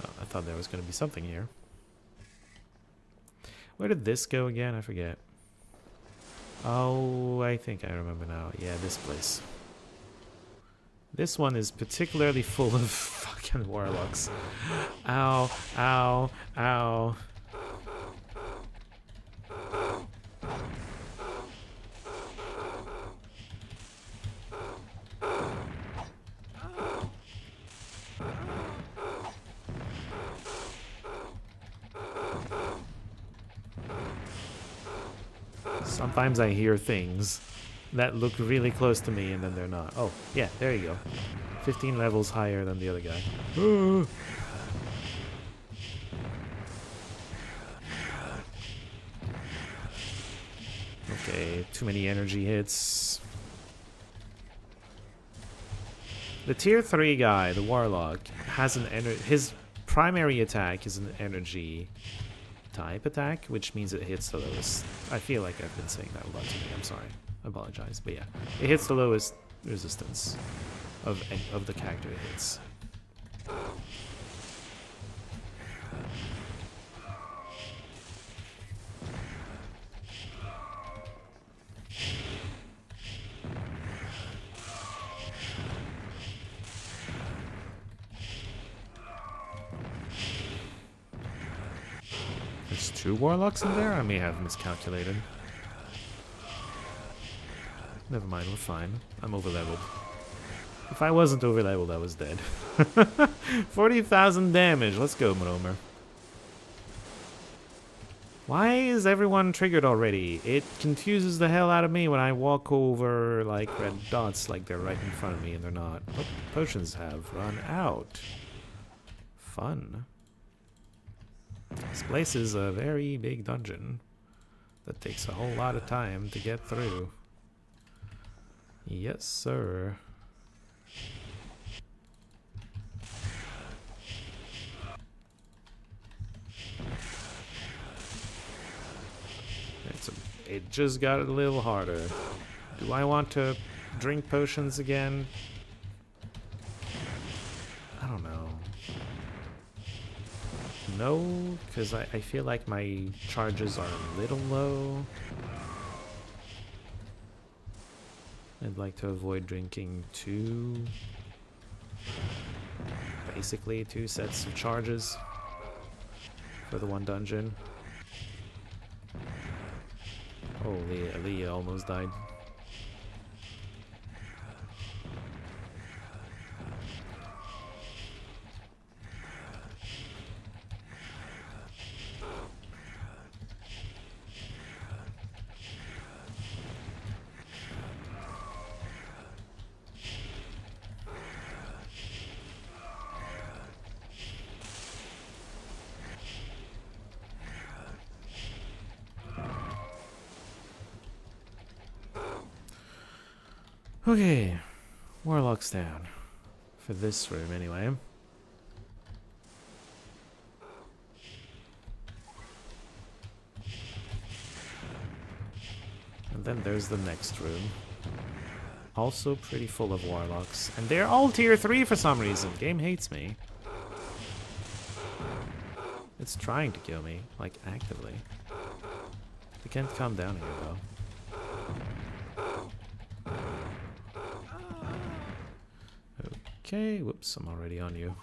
Oh, I thought there was going to be something here. Where did this go again? I forget. Oh, I think I remember now. Yeah, this place. This one is particularly full of fucking warlocks. Ow, ow, ow. Sometimes I hear things that look really close to me and then they're not. Oh, yeah, there you go. 15 levels higher than the other guy. Okay, too many energy hits. The tier 3 guy, the Warlock, has an his primary attack is an energy type attack, which means it hits the lowest. I feel like I've been saying that a lot today. I'm sorry. I apologize. But yeah, it hits the lowest resistance of the character it hits. There's 2 warlocks in there? I may have miscalculated. Never mind, we're fine. I'm overleveled. If I wasn't overleveled, I was dead. 40,000 damage. Let's go, Mromer. Why is everyone triggered already? It confuses the hell out of me when I walk over like red dots like they're right in front of me and they're not. Oh, potions have run out. Fun. This place is a very big dungeon that takes a whole lot of time to get through. Yes, sir. It just got a little harder. Do I want to drink potions again? I don't know. No, because I feel like my charges are a little low. I'd like to avoid drinking basically two sets of charges for the one dungeon. Oh, Leah almost died. Okay, Warlock's down. For this room, anyway. And then there's the next room. Also pretty full of Warlocks. And they're all tier 3 for some reason. Game hates me. It's trying to kill me, like actively. They can't come down here, though. Okay, whoops, I'm already on you.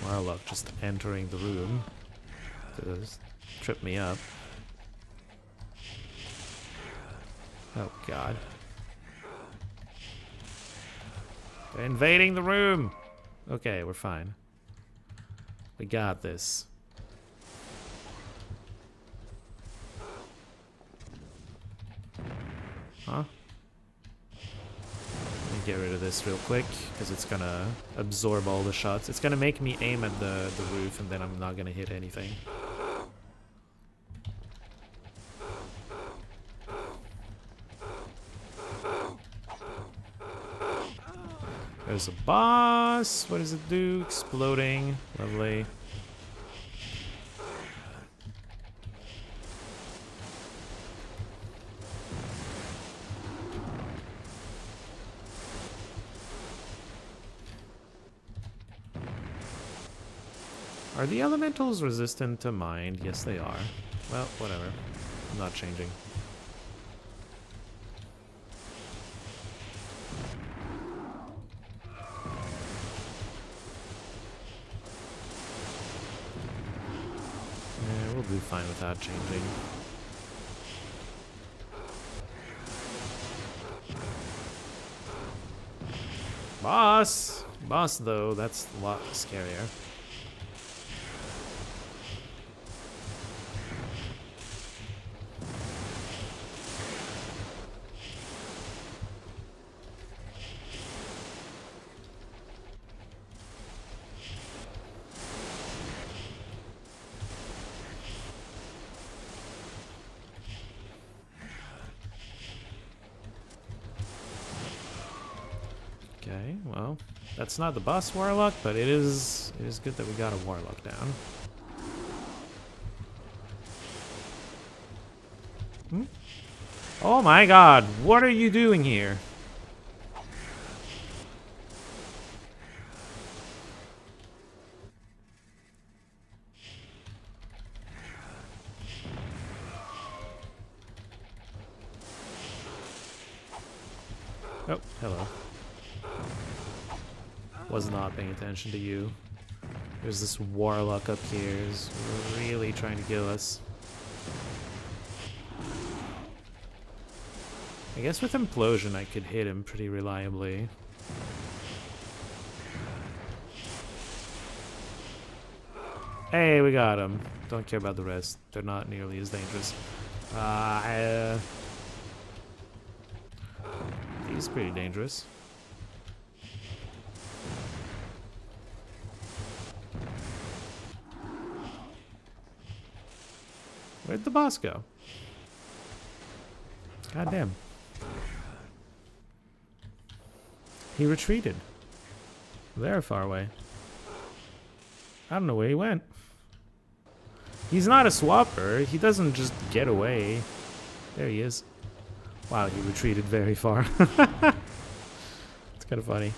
Warlock just entering the room to trip me up. Oh god. They're invading the room! Okay, we're fine. We got this. Huh? Let me get rid of this real quick, because it's gonna absorb all the shots. It's gonna make me aim at the roof, and then I'm not gonna hit anything. There's a boss. What does it do? Exploding. Lovely. Are the elementals resistant to mind? Yes, they are. Well, whatever. I'm not changing. Yeah, we'll do fine without changing. Boss! Boss, though, that's a lot scarier. Okay, well, that's not the boss warlock, but it is good that we got a warlock down. Hmm? Oh my god, what are you doing here? Oh, hello. Was not paying attention to you. There's this warlock up here who's really trying to kill us. I guess with implosion I could hit him pretty reliably. Hey, we got him. Don't care about the rest. They're not nearly as dangerous. He's pretty dangerous. Where'd the boss go? God damn. He retreated. Very far away. I don't know where he went. He's not a swapper. He doesn't just get away. There he is. Wow, he retreated very far. It's kind of funny.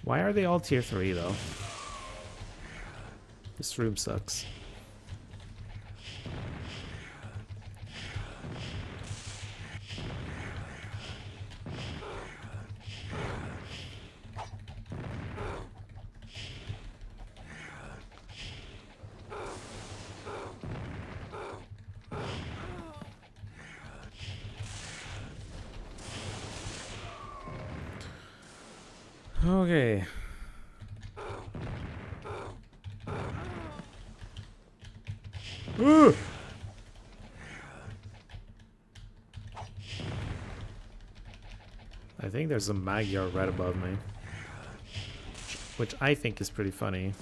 Why are they all tier 3 though? This room sucks. Okay. Ooh! I think there's a Magyar right above me. Which I think is pretty funny.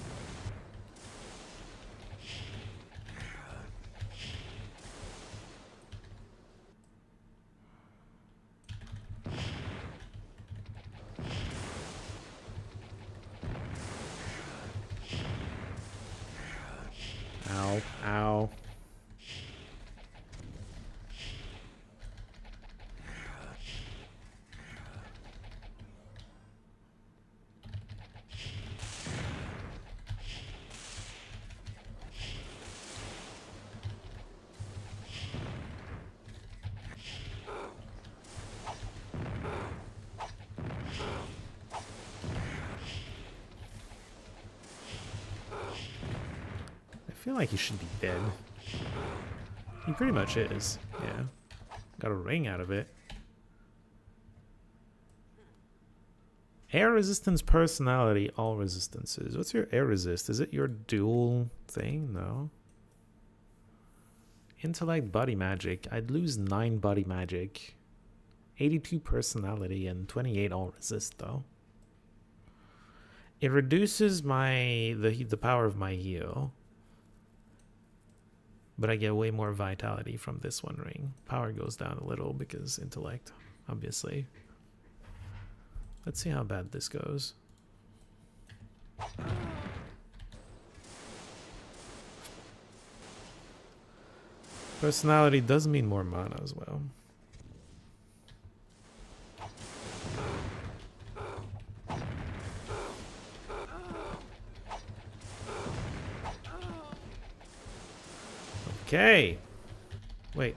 Ow, ow. I feel like he should be dead. He pretty much is, yeah. Got a ring out of it. Air resistance personality, all resistances. What's your air resist? Is it your dual thing? No. Intellect body magic. I'd lose 9 body magic. 82 personality and 28 all resist though. It reduces the power of my heal. But I get way more vitality from this one ring. Power goes down a little because intellect, obviously. Let's see how bad this goes. Personality does mean more mana as well. Okay. Wait.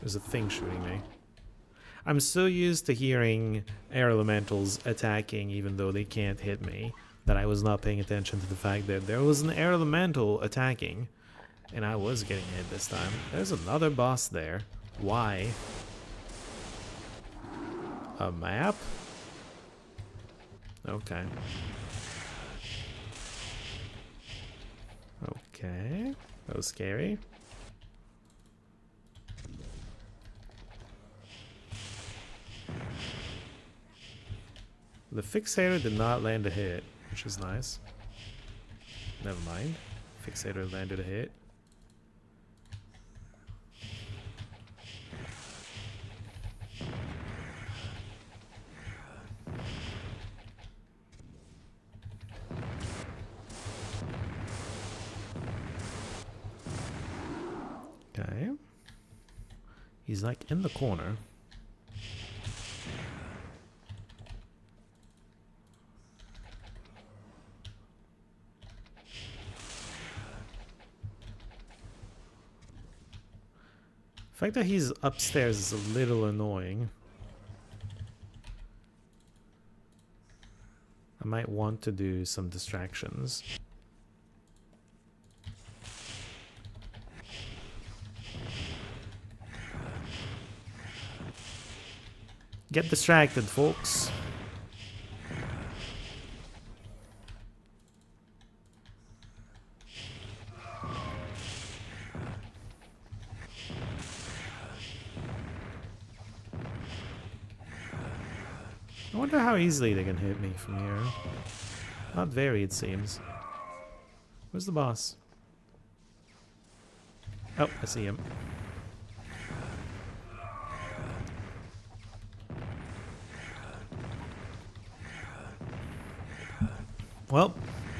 There's a thing shooting me. I'm so used to hearing air elementals attacking even though they can't hit me that I was not paying attention to the fact that there was an air elemental attacking and I was getting hit this time. There's another boss there. Why? A map? Okay. Okay. That was scary. The fixator did not land a hit, which is nice. Never mind. Fixator landed a hit. Okay. He's like in the corner. The fact that he's upstairs is a little annoying. I might want to do some distractions. Get distracted, folks. I wonder how easily they can hit me from here. Not very, it seems. Where's the boss? Oh, I see him. Well,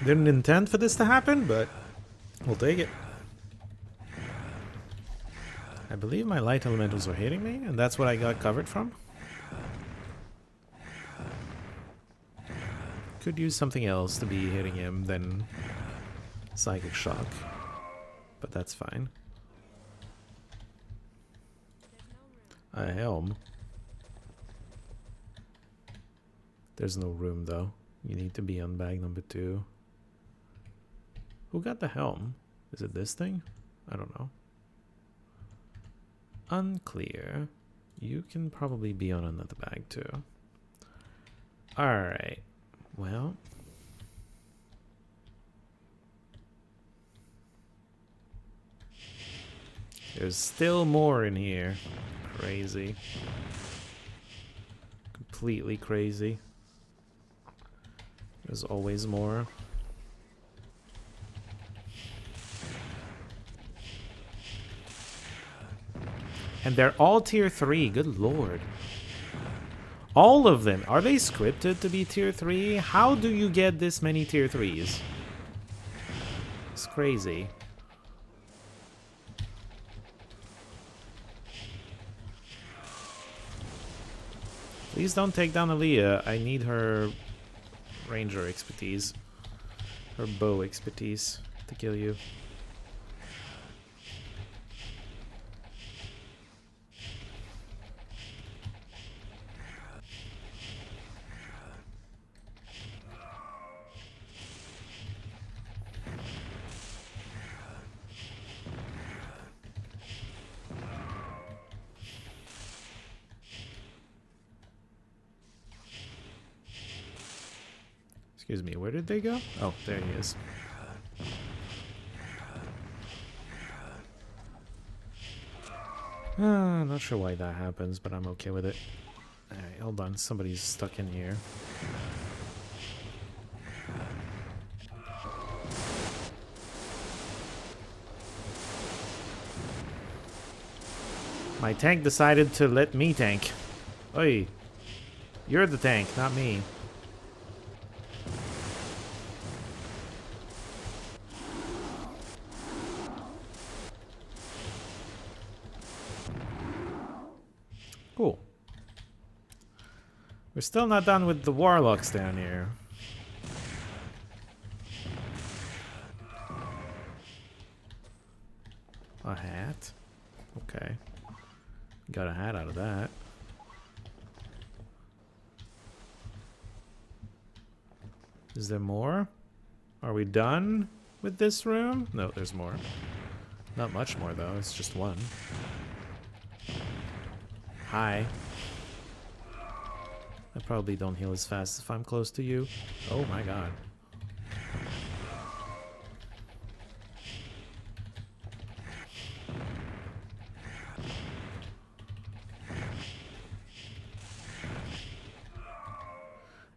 didn't intend for this to happen, but we'll take it. I believe my light elementals are hitting me, and that's what I got covered from. Could use something else to be hitting him than Psychic Shock, but that's fine. A helm. There's no room though. You need to be on bag number 2. Who got the helm? Is it this thing? I don't know. Unclear. You can probably be on another bag too. Alright. Well. There's still more in here. Crazy. Completely crazy. There's always more. And they're all tier 3, good lord. All of them. Are they scripted to be tier 3? How do you get this many tier 3s? It's crazy. Please don't take down Aaliyah. I need her ranger expertise. Her bow expertise to kill you. Excuse me, where did they go? Oh, there he is. Not sure why that happens, but I'm okay with it. Alright, hold on. Somebody's stuck in here. My tank decided to let me tank. Oi. You're the tank, not me. Cool. We're still not done with the warlocks down here. A hat? Okay. Got a hat out of that. Is there more? Are we done with this room? No, there's more. Not much more, though. It's just one. Hi. I probably don't heal as fast if I'm close to you. Oh my god.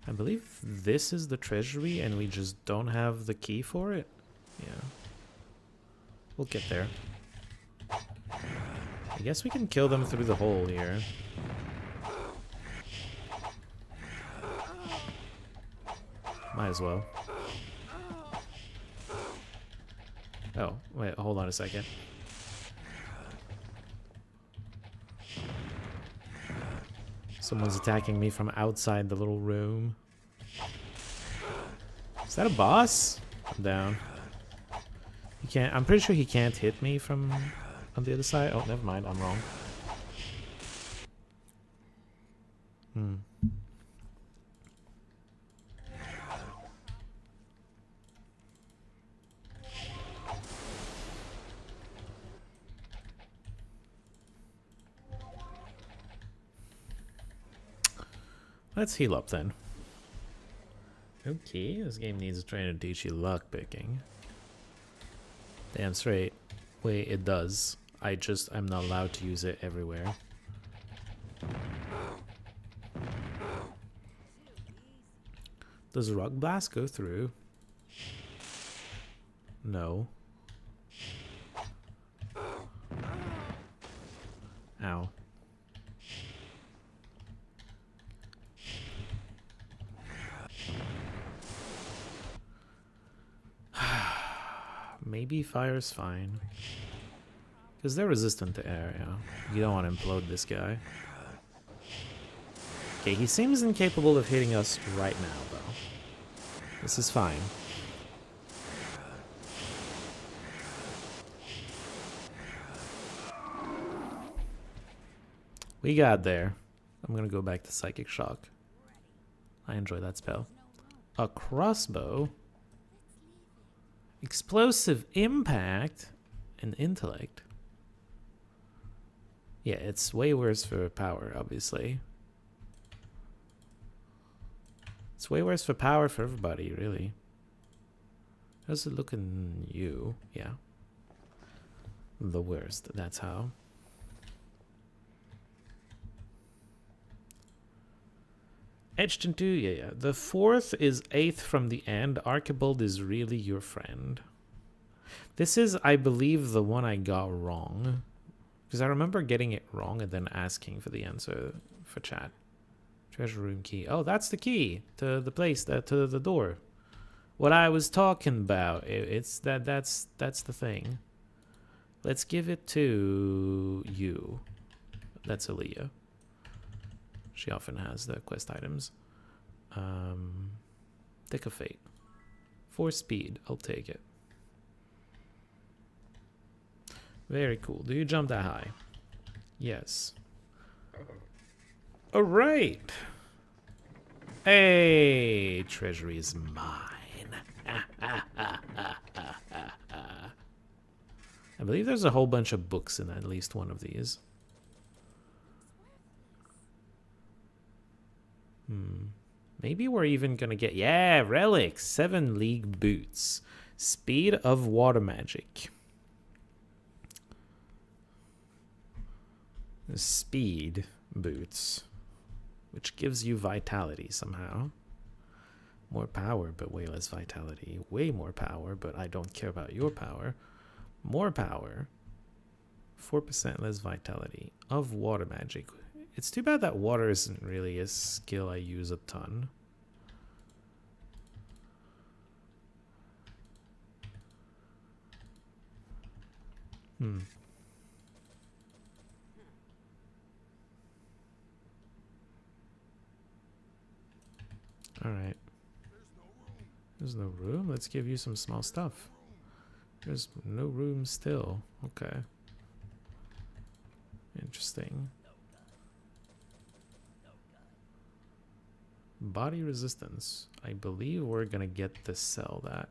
I believe this is the treasury and we just don't have the key for it. Yeah. We'll get there. I guess we can kill them through the hole here. Might as well. Oh, wait, hold on a second. Someone's attacking me from outside the little room. Is that a boss? I'm down. He can't. I'm pretty sure he can't hit me from on the other side. Oh, never mind. I'm wrong. Let's heal up then. Okay, this game needs a trainer to teach you luck picking. Damn straight. Wait, it does. I'm not allowed to use it everywhere. Does Rock Blast go through? No. Ow. Maybe fire's fine. Because they're resistant to air, yeah. You don't want to implode this guy. Okay, he seems incapable of hitting us right now, though. This is fine. We got there. I'm gonna go back to Psychic Shock. I enjoy that spell. A crossbow? Explosive impact and intellect. Yeah, it's way worse for power, obviously. It's way worse for power for everybody, really. How does it look in you? Yeah. The worst, that's how. Etched into, yeah. The fourth is eighth from the end. Archibald is really your friend. This is, I believe, the one I got wrong. Because I remember getting it wrong and then asking for the answer for chat. Treasure room key. Oh, that's the key to the place, to the door. What I was talking about. It's that's the thing. Let's give it to you. That's Aaliyah. She often has the quest items. Thick of Fate. 4 speed. I'll take it. Very cool. Do you jump that high? Yes. All right. Hey, treasury is mine. I believe there's a whole bunch of books in at least one of these. Maybe we're even gonna get... Yeah, relics. 7 league boots. Speed of water magic. Speed boots, which gives you vitality somehow. More power, but way less vitality. Way more power, but I don't care about your power. More power, 4% less vitality of water magic. It's too bad that water isn't really a skill I use a ton. Alright. There's no room? Let's give you some small stuff. There's no room still. Okay. Interesting. Body resistance. I believe we're gonna get to sell that.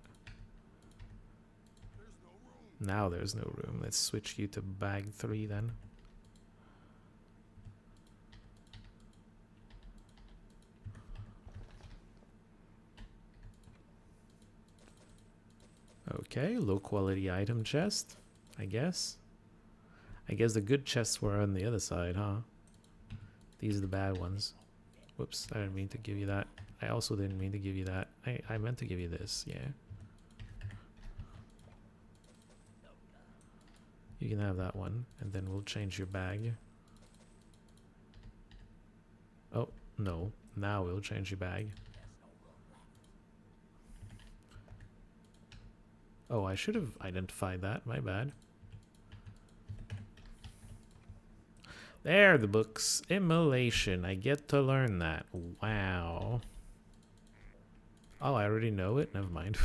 Now there's no room. Let's switch you to bag 3 then. Okay, low quality item chest, I guess. I guess the good chests were on the other side, huh? These are the bad ones. Whoops, I didn't mean to give you that. I also didn't mean to give you that. I meant to give you this, yeah. You can have that one, and then we'll change your bag. Oh, no. Now we'll change your bag. Oh, I should have identified that. My bad. There, the books. Immolation. I get to learn that. Wow. Oh, I already know it? Never mind.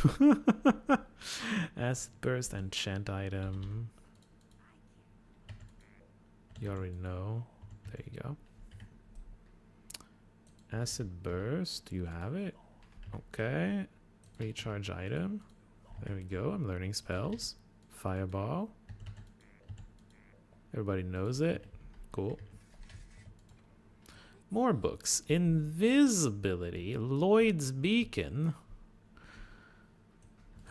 Acid burst, enchant item. You already know. There you go. Acid burst. You have it? Okay. Recharge item. There we go. I'm learning spells. Fireball. Everybody knows it. Cool. More books. Invisibility. Lloyd's Beacon.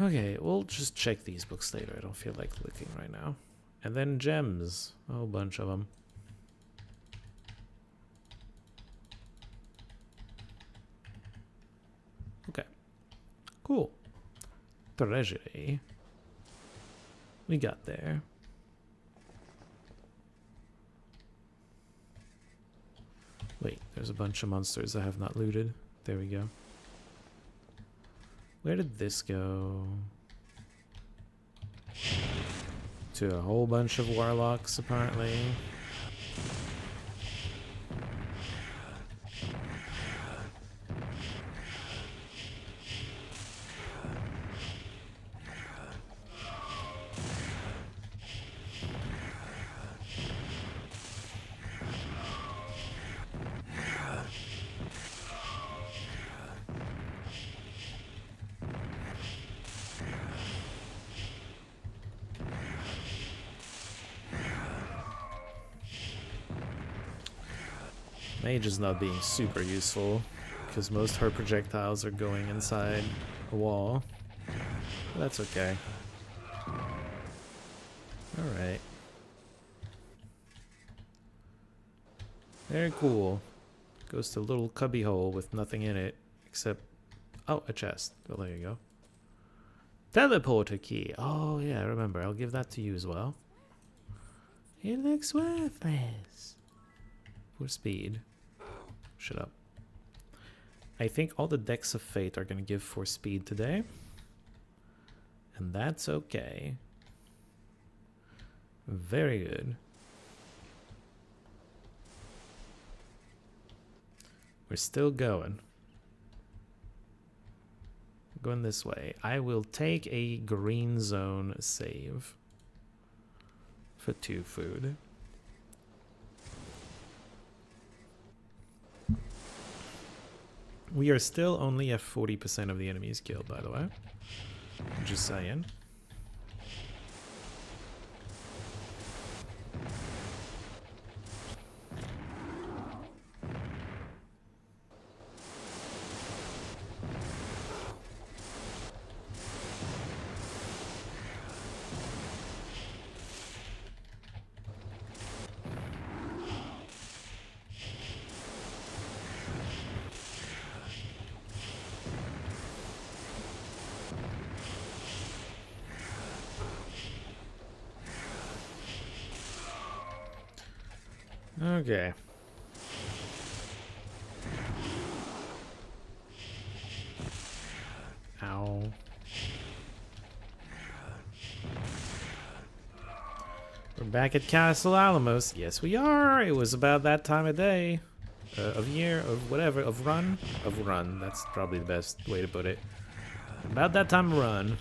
Okay, we'll just check these books later. I don't feel like looking right now. And then gems. A whole bunch of them. Okay. Cool. Treasury. We got there. Wait, there's a bunch of monsters I have not looted. There we go. Where did this go? To a whole bunch of warlocks, apparently. Mage is not being super useful because most her projectiles are going inside a wall. But that's okay. Alright. Very cool. Goes to a little cubby hole with nothing in it except... Oh, a chest. Oh, there you go. Teleporter key. Oh, yeah, I remember. I'll give that to you as well. It looks worthless. For speed. Shut up. I think all the decks of fate are going to give for speed today. And that's okay. Very good. We're still going. Going this way. I will take a green zone save. For 2 food. We are still only at 40% of the enemies killed, by the way. Just saying. Okay. Ow. We're back at Castle Alamos. Yes, we are. It was about that time of day. Of year, of whatever, of run. Of run. That's probably the best way to put it. About that time of run.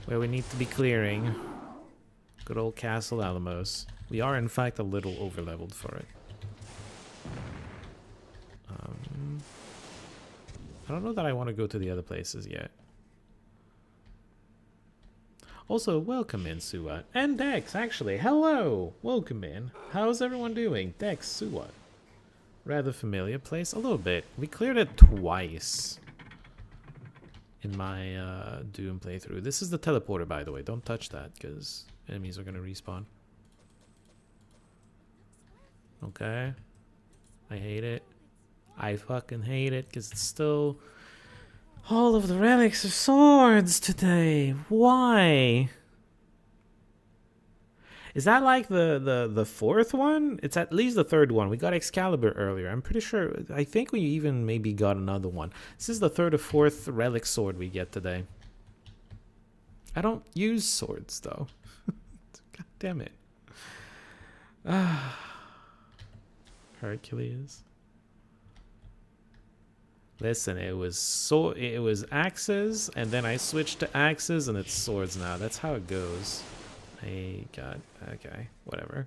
Where we need to be clearing. Good old Castle Alamos. We are, in fact, a little overleveled for it. I don't know that I want to go to the other places yet. Also, welcome in, Suat. And Dex, actually. Hello! Welcome in. How's everyone doing? Dex, Suat. Rather familiar place. A little bit. We cleared it twice in my Doom playthrough. This is the teleporter, by the way. Don't touch that, because enemies are going to respawn. Okay. I hate it. I fucking hate it, because it's still... all of the relics of swords today. Why? Is that like the fourth one? It's at least the third one. We got Excalibur earlier. I'm pretty sure. I think we even maybe got another one. This is the third or fourth relic sword we get today. I don't use swords, though. God damn it. Hercules. Listen, it was axes, and then I switched to axes, and it's swords now. That's how it goes. Hey, God. Okay, whatever.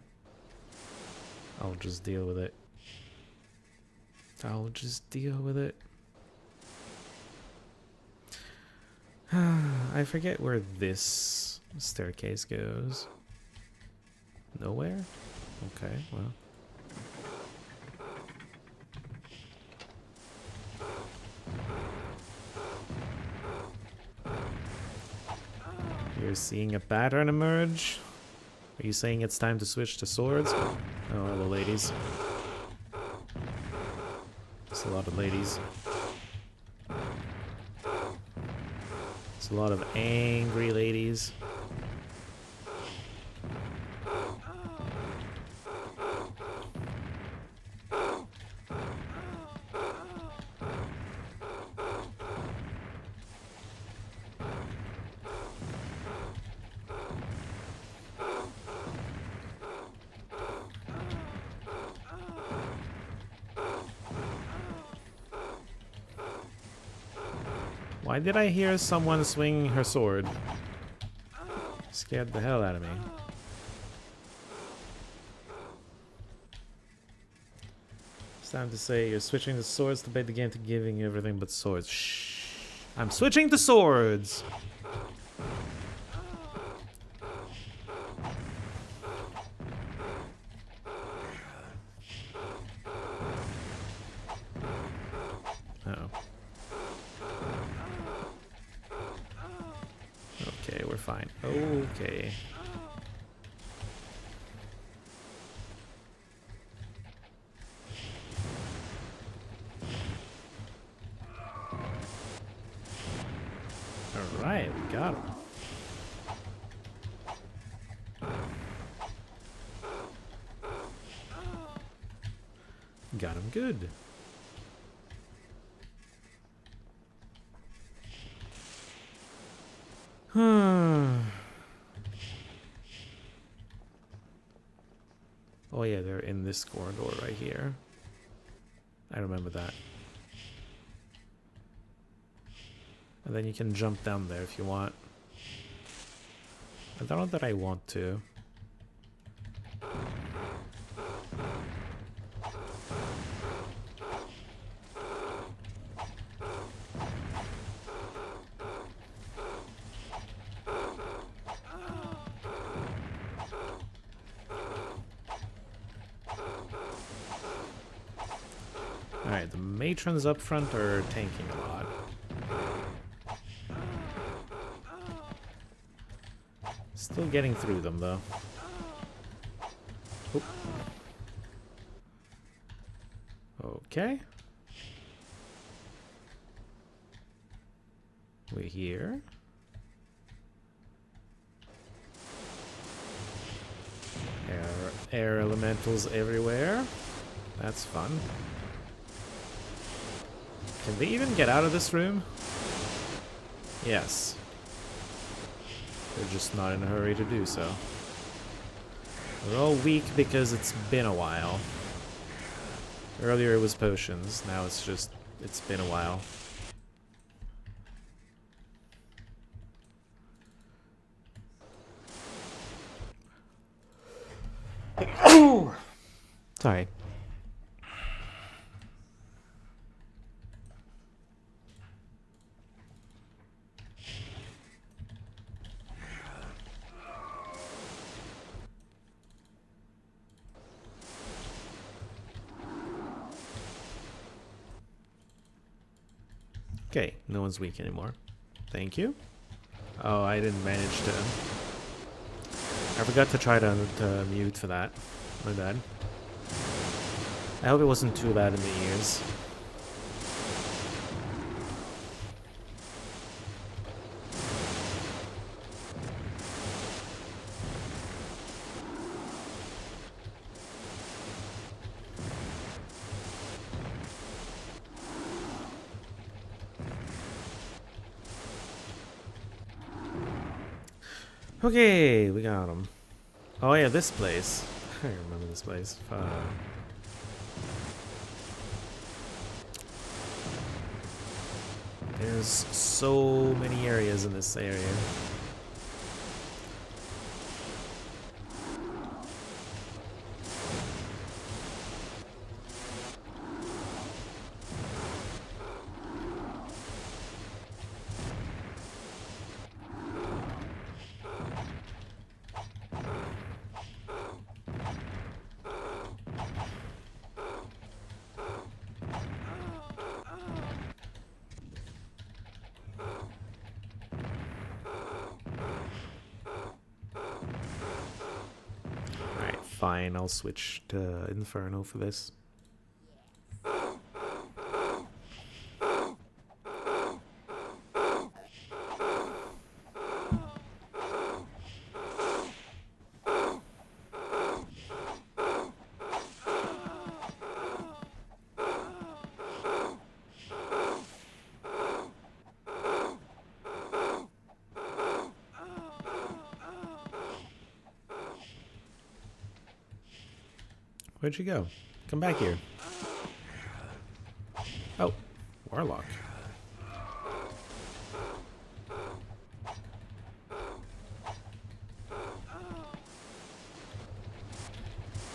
I'll just deal with it. I'll just deal with it. I forget where this staircase goes. Nowhere? Okay, well. You're seeing a pattern emerge? Are you saying it's time to switch to swords? Oh, hello, ladies. It's a lot of ladies. It's a lot of angry ladies. Why did I hear someone swing her sword? Scared the hell out of me. It's time to say you're switching the swords to bait the game to giving you everything but swords. Shh. I'm switching to swords! Uh-oh. Okay, we're fine. Okay. Alright, we got him. Got him good. Oh yeah, they're in this corridor right here. I remember that. And then you can jump down there if you want. I don't know that I want to. Alright, the matrons up front are tanking a lot. Still getting through them, though. Oop. Okay. We're here. Air elementals everywhere. That's fun. Can they even get out of this room? Yes. They're just not in a hurry to do so. They're all weak because it's been a while. Earlier it was potions, now it's just, it's been a while. Sorry. Okay, no one's weak anymore. Thank you. Oh, I didn't manage to... I forgot to try to mute for that. My bad. I hope it wasn't too bad in the ears. Okay, we got him. Oh yeah, this place. I remember this place. There's so many areas in this area. Fine, I'll switch to Inferno for this. Where'd you go? Come back here. Oh, Warlock.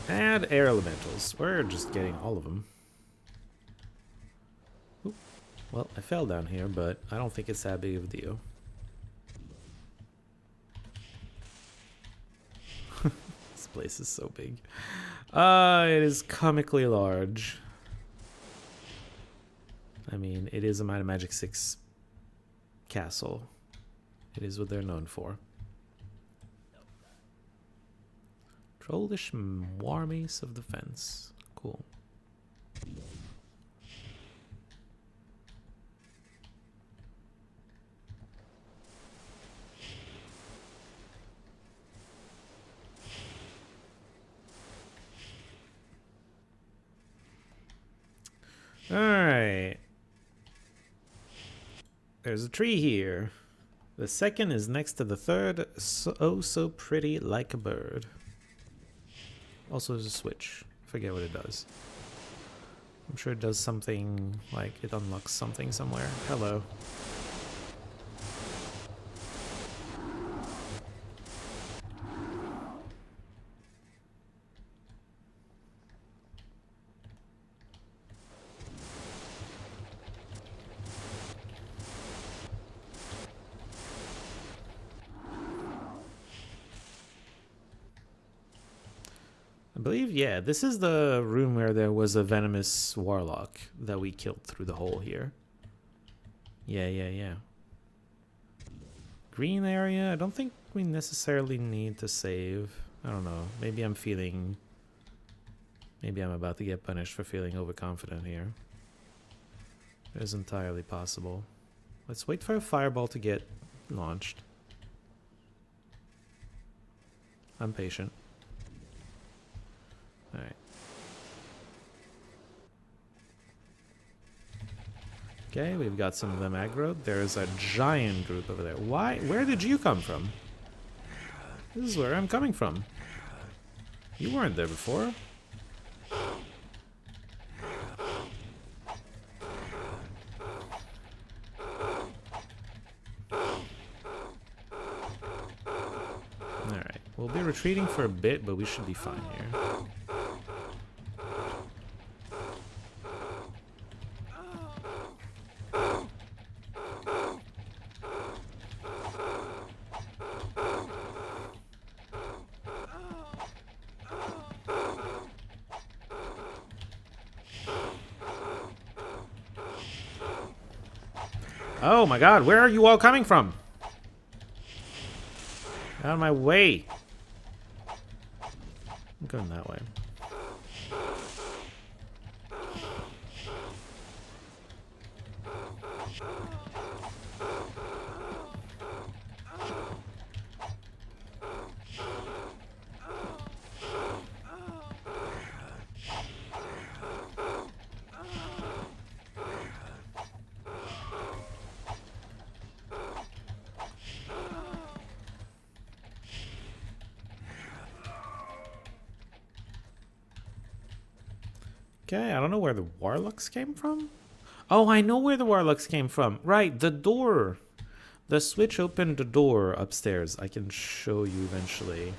Add air elementals. We're just getting all of them. Oop. Well, I fell down here, but I don't think it's that big of a deal. This place is so big. It is comically large. I mean, it is a Might and Magic 6 castle. It is what they're known for. Trollish War Mace of Defense. Cool. Alright. There's a tree here. The second is next to the third. So pretty like a bird. Also there's a switch. Forget what it does. I'm sure it does something like it unlocks something somewhere. Hello. I believe, yeah, this is the room where there was a venomous warlock that we killed through the hole here. Yeah. Green area, I don't think we necessarily need to save. I don't know, maybe I'm about to get punished for feeling overconfident here. It is entirely possible. Let's wait for a fireball to get launched. I'm patient. Okay, we've got some of them aggroed. There's a giant group over there. Why? Where did you come from? This is where I'm coming from. You weren't there before. Alright, we'll be retreating for a bit, but we should be fine here. Oh my god, where are you all coming from? Out of my way. I'm going that way. Okay, I don't know where the warlocks came from. Oh, I know where the warlocks came from. Right, the door. The switch opened the door upstairs. I can show you eventually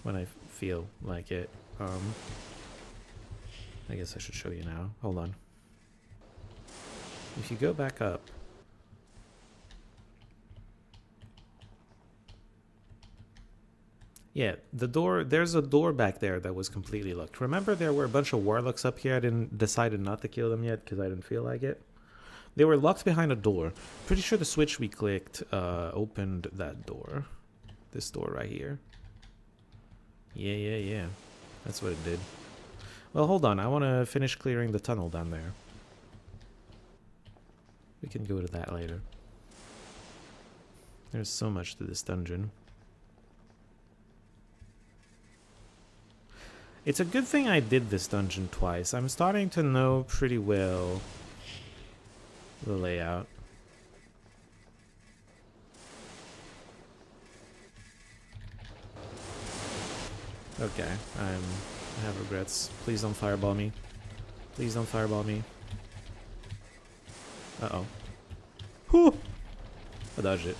when I feel like it. I guess I should show you now. Hold on. If you go back up. Yeah, the door, there's a door back there that was completely locked. Remember there were a bunch of warlocks up here? I decided not to kill them yet because I didn't feel like it. They were locked behind a door. Pretty sure the switch we clicked opened that door. This door right here. Yeah. That's what it did. Well, hold on. I want to finish clearing the tunnel down there. We can go to that later. There's so much to this dungeon. It's a good thing I did this dungeon twice. I'm starting to know pretty well the layout. Okay, I have regrets. Please don't fireball me. Please don't fireball me. Uh-oh. Whew! I dodged it.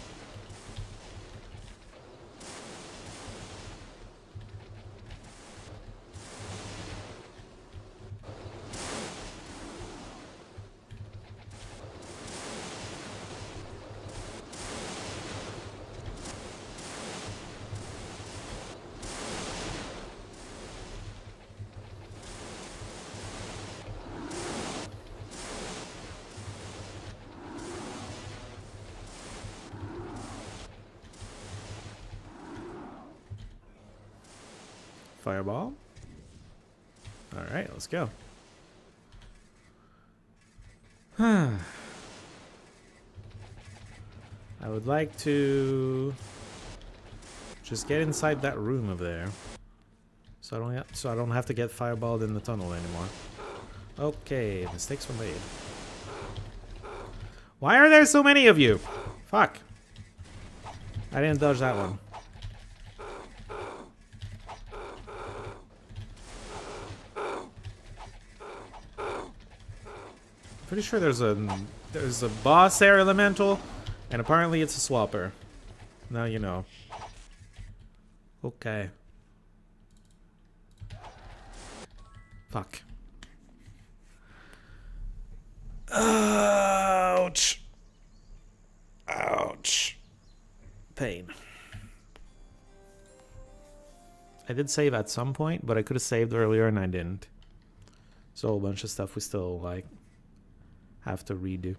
Fireball. Alright, let's go. I would like to just get inside that room over there. So I don't have to get fireballed in the tunnel anymore. Okay, mistakes were made. Why are there so many of you? Fuck. I didn't dodge that one. Pretty sure there's a boss air elemental, and apparently it's a swapper. Now you know. Okay. Fuck. Ouch. Ouch. Pain. I did save at some point, but I could have saved earlier and I didn't. So a whole bunch of stuff we still like have to redo.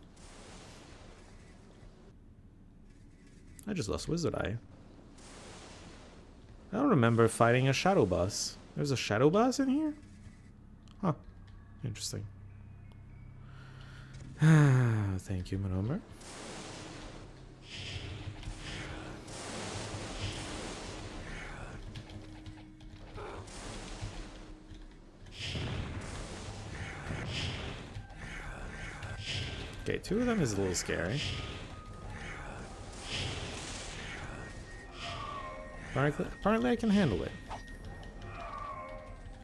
I just lost Wizard Eye. I don't remember fighting a shadow boss. There's a shadow boss in here? Huh. Interesting. Thank you, Manomer. Okay, 2 of them is a little scary. Apparently I can handle it.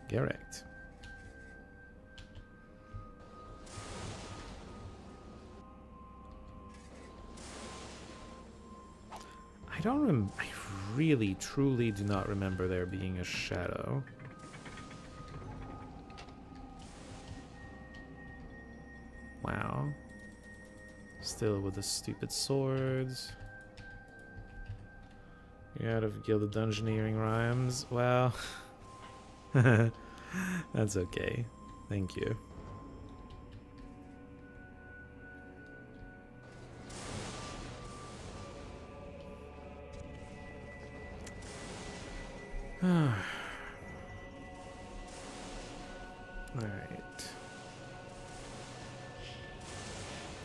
Correct. I really, truly do not remember there being a shadow. Wow. Still with the stupid swords. You're out of Gilded Dungeoneering rhymes. Well, that's okay. Thank you. Alright.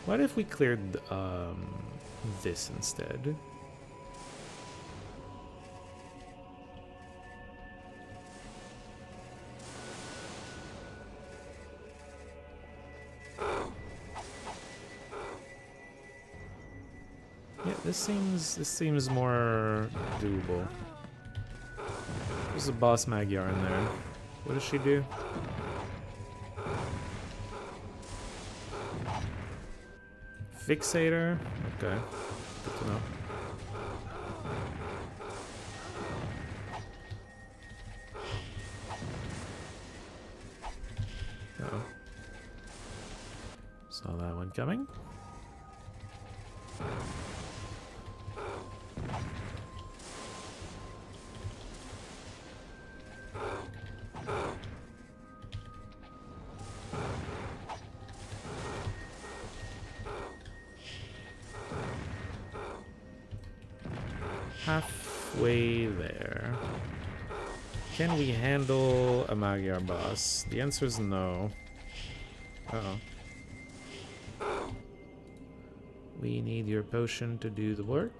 What if we cleared this instead? Yeah, this seems more doable. There's a boss Magyar in there. What does she do? Fixator? Okay. Good to know. Uh-oh. Saw that one coming. Halfway there. Can we handle a Magyar boss? The answer is no. Uh-oh. We need your potion to do the work.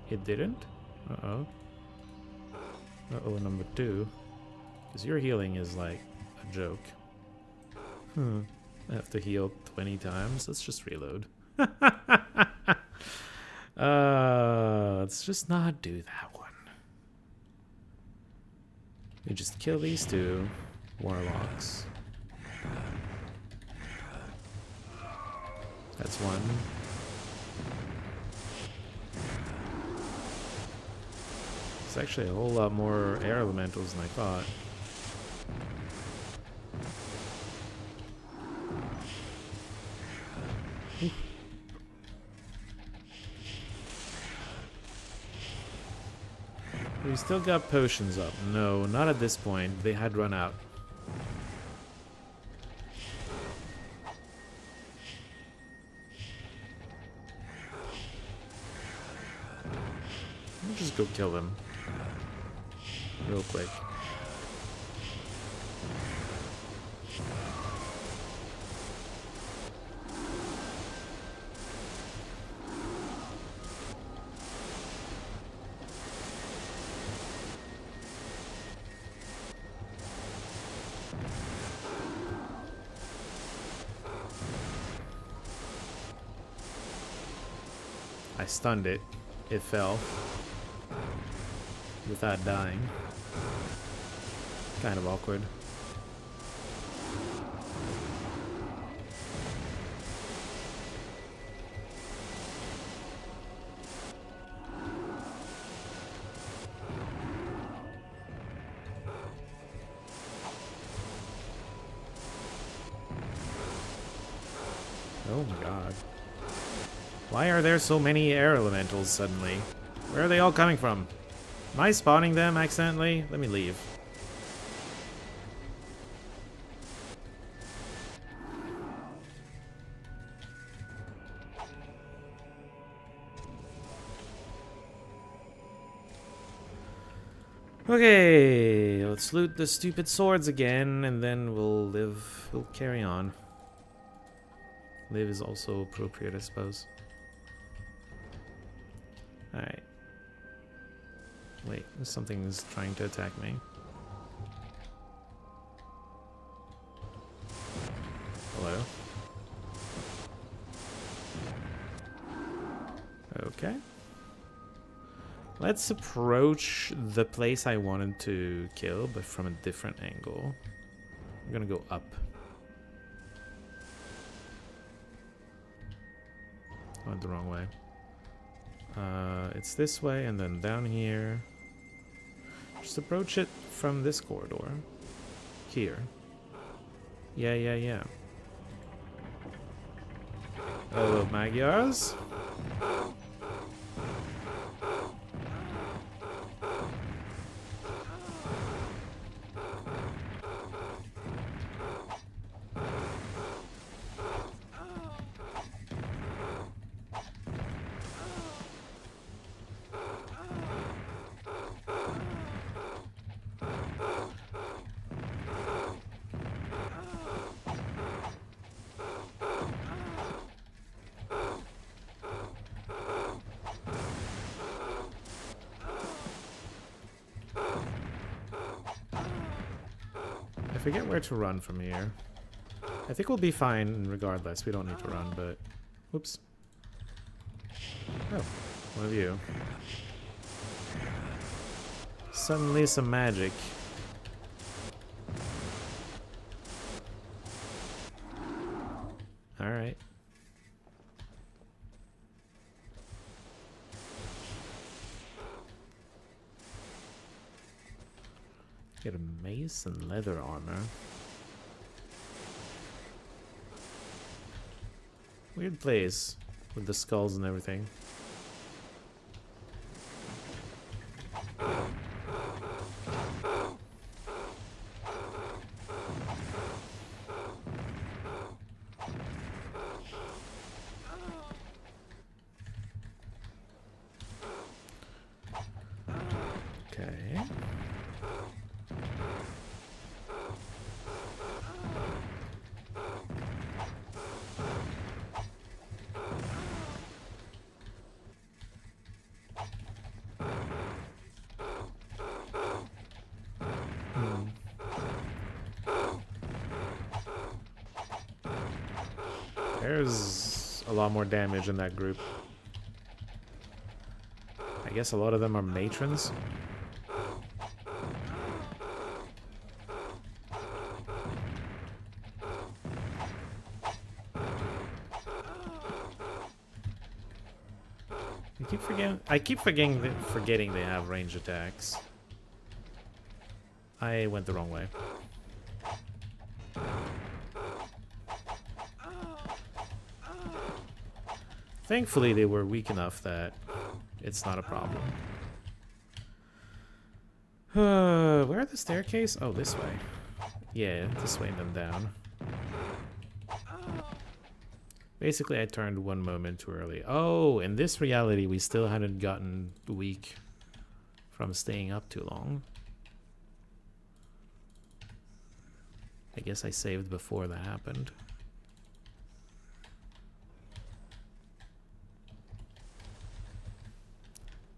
It didn't? Uh-oh. Uh-oh, number 2. Because your healing is like a joke. I have to heal 20 times. Let's just reload. Let's just not do that one. We just kill these 2 warlocks. That's 1. It's actually a whole lot more air elementals than I thought. Oof. We still got potions up. No, not at this point. They had run out. I'll just go kill them. Real quick. I stunned it. It fell. Without dying. Kind of awkward. Oh my god. Why are there so many air elementals suddenly? Where are they all coming from? Am I spawning them accidentally? Let me leave. Okay, let's loot the stupid swords again, and then we'll carry on. Live is also appropriate, I suppose. Alright. Wait, something's trying to attack me. Hello? Okay. Let's approach the place I wanted to kill, but from a different angle. I'm gonna go up. I went the wrong way. It's this way, and then down here. Just approach it from this corridor. Here. Yeah. Hello, Magyars. I forget where to run from here. I think we'll be fine regardless. We don't need to run, but... Whoops. Oh, one of you. Suddenly some magic. Alright. Get a mace and leather armor. Weird place with the skulls and everything. Okay. There's a lot more damage in that group. I guess a lot of them are matrons. I keep forgetting they have range attacks. I went the wrong way. Thankfully, they were weak enough that it's not a problem. Where are the staircase? Oh, this way. Yeah, this way and then down. Basically, I turned one moment too early. Oh, in this reality, we still hadn't gotten weak from staying up too long. I guess I saved before that happened.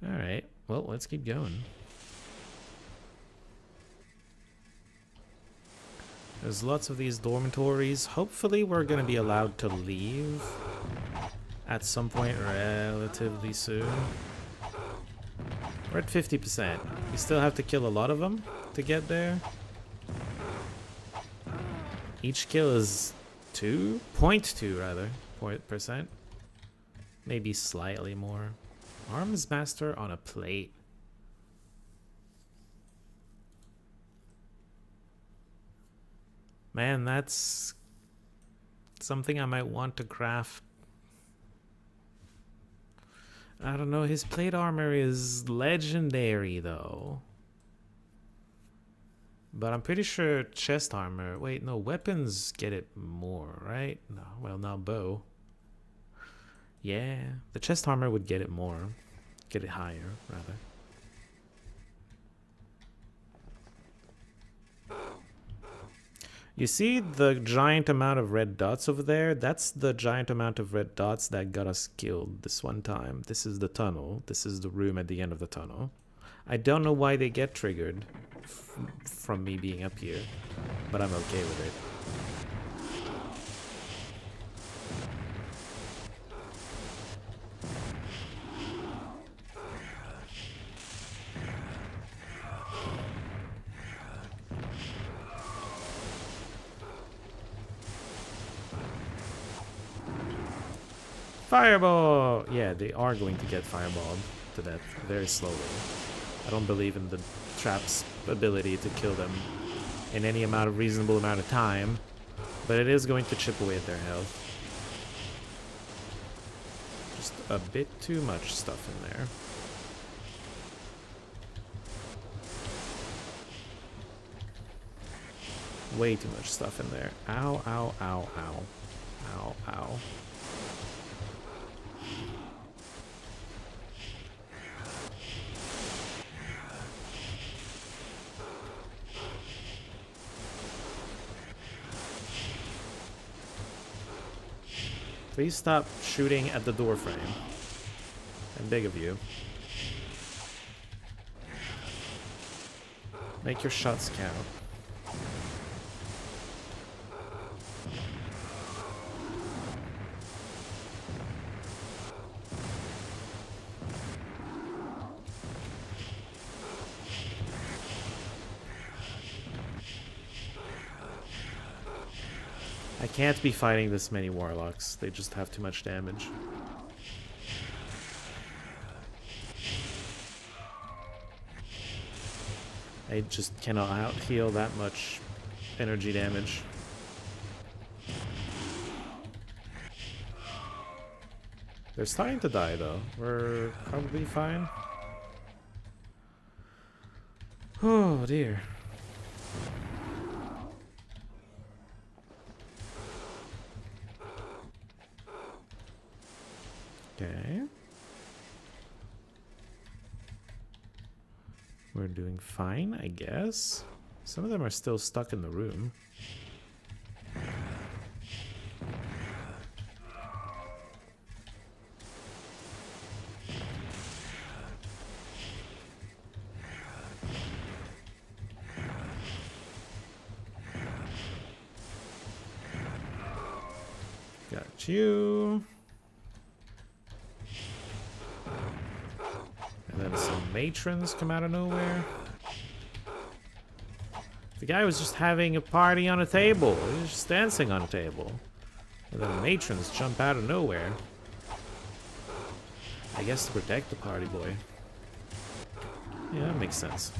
Alright, well, let's keep going. There's lots of these dormitories. Hopefully we're going to be allowed to leave at some point relatively soon. We're at 50%. We still have to kill a lot of them to get there. Each kill is 0.2 rather, percent. Maybe slightly more. Arms Master on a plate. Man, that's something I might want to craft. I don't know, his plate armor is legendary though. But I'm pretty sure chest armor... Wait, no, weapons get it more, right? No, well, not bow. Yeah, the chest armor would get it more. Get it higher, rather. You see the giant amount of red dots over there? That's the giant amount of red dots that got us killed this one time. This is the tunnel. This is the room at the end of the tunnel. I don't know why they get triggered from me being up here, but I'm okay with it. Fireball! Yeah, they are going to get fireballed to death very slowly. I don't believe in the trap's ability to kill them in any reasonable amount of time, but it is going to chip away at their health. Just a bit too much stuff in there. Way too much stuff in there. Ow, ow, ow, ow. Ow, ow. Please stop shooting at the door frame. I'm beg of you. Make your shots count. I can't be fighting this many warlocks. They just have too much damage. I just cannot out-heal that much energy damage. They're starting to die though. We're probably fine. Oh dear. Okay. We're doing fine, I guess. Some of them are still stuck in the room. Got you. And then some matrons come out of nowhere. The guy was just having a party on a table. He was just dancing on a table. And then matrons jump out of nowhere. I guess to protect the party boy. Yeah, that makes sense.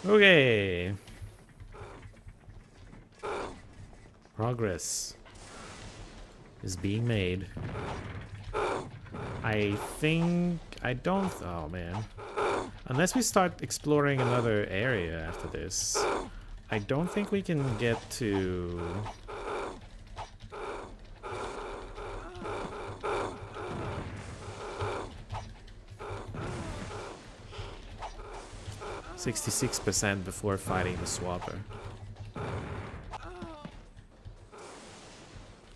Okay. Progress is being made. I think I don't. Oh man. Unless we start exploring another area after this, I don't think we can get to. %66% before fighting the swapper.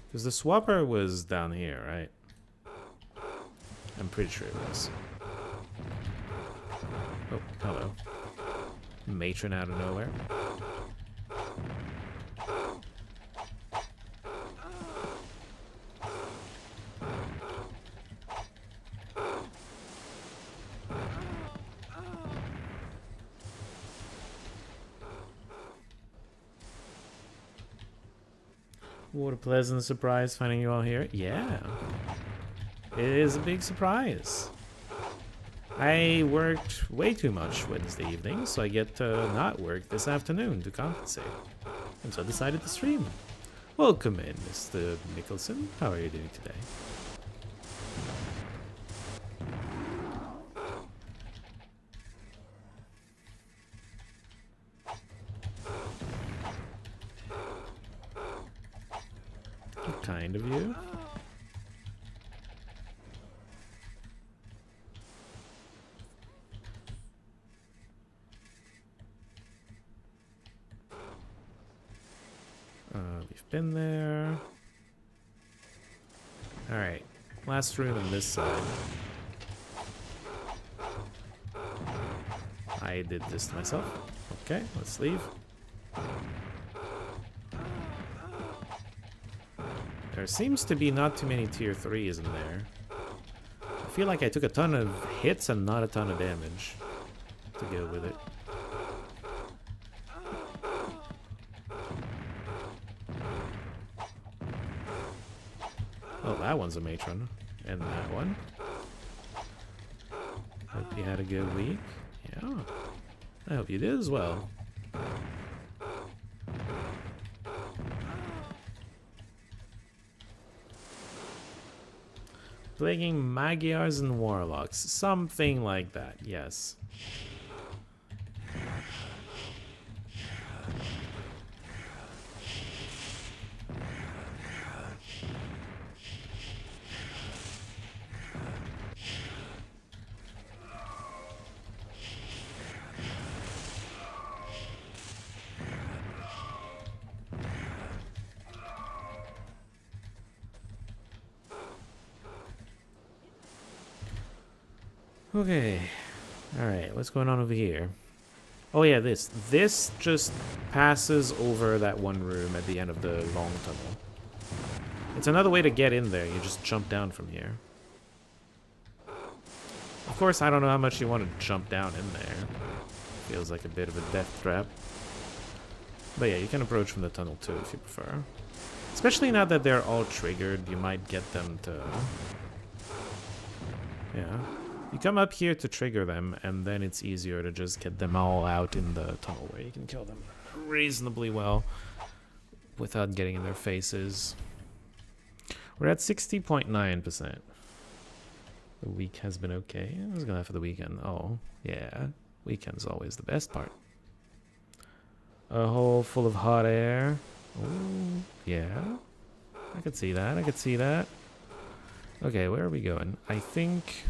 Because the swapper was down here, right? I'm pretty sure it was. Oh, hello. Matron out of nowhere. What a pleasant surprise finding you all here. Yeah. It is a big surprise. I worked way too much Wednesday evening, so I get to not work this afternoon to compensate. And so I decided to stream. Welcome in, Mr. Mickelson. How are you doing today? Kind of you. We've been there. Alright, last room on this side. I did this to myself. Okay, let's leave. There seems to be not too many tier 3s in there. I feel like I took a ton of hits and not a ton of damage to go with it. Oh, that one's a matron. And that one. Hope you had a good week. Yeah. I hope you did as well. Plaguing Magyars and Warlocks. Something like that, yes. Okay. Alright, what's going on over here? Oh yeah, this. This just passes over that one room at the end of the long tunnel. It's another way to get in there. You just jump down from here. Of course, I don't know how much you want to jump down in there. Feels like a bit of a death trap. But yeah, you can approach from the tunnel too if you prefer. Especially now that they're all triggered, you might get them to... Yeah. You come up here to trigger them, and then it's easier to just get them all out in the tunnel where you can kill them reasonably well without getting in their faces. We're at 60.9%. The week has been okay. I was gonna have for the weekend. Oh, yeah. Weekend's always the best part. A hole full of hot air. Oh, yeah. I could see that. I could see that. Okay, where are we going? I think...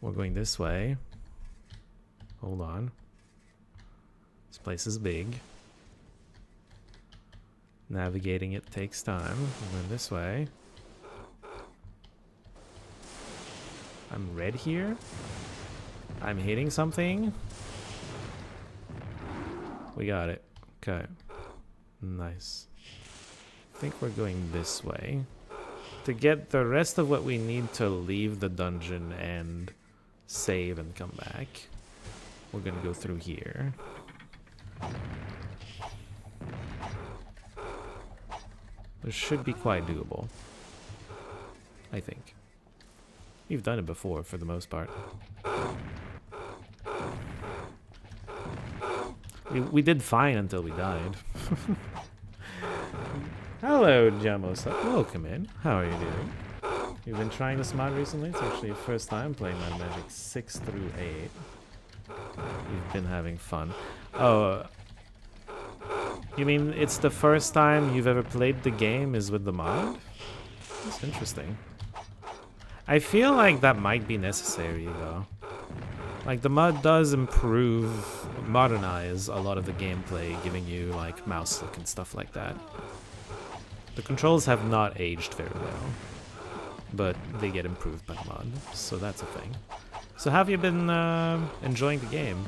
we're going this way. Hold on. This place is big. Navigating it takes time. We're going this way. I'm red here. I'm hitting something. We got it. Okay. Nice. I think we're going this way. To get the rest of what we need to leave the dungeon and save and come back, we're gonna go through here. This should be quite doable, I think. We've done it before for the most part. We did fine until we died. Hello, Jamos. Welcome in. How are you doing? You've been trying this mod recently? It's actually your first time playing Mod Magic 6 through 8. You've been having fun. Oh, you mean it's the first time you've ever played the game is with the mod? That's interesting. I feel like that might be necessary, though. Like, the mod does improve, modernize a lot of the gameplay, giving you, like, mouse look and stuff like that. The controls have not aged very well, but they get improved by the mod, so that's a thing. So have you been enjoying the game?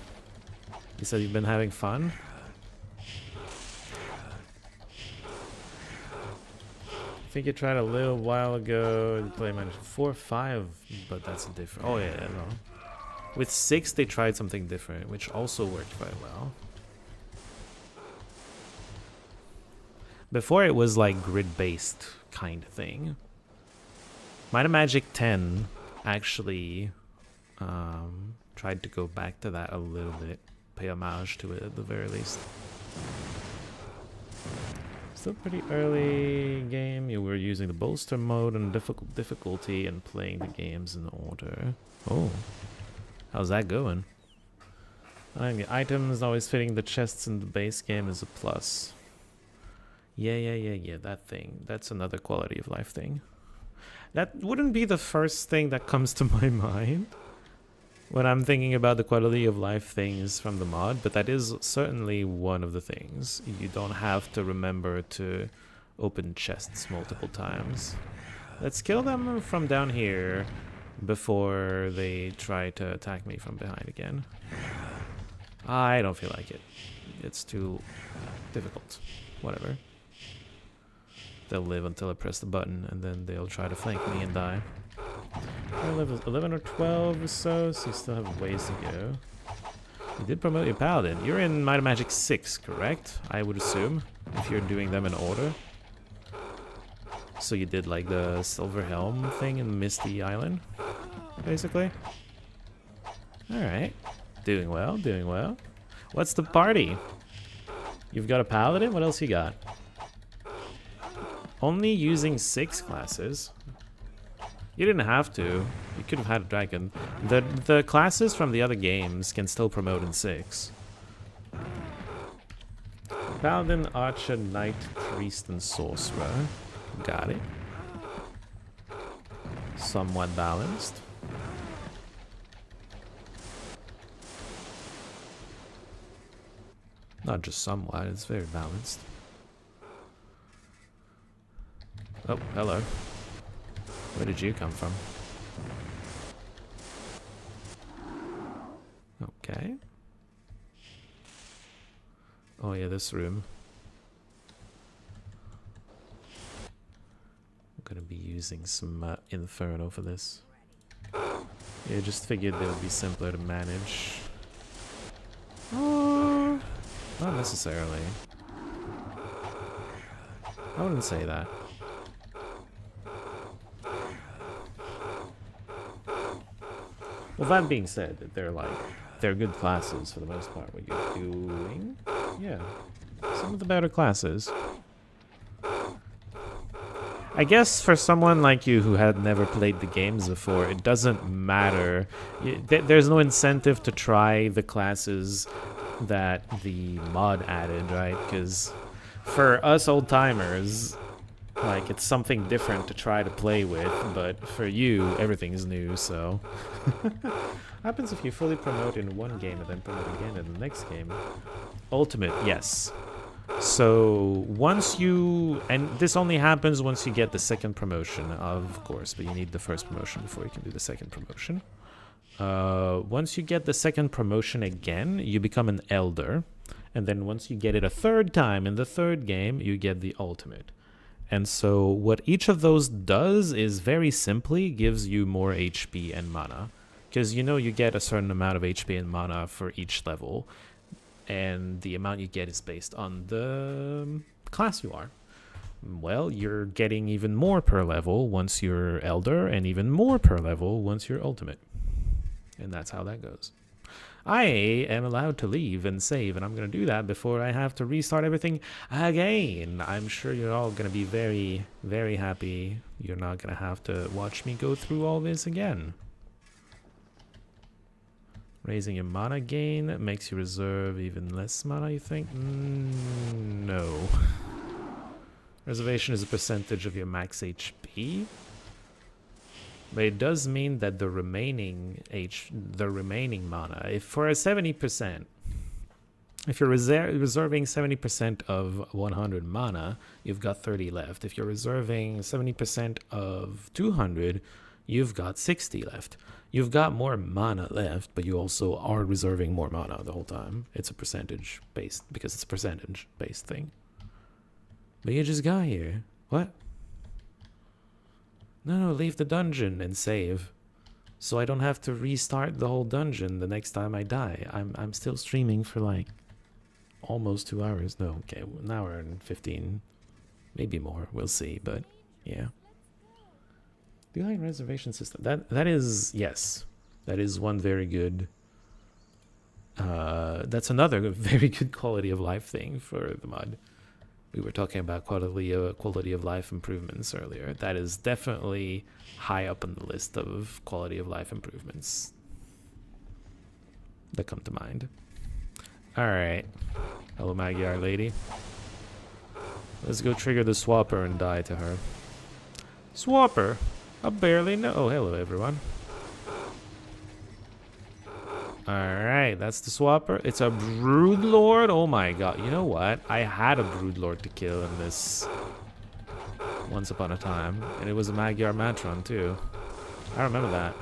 You said you've been having fun? I think you tried a little while ago to play Manager 4 or 5, but that's a different... Oh yeah, no. With 6 they tried something different, which also worked quite well. Before it was like grid-based kind of thing. Might have Magic 10 actually tried to go back to that a little bit. Pay homage to it at the very least. Still pretty early game. You were using the bolster mode and difficulty and playing the games in order. Oh, how's that going? The items always fitting the chests in the base game is a plus. Yeah, that thing. That's another quality of life thing. That wouldn't be the first thing that comes to my mind when I'm thinking about the quality of life things from the mod, but that is certainly one of the things. You don't have to remember to open chests multiple times. Let's kill them from down here before they try to attack me from behind again. I don't feel like it. It's too difficult. Whatever. They'll live until I press the button, and then they'll try to flank me and die. You're level 11 or 12 or so, so you still have ways to go. You did promote your paladin. You're in Might and Magic 6, correct? I would assume, if you're doing them in order. So you did like the Silver Helm thing in Misty Island, basically. Alright. Doing well, doing well. What's the party? You've got a paladin? What else you got? Only using 6 classes. You didn't have to. You could have had a dragon. The classes from the other games can still promote in 6. Paladin, Archer, Knight, Priest, and Sorcerer. Got it. Somewhat balanced. Not just somewhat, it's very balanced. Oh, hello. Where did you come from? Okay. Oh yeah, this room. I'm gonna be using some Inferno for this. Yeah, just figured they would be simpler to manage. Not necessarily. I wouldn't say that. Well, that being said, they're good classes for the most part. What you're doing, yeah, some of the better classes. I guess for someone like you who had never played the games before, it doesn't matter. There's no incentive to try the classes that the mod added, right? Because for us old timers, like, it's something different to try to play with, but for you, everything is new, so. Happens if you fully promote in one game and then promote again in the next game. Ultimate, yes. So once you, and this only happens once you get the second promotion, of course, but you need the first promotion before you can do the second promotion. Once you get the second promotion again, you become an elder. And then once you get it a third time in the third game, you get the ultimate. And so what each of those does is very simply gives you more HP and mana. Because you know you get a certain amount of HP and mana for each level. And the amount you get is based on the class you are. Well, you're getting even more per level once you're Elder, and even more per level once you're Ultimate. And that's how that goes. I am allowed to leave and save, and I'm going to do that before I have to restart everything again. I'm sure you're all going to be very, very happy. You're not going to have to watch me go through all this again. Raising your mana gain makes you reserve even less mana, you think? No. Reservation is a percentage of your max HP. But it does mean that the remaining mana, if for a 70%, if you're reserving 70% of 100 mana, you've got 30 left. If you're reserving 70% of 200, you've got 60 left. You've got more mana left, but you also are reserving more mana the whole time. It's a percentage based, because it's a percentage based thing. But you just got here. What? No, leave the dungeon and save. So I don't have to restart the whole dungeon the next time I die. I'm still streaming for like almost 2 hours. No, okay, an hour and 15. Maybe more, we'll see, but yeah. Behind reservation system. That is, yes. That is one very good that's another very good quality of life thing for the mod. We were talking about quality of life improvements earlier. That is definitely high up on the list of quality of life improvements that come to mind. Alright. Hello, Magyar lady. Let's go trigger the swapper and die to her. Swapper? I barely know. Oh, hello, everyone. Alright, that's the swapper. It's a broodlord. Oh my god. You know what? I had a broodlord to kill in this once upon a time. And it was a Magyar Matron too. I remember that.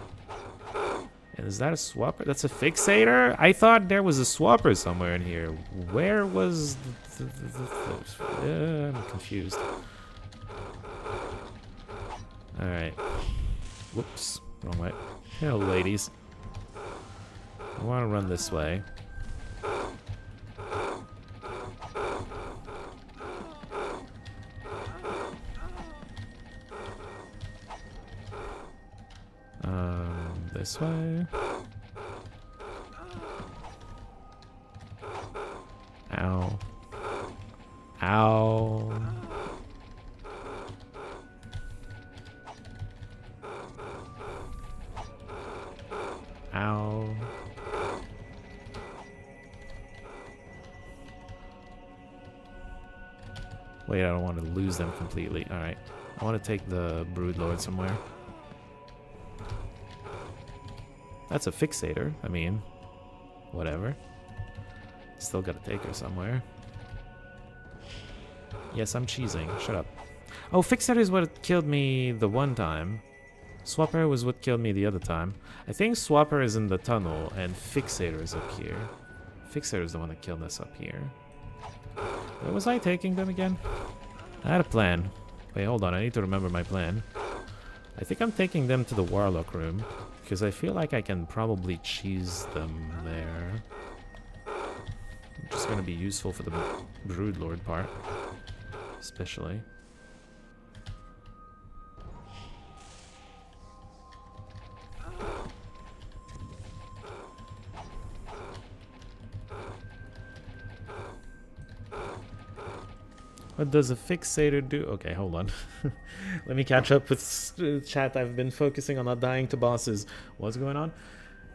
And is that a swapper? That's a fixator? I thought there was a swapper somewhere in here. Where was I'm confused. Alright. Whoops. Wrong way. Hello, ladies. I want to run this way. This way. Ow. Ow. Ow. Wait, I don't want to lose them completely. Alright. I want to take the Broodlord somewhere. That's a fixator. I mean, whatever. Still gotta take her somewhere. Yes, I'm cheesing. Shut up. Oh, fixator is what killed me the one time. Swapper was what killed me the other time. I think Swapper is in the tunnel and fixator is up here. Fixator is the one that killed us up here. Where was I taking them again? I had a plan. Wait, hold on. I need to remember my plan. I think I'm taking them to the Warlock room, because I feel like I can probably cheese them there. Which is going to be useful for the Broodlord part, especially. What does a fixator do? Okay, hold on. Let me catch up with chat. I've been focusing on not dying to bosses. What's going on?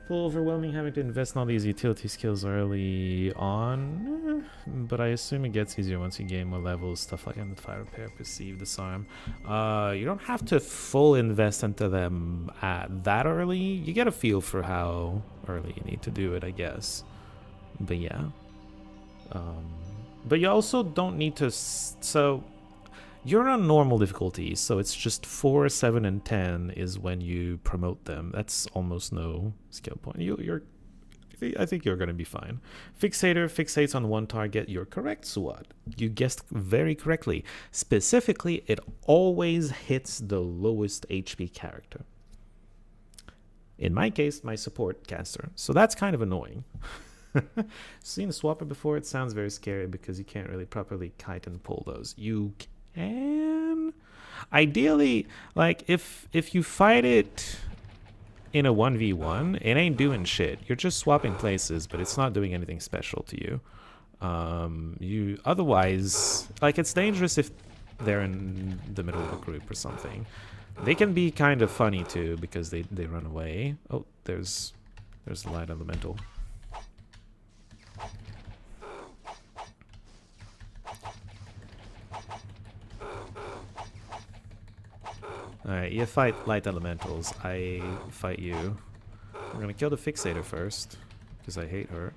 Full overwhelming having to invest in all these utility skills early on. But I assume it gets easier once you gain more levels. Stuff like Fire Repair, Perceive, Disarm. You don't have to full invest into them that early. You get a feel for how early you need to do it, I guess. But yeah. But you also don't need to... So, you're on normal difficulty, so it's just 4, 7, and 10 is when you promote them. That's almost no skill point. I think you're going to be fine. Fixator fixates on one target. You're correct, Suat. You guessed very correctly. Specifically, it always hits the lowest HP character. In my case, my support caster. So that's kind of annoying. Seen a swapper before? It sounds very scary because you can't really properly kite and pull those. You can. Ideally, like if you fight it in a 1v1, it ain't doing shit. You're just swapping places, but it's not doing anything special to you. You otherwise, like, it's dangerous if they're in the middle of a group or something. They can be kind of funny too because they run away. Oh, there's the light elemental. Alright, you fight light elementals. I fight you. We're gonna kill the fixator first, because I hate her.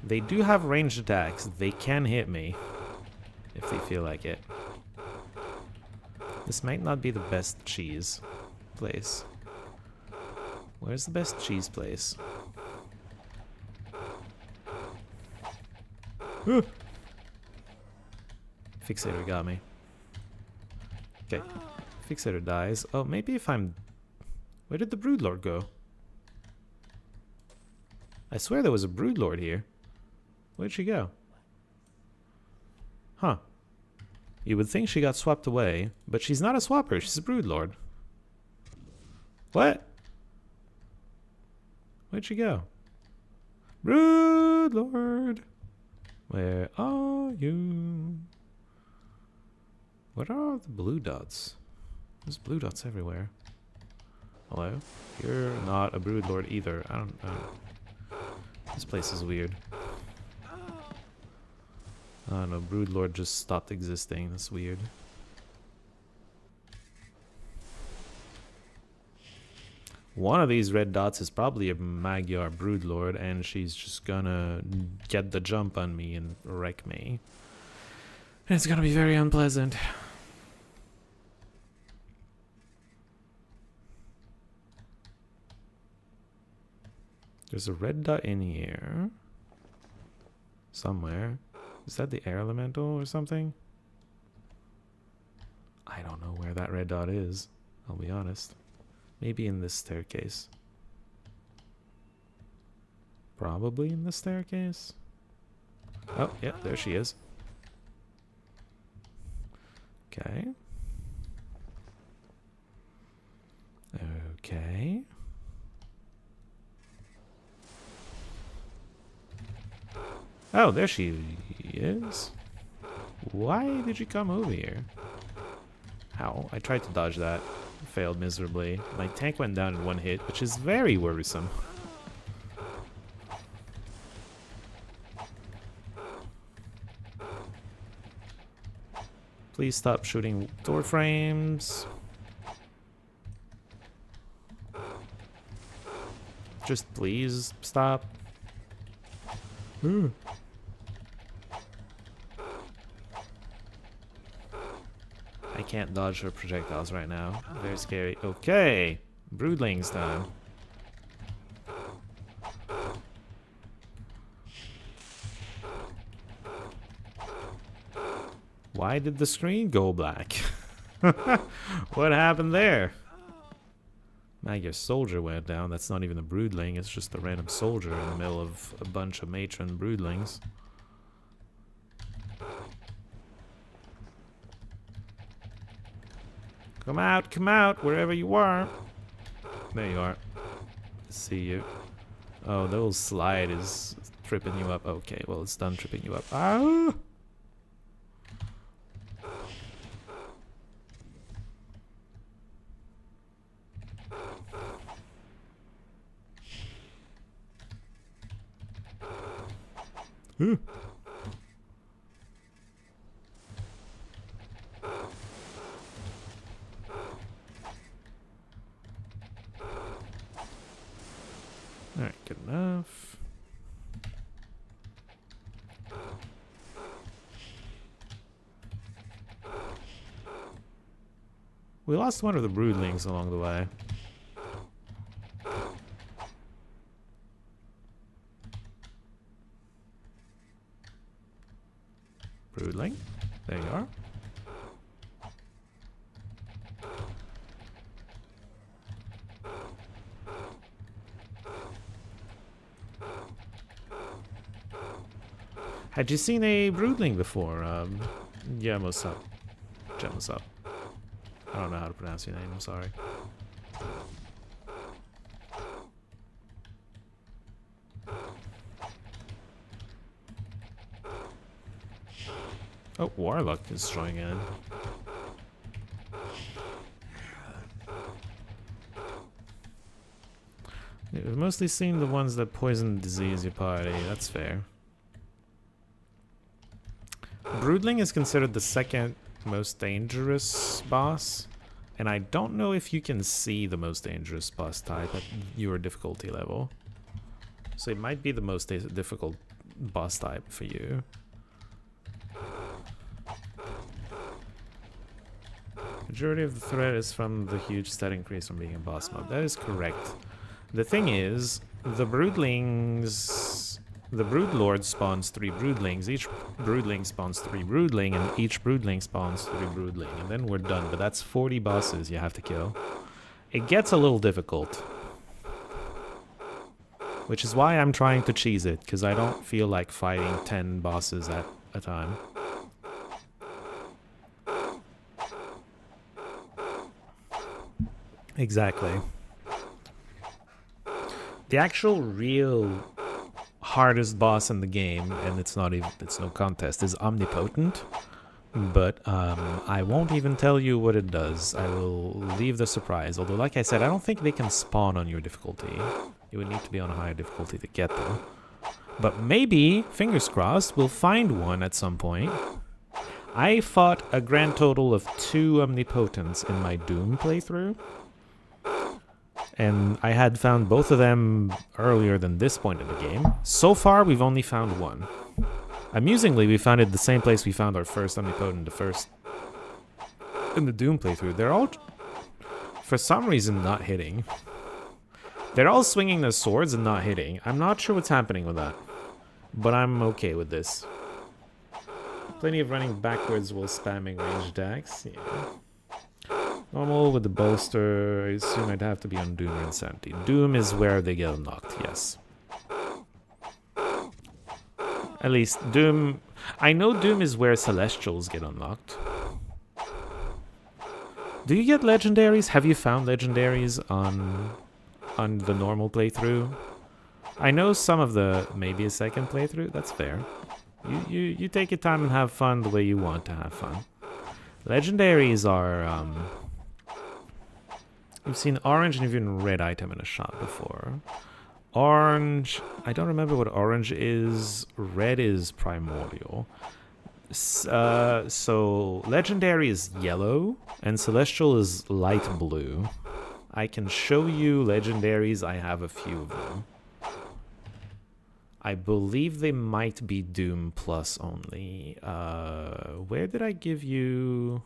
They do have ranged attacks. They can hit me, if they feel like it. This might not be the best cheese place. Where's the best cheese place? Fixator got me. Okay, Fixator dies. Oh, maybe if I'm... Where did the Broodlord go? I swear there was a Broodlord here. Where'd she go? Huh. You would think she got swapped away, but she's not a swapper, she's a Broodlord. What? Where'd she go? Broodlord! Where are you? What are all the blue dots? There's blue dots everywhere. Hello? You're not a Broodlord either. I don't know. This place is weird. Oh no, Broodlord just stopped existing. That's weird. One of these red dots is probably a Magyar Broodlord, and she's just gonna get the jump on me and wreck me. And it's gonna be very unpleasant. There's a red dot in here. Somewhere. Is that the air elemental or something? I don't know where that red dot is, I'll be honest. Maybe in this staircase. Probably in the staircase. Oh, yeah, there she is. Okay. Okay. Oh, there she is. Why did you come over here? Ow, I tried to dodge that. Failed miserably. My tank went down in one hit, which is very worrisome. Please stop shooting door frames. Just please stop. I can't dodge her projectiles right now. Very scary. Okay. Broodlings time. Why did the screen go black? What happened there? Your soldier went down. That's not even a broodling. It's just a random soldier in the middle of a bunch of matron broodlings. Come out, wherever you are. There you are. See you. Oh, the little slide is tripping you up. Okay, well, it's done tripping you up. Ah! Alright, good enough. We lost one of the broodlings along the way. Broodling. There you are. Had you seen a broodling before? Yeah, what's up? What's up? I don't know how to pronounce your name, I'm sorry. Oh, Warlock is throwing in. We've mostly seen the ones that poison disease your party, that's fair. Broodling is considered the second most dangerous boss, and I don't know if you can see the most dangerous boss type at your difficulty level. So it might be the most difficult boss type for you. Majority of the threat is from the huge stat increase from being a boss mob. That is correct. The thing is, the broodlings... The broodlord spawns 3 broodlings. Each broodling spawns 3 broodling, and each broodling spawns 3 broodling. And then we're done, but that's 40 bosses you have to kill. It gets a little difficult. Which is why I'm trying to cheese it, because I don't feel like fighting 10 bosses at a time. Exactly. The actual real hardest boss in the game, and it's no contest, is Omnipotent. But I won't even tell you what it does. I will leave the surprise. Although, like I said, I don't think they can spawn on your difficulty. You would need to be on a higher difficulty to get them. But maybe, fingers crossed, we'll find one at some point. I fought a grand total of 2 Omnipotents in my Doom playthrough. And I had found both of them earlier than this point in the game. So far, we've only found one. Amusingly, we found it the same place we found our first Omnipotent, in the Doom playthrough. They're all, for some reason, not hitting. They're all swinging their swords and not hitting. I'm not sure what's happening with that. But I'm okay with this. Plenty of running backwards while spamming ranged attacks. Yeah. Normal with the bolster. I assume I'd have to be on Doom or Insanity. Doom is where they get unlocked, yes. At least Doom... I know Doom is where Celestials get unlocked. Do you get legendaries? Have you found legendaries on the normal playthrough? I know some of the... maybe a second playthrough? That's fair. You take your time and have fun the way you want to have fun. Legendaries are... You've seen orange and even red item in a shop before. Orange, I don't remember what orange is. Red is primordial. So legendary is yellow and celestial is light blue. I can show you legendaries. I have a few of them. I believe they might be Doom Plus only. Where did I give you...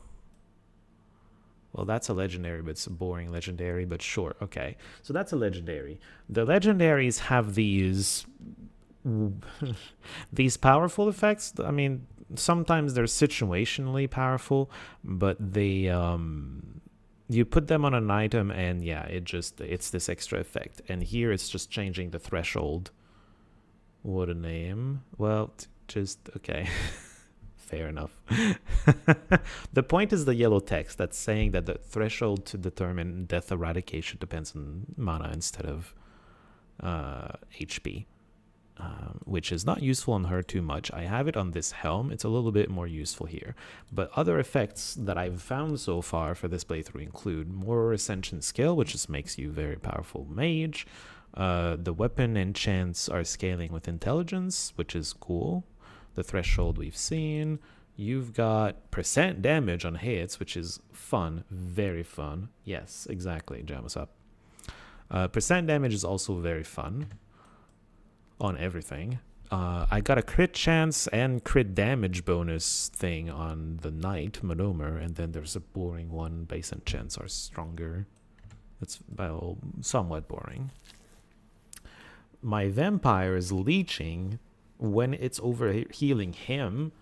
Well, that's a legendary, but it's a boring legendary, but sure, okay. So that's a legendary. The legendaries have these these powerful effects. I mean, sometimes they're situationally powerful, but they you put them on an item and yeah, it's this extra effect. And here it's just changing the threshold. What a name. Well, just okay. Fair enough. The point is the yellow text that's saying that the threshold to determine death eradication depends on mana instead of HP, which is not useful on her too much. I have it on this helm. It's a little bit more useful here. But other effects that I've found so far for this playthrough include more Ascension Skill, which just makes you a very powerful mage. The weapon enchants are scaling with intelligence, which is cool. The threshold we've seen. You've got percent damage on hits, which is fun, very fun. Yes, exactly, jam us up. Percent damage is also very fun on everything. I got a crit chance and crit damage bonus thing on the Knight, Monomer, and then there's a boring one. Base enchants are stronger. It's, well, somewhat boring. My vampire is leeching. When it's over healing him,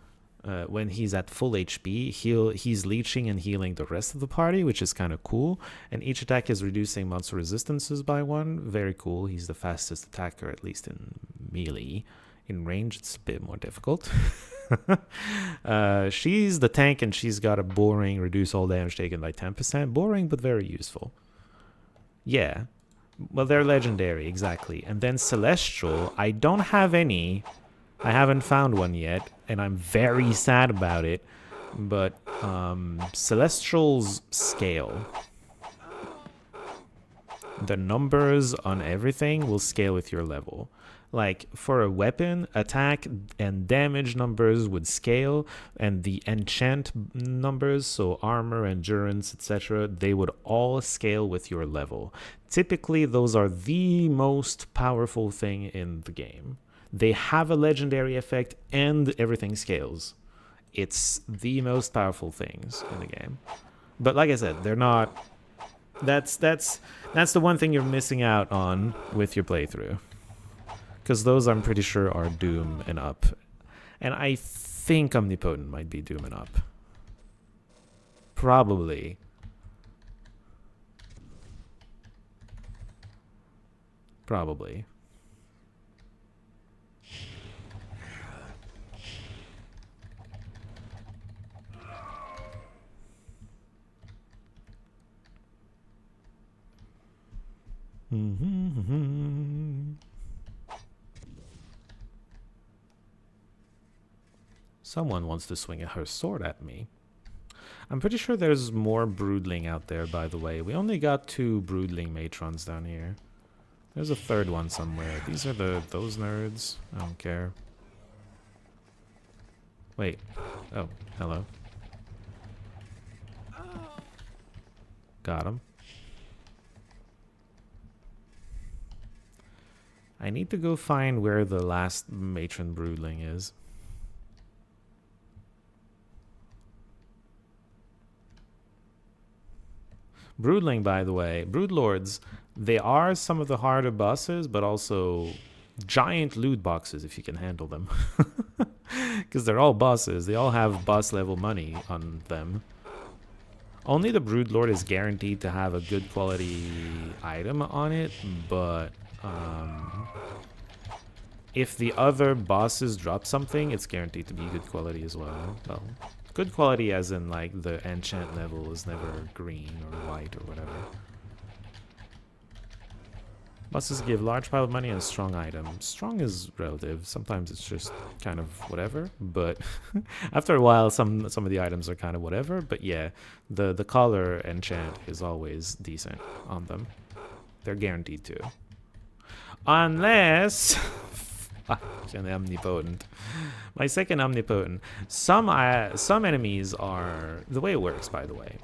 when he's at full HP, he's leeching and healing the rest of the party, which is kind of cool. And each attack is reducing monster resistances by 1. Very cool. He's the fastest attacker, at least in melee. In range, it's a bit more difficult. She's the tank, and she's got a boring reduce all damage taken by 10%. Boring, but very useful. Yeah. Well, they're legendary, exactly. And then Celestial, I don't have any. I haven't found one yet, and I'm very sad about it. But Celestial's scale. The numbers on everything will scale with your level. Like, for a weapon, attack and damage numbers would scale, and the enchant numbers, so armor, endurance, etc., they would all scale with your level. Typically, those are the most powerful thing in the game. They have a legendary effect, and everything scales. It's the most powerful things in the game. But like I said, they're not... That's the one thing you're missing out on with your playthrough. Because those, I'm pretty sure, are Doom and up. And I think Omnipotent might be Doom and up. Probably. Probably. Someone wants to swing her sword at me. I'm pretty sure there's more Broodling out there, by the way. We only got 2 Broodling matrons down here. There's a third one somewhere. These are those nerds. I don't care. Wait. Oh, hello. Got him. I need to go find where the last matron Broodling is. Broodling, by the way, Broodlords, they are some of the harder bosses, but also giant loot boxes if you can handle them. Because they're all bosses. They all have boss level money on them. Only the Broodlord is guaranteed to have a good quality item on it, but if the other bosses drop something, it's guaranteed to be good quality as well. Well, good quality as in like the enchant level is never green or white or whatever. Bosses give large pile of money and strong item. Strong is relative. Sometimes it's just kind of whatever, but after a while some of the items are kind of whatever, but yeah, the collar enchant is always decent on them. They're guaranteed to. Unless an omnipotent. My second omnipotent. Some enemies are the way it works, by the way.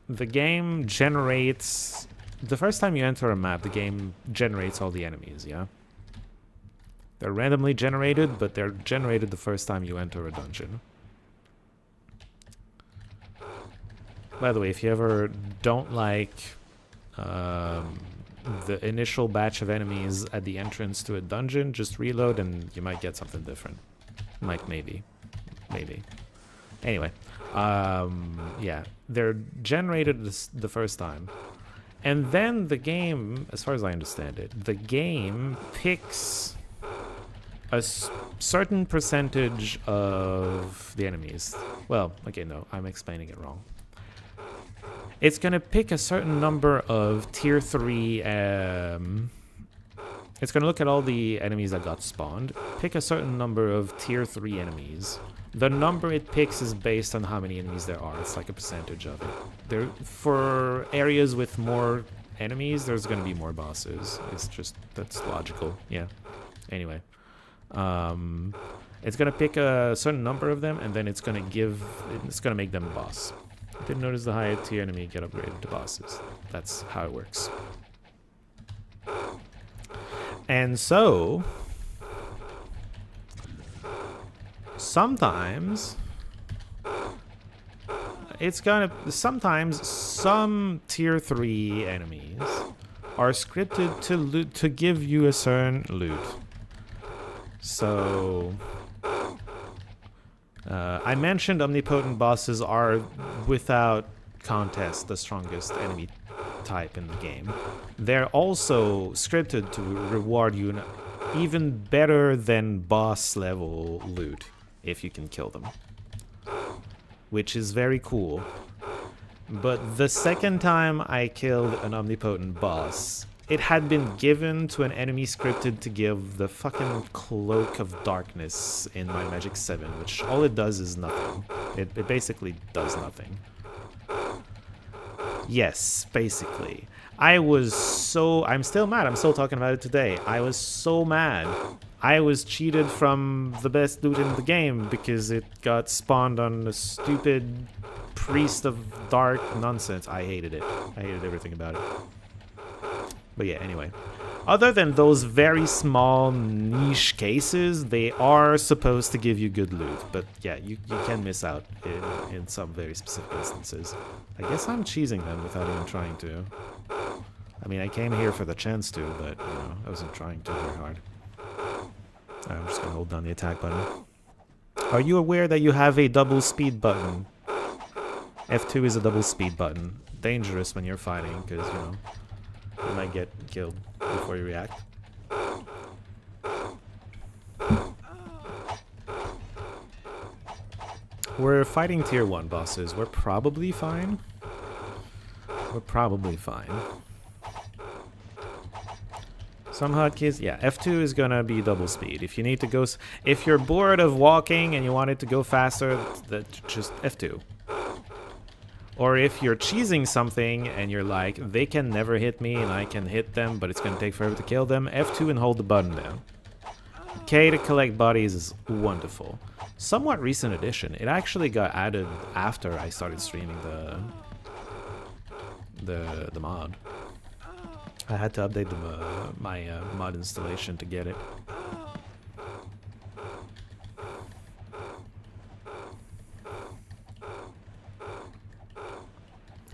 The game generates the first time you enter a map, the game generates all the enemies, yeah? They're randomly generated, but they're generated the first time you enter a dungeon. By the way, if you ever don't like the initial batch of enemies at the entrance to a dungeon, just reload and you might get something different. Maybe. Anyway, yeah, they're generated the first time. And then the game, as far as I understand it, the game picks a certain percentage of the enemies. Well, okay, no, I'm explaining it wrong. It's going to pick a certain number of tier 3... it's going to look at all the enemies that got spawned, pick a certain number of tier 3 enemies. The number it picks is based on how many enemies there are. It's like a percentage of it. For areas with more enemies, there's going to be more bosses. It's just, that's logical. Yeah. Anyway. It's going to pick a certain number of them, and then it's going to make them a boss. Didn't notice the higher tier enemy get upgraded to bosses. That's how it works. And so... sometimes some tier 3 enemies are scripted to give you a certain loot. So I mentioned omnipotent bosses are without contest the strongest enemy type in the game. They're also scripted to reward you an even better than boss level loot if you can kill them, which is very cool. But the second time I killed an omnipotent boss, it had been given to an enemy scripted to give the fucking Cloak of Darkness in my Magic 7, which all it does is nothing. It basically does nothing. Yes, basically. I'm still mad. I'm still talking about it today. I was so mad. I was cheated from the best loot in the game because it got spawned on a stupid Priest of Dark nonsense. I hated it. I hated everything about it. But yeah, anyway. Other than those very small niche cases, they are supposed to give you good loot. But yeah, you can miss out in some very specific instances. I guess I'm cheesing them without even trying to. I mean, I came here for the chance to, but, you know, I wasn't trying too very hard. I'm just gonna hold down the attack button. Are you aware that you have a double speed button? F2 is a double speed button. Dangerous when you're fighting, because, you know, you might get killed before you react. We're fighting tier 1 bosses. We're probably fine. We're probably fine. Some hotkeys, yeah, F2 is gonna be double speed. If you need to go, if you're bored of walking and you want it to go faster, just F2. Or if you're cheesing something and you're like, they can never hit me and I can hit them, but it's gonna take forever to kill them, F2 and hold the button down. K to collect bodies is wonderful. Somewhat recent addition. It actually got added after I started streaming the mod. I had to update my mod installation to get it.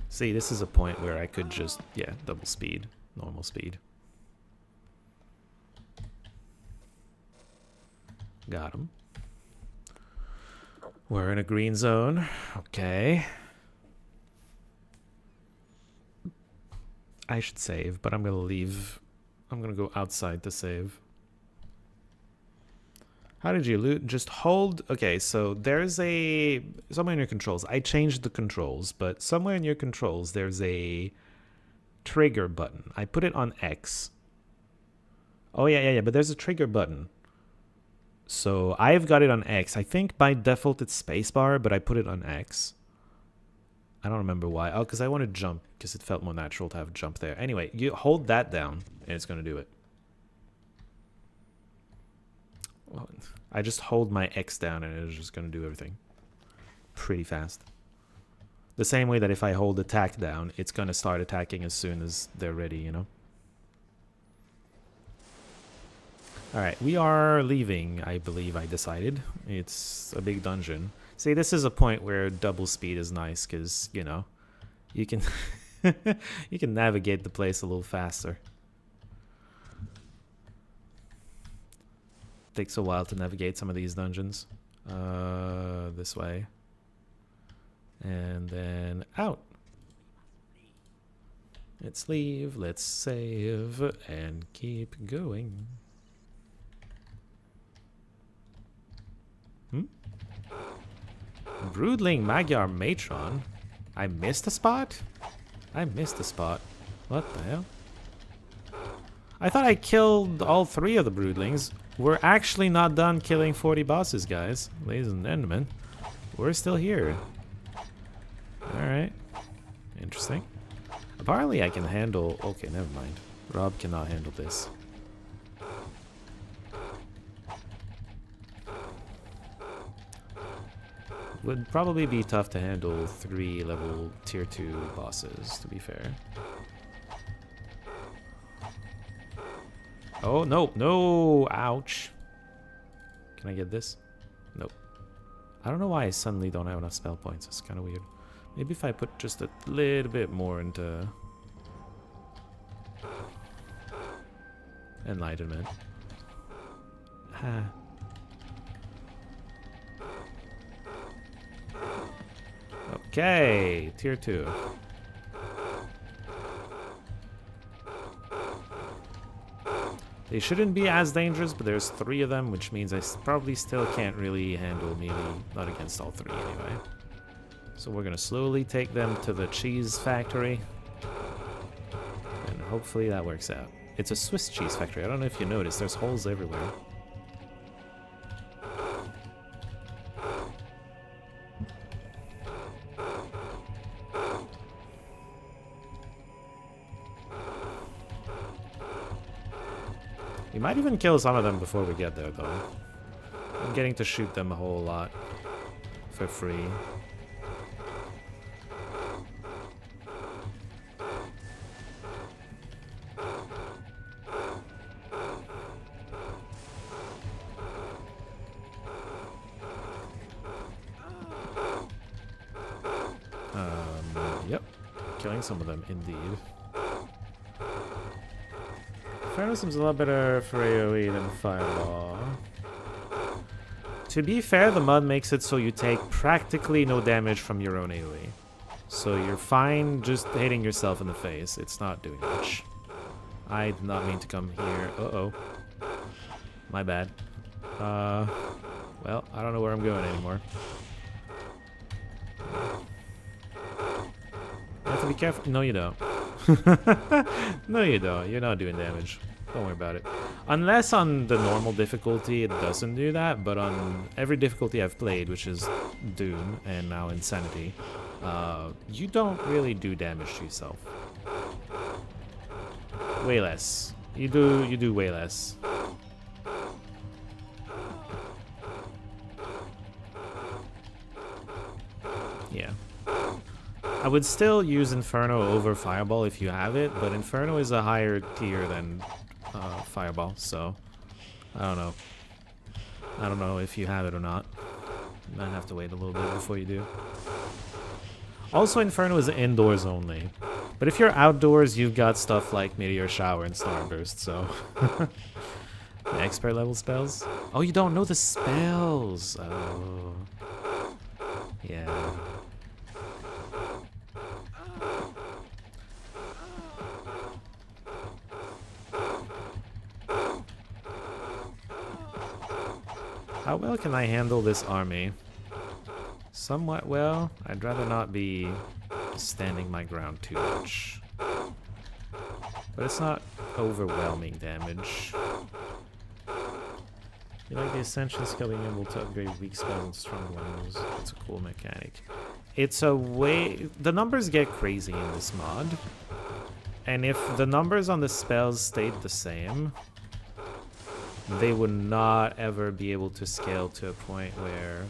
See, this is a point where I could just, yeah, double speed, normal speed. Got him. We're in a green zone. Okay. I should save, but I'm gonna leave. I'm gonna go outside to save. How did you loot? Just hold. Okay, so there's a somewhere in your controls. I changed the controls, but somewhere in your controls there's a trigger button. I put it on X. Oh yeah, but there's a trigger button. So I've got it on X. I think by default it's spacebar, but I put it on X. I don't remember why. Oh, because I want to jump, because it felt more natural to have jump there. Anyway, you hold that down, and it's going to do it. I just hold my X down, and it's just going to do everything. Pretty fast. The same way that if I hold attack down, it's going to start attacking as soon as they're ready, you know? Alright, we are leaving, I believe I decided. It's a big dungeon. See, this is a point where double speed is nice, because, you know, you can you can navigate the place a little faster. Takes a while to navigate some of these dungeons. This way. And then out. Let's leave, let's save, and keep going. Broodling Magyar Matron? I missed a spot? I missed a spot. What the hell? I thought I killed all 3 of the broodlings. We're actually not done killing 40 bosses, guys. Ladies and gentlemen. We're still here. Alright. Interesting. Apparently I can handle... Okay, never mind. Rob cannot handle this. Would probably be tough to handle 3 level tier 2 bosses, to be fair. Oh, no, no! Ouch. Can I get this? Nope. I don't know why I suddenly don't have enough spell points. It's kind of weird. Maybe if I put just a little bit more into... Enlightenment. Ha. Okay, tier 2. They shouldn't be as dangerous, but there's 3 of them, which means I probably still can't really handle melee, not against all 3 anyway. So we're gonna slowly take them to the cheese factory, and hopefully that works out. It's a Swiss cheese factory. I don't know if you noticed, there's holes everywhere. We might even kill some of them before we get there, though. I'm getting to shoot them a whole lot for free. Yep. Killing some of them, indeed. Inferno seems a lot better for AoE than Fireball. To be fair, the mud makes it so you take practically no damage from your own AoE. So you're fine just hitting yourself in the face. It's not doing much. I did not mean to come here. Uh-oh. My bad. Well, I don't know where I'm going anymore. You have to be careful. No, you don't. No, you don't. You're not doing damage. Don't worry about it. Unless on the normal difficulty it doesn't do that, but on every difficulty I've played, which is Doom and now Insanity, you don't really do damage to yourself. Way less. You do way less. Yeah. I would still use Inferno over Fireball if you have it, but Inferno is a higher tier than Fireball, so I don't know. I don't know if you have it or not. You might have to wait a little bit before you do. Also, Inferno is indoors only. But if you're outdoors, you've got stuff like Meteor Shower and Starburst, so... The expert level spells? Oh, you don't know the spells! Oh... Yeah... How well can I handle this army? Somewhat well. I'd rather not be standing my ground too much. But it's not overwhelming damage. You like the Ascension skill being able to upgrade weak spells and strong ones. It's a cool mechanic. It's a way... The numbers get crazy in this mod. And if the numbers on the spells stayed the same, they would not ever be able to scale to a point where...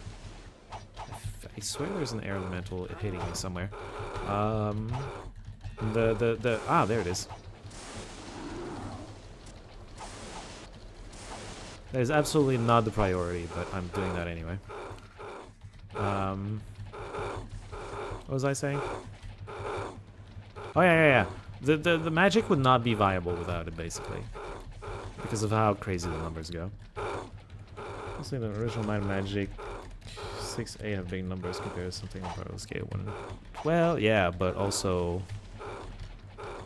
I swear there's an air elemental hitting me somewhere. Ah, there it is. That is absolutely not the priority, but I'm doing that anyway. What was I saying? Oh yeah. The magic would not be viable without it, basically, because of how crazy the numbers go. Mostly the original Might and Magic 6-8 have big numbers compared to something on part of the scale 1. Well, yeah, but also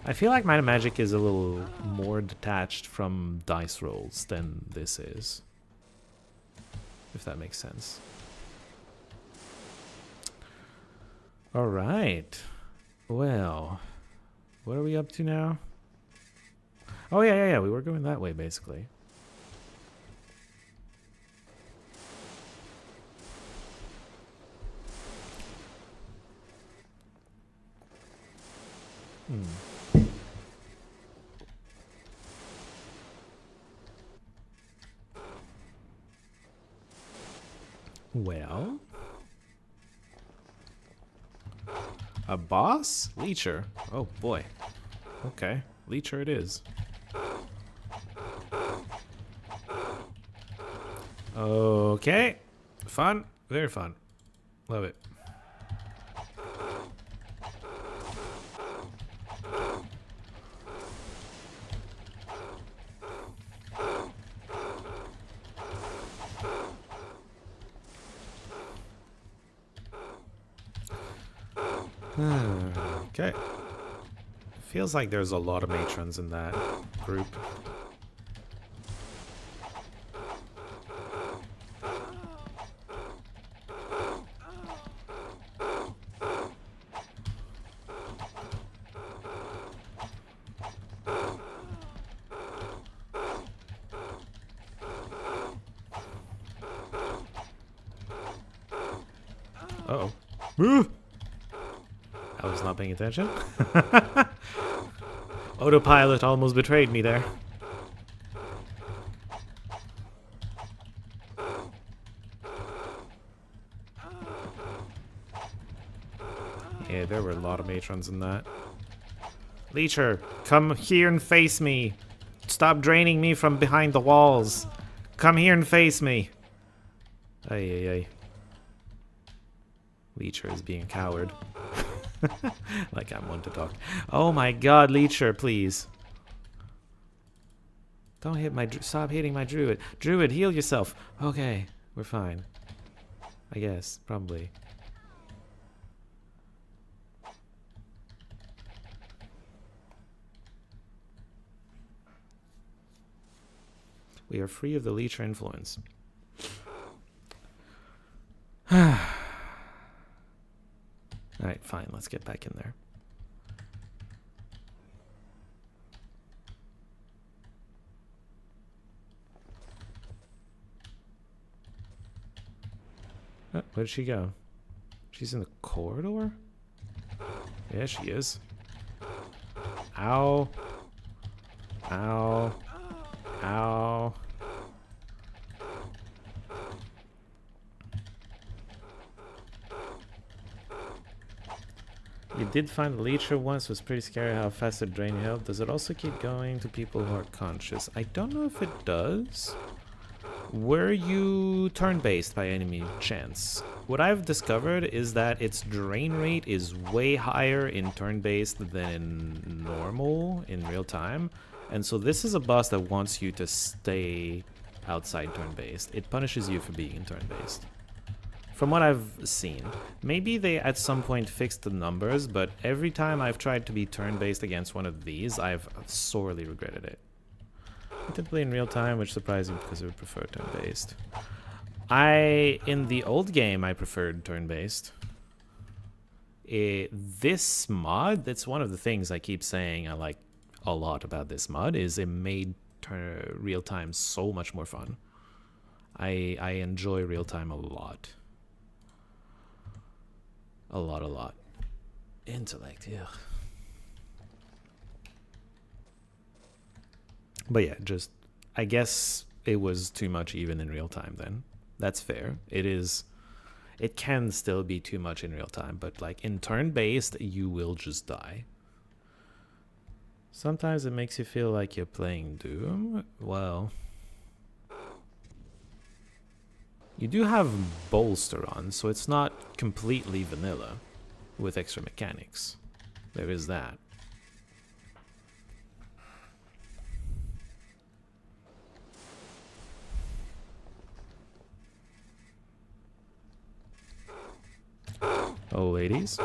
I feel like Might and Magic is a little more detached from dice rolls than this is, if that makes sense. All right. Well, what are we up to now? Oh, yeah. We were going that way, basically. Well, a boss? Leecher. Oh boy. Okay, Leecher it is. Okay. Fun. Very fun. Love it. Okay. Feels like there's a lot of matrons in that group. Uh-oh. Move! I was not paying attention. Autopilot almost betrayed me there. Yeah, there were a lot of matrons in that. Leecher, come here and face me. Stop draining me from behind the walls. Come here and face me. Ay. Leecher is being a coward. Like I'm one to talk. Oh my god, Leecher, please. Don't hit my... Stop hitting my druid. Druid, heal yourself. Okay, we're fine. I guess, probably. We are free of the Leecher influence. Alright, fine, let's get back in there. Oh, where'd she go? She's in the corridor? Yeah, she is. Ow. Ow. Ow. You did find the Leecher once. Was pretty scary how fast it drained your health. Does it also keep going to people who are conscious? I don't know if it does. Were you turn-based by any chance? What I've discovered is that its drain rate is way higher in turn-based than in normal, in real time. And so this is a boss that wants you to stay outside turn-based. It punishes you for being in turn-based. From what I've seen. Maybe they at some point fixed the numbers, but every time I've tried to be turn-based against one of these, I've sorely regretted it. Typically in real time, which is surprising because I would prefer turn-based. In the old game, I preferred turn-based. This mod, that's one of the things I keep saying I like a lot about this mod, is it made real-time so much more fun. I enjoy real-time a lot. A lot. Intellect, yeah. But yeah, just, I guess it was too much even in real time then. That's fair. It can still be too much in real time, but like in turn-based, you will just die. Sometimes it makes you feel like you're playing Doom. Well, you do have bolster on, so it's not completely vanilla with extra mechanics. There is that. Oh, ladies.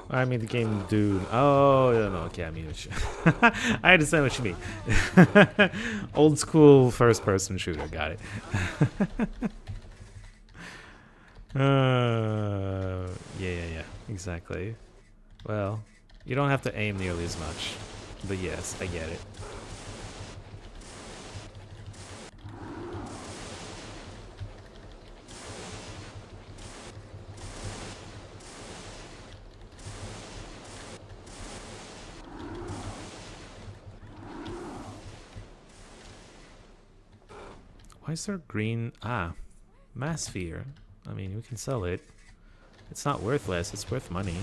I mean, the game, dude. Oh, no, okay. I mean, I understand what you mean. Old school first-person shooter. Got it. Yeah. Exactly. Well, you don't have to aim nearly as much, but yes, I get it. Why is there green? Ah, mass sphere. I mean, we can sell it. It's not worthless, it's worth money.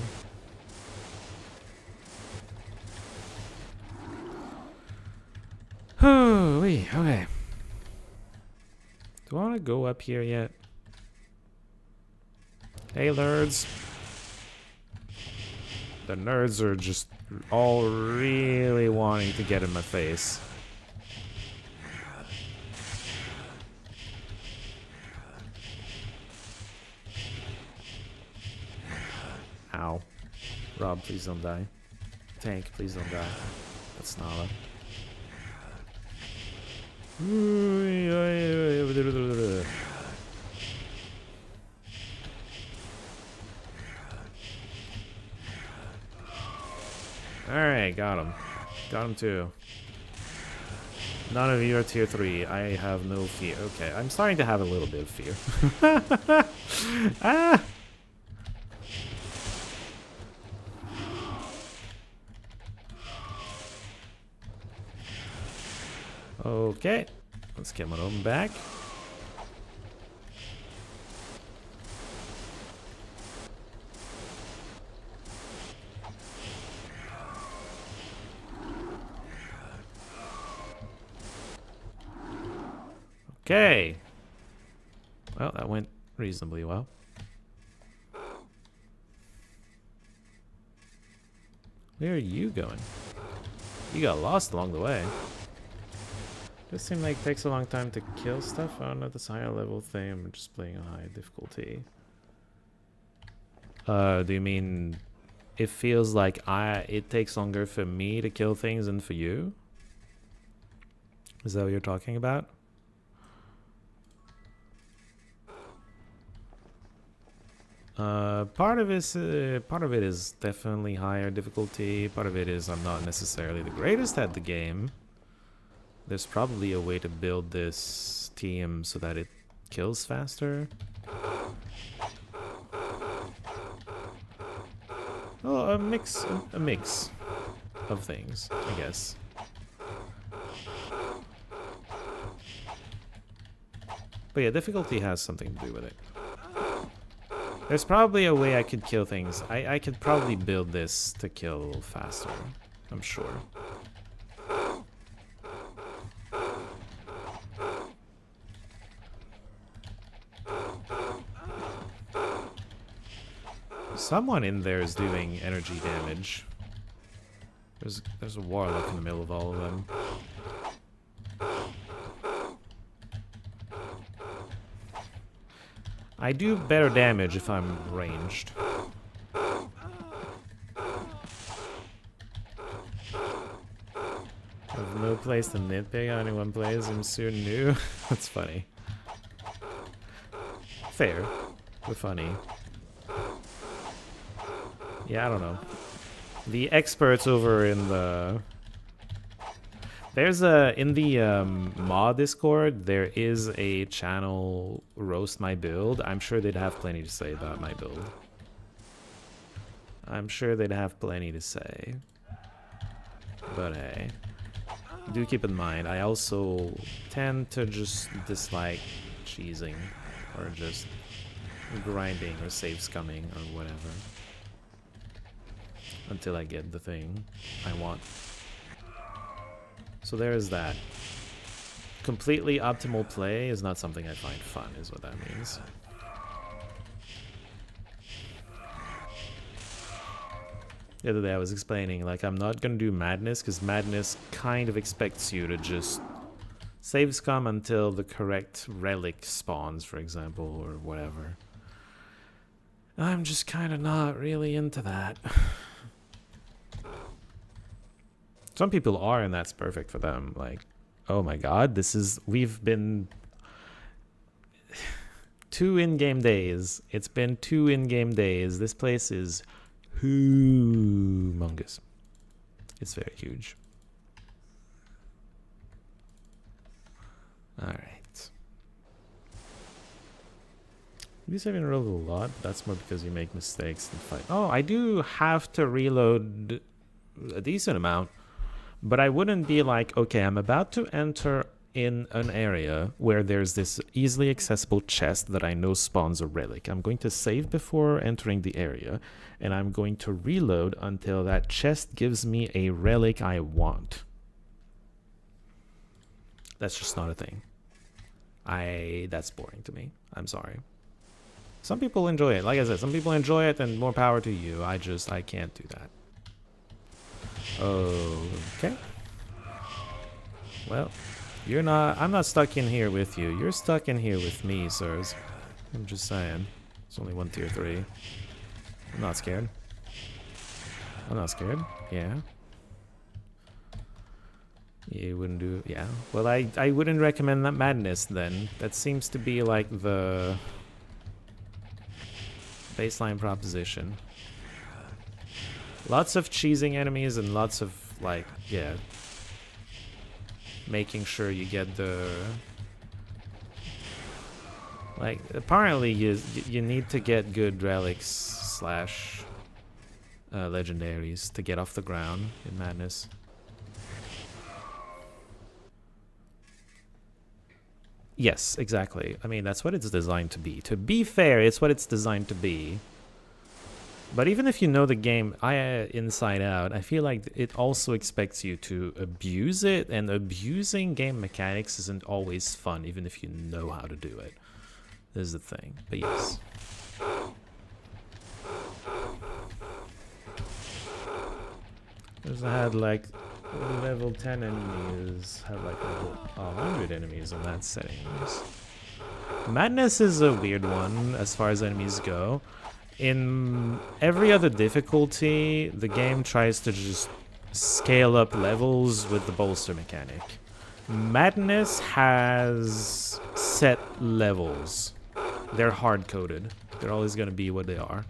Oh, okay. Do I want to go up here yet? Hey, nerds. The nerds are just all really wanting to get in my face. Ow. Rob, please don't die. Tank, please don't die. That's Nala. Alright, got him. Got him too. None of you are tier 3. I have no fear. Okay, I'm starting to have a little bit of fear. Ah! Okay, let's get one of them back. Okay. Well, that went reasonably well. Where are you going? You got lost along the way. Does seem like it takes a long time to kill stuff. I don't know if it's a higher level thing. I'm just playing a high difficulty. Do you mean it feels like it takes longer for me to kill things than for you? Is that what you're talking about? Part of it is definitely higher difficulty. Part of it is I'm not necessarily the greatest at the game. There's probably a way to build this team so that it kills faster. Oh, a mix of things, I guess. But yeah, difficulty has something to do with it. There's probably a way I could kill things. I could probably build this to kill faster, I'm sure. Someone in there is doing energy damage. There's a warlock in the middle of all of them. I do better damage if I'm ranged. I've no place to nitpick. Anyone plays him soon new. That's funny. Fair, but funny. Yeah, I don't know. The experts over in the... There's in the MAW Discord, there is a channel, Roast My Build. I'm sure they'd have plenty to say about my build. I'm sure they'd have plenty to say. But hey, do keep in mind, I also tend to just dislike cheesing or just grinding or save scumming or whatever until I get the thing I want. So there is that. Completely optimal play is not something I find fun, is what that means. The other day I was explaining, like, I'm not gonna do Madness, because Madness kind of expects you to just save scum until the correct relic spawns, for example, or whatever. I'm just kind of not really into that. Some people are, and that's perfect for them. Like, oh my god, this is... We've been... 2 in-game days. It's been 2 in-game days. This place is humongous. It's very huge. Alright. You saving reload a lot, but that's more because you make mistakes and fight. Oh, I do have to reload a decent amount. But I wouldn't be like, okay, I'm about to enter in an area where there's this easily accessible chest that I know spawns a relic. I'm going to save before entering the area, and I'm going to reload until that chest gives me a relic I want. That's just not a thing. That's boring to me. I'm sorry. Some people enjoy it. Like I said, some people enjoy it, and more power to you. I can't do that. Okay. Well, I'm not stuck in here with you. You're stuck in here with me, sirs. I'm just saying. It's only 1 tier 3. I'm not scared. I'm not scared. Yeah. You wouldn't do... Yeah. Well, I wouldn't recommend that Madness, then. That seems to be, like, the baseline proposition. Lots of cheesing enemies and lots of, like, yeah, making sure you get the... Like, apparently you need to get good relics slash legendaries to get off the ground in Madness. Yes, exactly. I mean, that's what it's designed to be. To be fair, it's what it's designed to be. But even if you know the game inside out, I feel like it also expects you to abuse it, and abusing game mechanics isn't always fun, even if you know how to do it. This is the thing. But yes. Because I had like level 10 enemies, had like level 100 enemies in that settings. Madness is a weird one as far as enemies go. In every other difficulty, the game tries to just scale up levels with the bolster mechanic. Madness has set levels. They're hard-coded. They're always going to be what they are.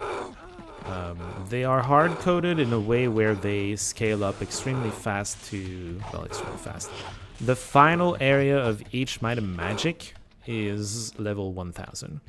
They are hard-coded in a way where they scale up extremely fast to... Well, extremely fast. The final area of each Might and Magic is level 1000.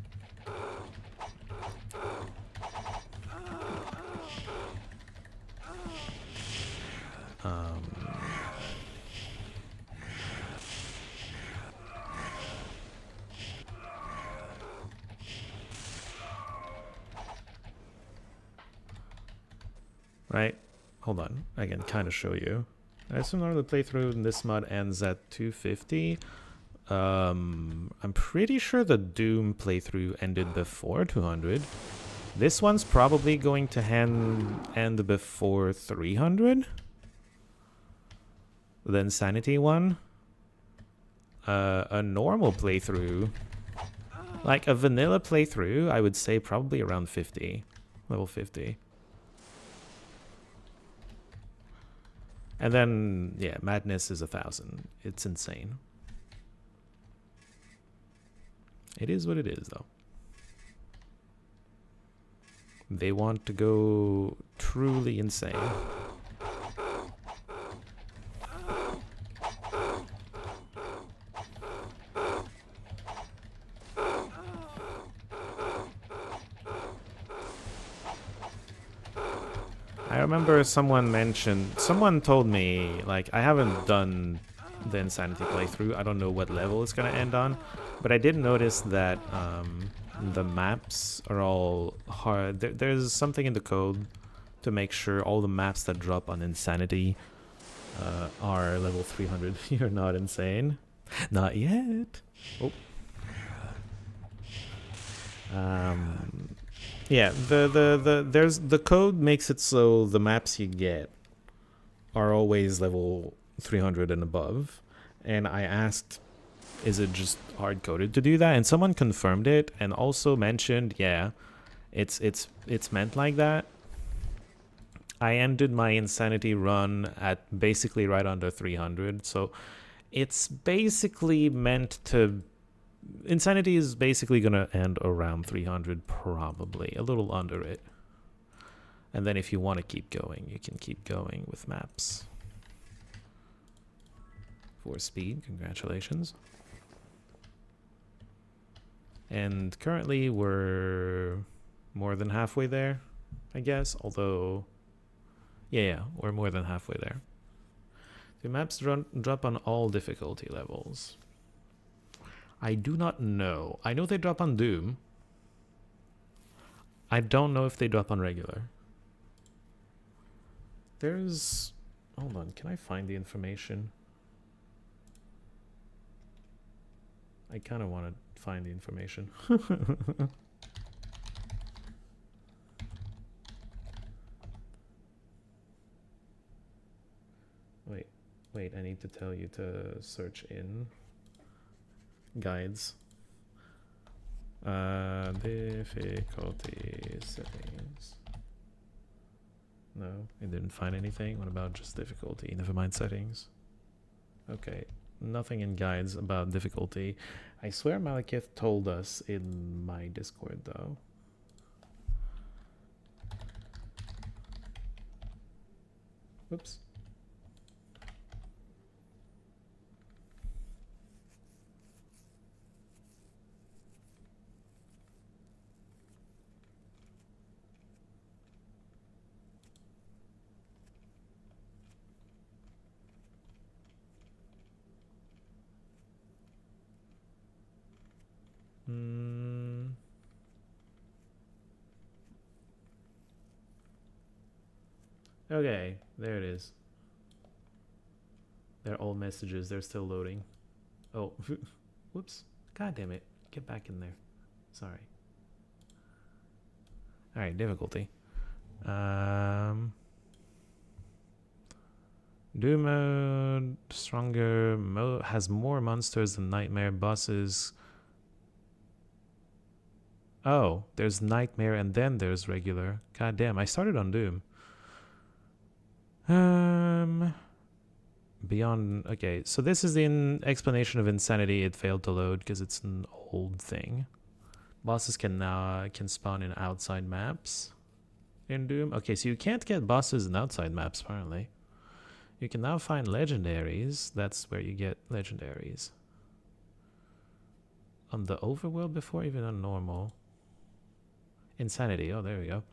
Right? Hold on. I can kind of show you. I assume the playthrough in this mod ends at 250. I'm pretty sure the Doom playthrough ended before 200. This one's probably going to end before 300. The Insanity one. A normal playthrough, like a vanilla playthrough, I would say probably around 50. Level 50. And then, yeah, madness is 1,000. It's insane. It is what it is, though. They want to go truly insane. I remember someone told me, like, I haven't done the Insanity playthrough. I don't know what level it's gonna end on, but I did notice that the maps are all hard. There's something in the code to make sure all the maps that drop on Insanity are level 300. You're not insane. Not yet. Oh. Yeah, the code makes it so the maps you get are always level 300 and above. And I asked, is it just hard coded to do that? And someone confirmed it and also mentioned, yeah, it's meant like that. I ended my Insanity run at basically right under 300, so it's basically meant to... Insanity is basically going to end around 300, probably. A little under it. And then if you want to keep going, you can keep going with maps. For speed, congratulations. And currently we're more than halfway there, I guess. Although, yeah, we're more than halfway there. The maps drop on all difficulty levels. I do not know. I know they drop on Doom. I don't know if they drop on regular. There's... Hold on, can I find the information? I kind of want to find the information. Wait, I need to tell you to search in guides. Difficulty settings. No, it didn't find anything. What about just difficulty? Never mind settings. Okay, nothing in guides about difficulty. I swear Malekith told us in my Discord though. Whoops. Okay, there it is. They're old messages. They're still loading. Oh, whoops. God damn it. Get back in there. Sorry. Alright, difficulty. Doom mode, stronger, has more monsters than Nightmare. Bosses. Oh, there's Nightmare and then there's regular. God damn, I started on Doom. Beyond... Okay, so this is the explanation of Insanity. It failed to load because it's an old thing. Bosses can spawn in outside maps in Doom. Okay, so you can't get bosses in outside maps, apparently. You can now find legendaries. That's where you get legendaries. On the overworld before, even on normal. Insanity. Oh, there we go.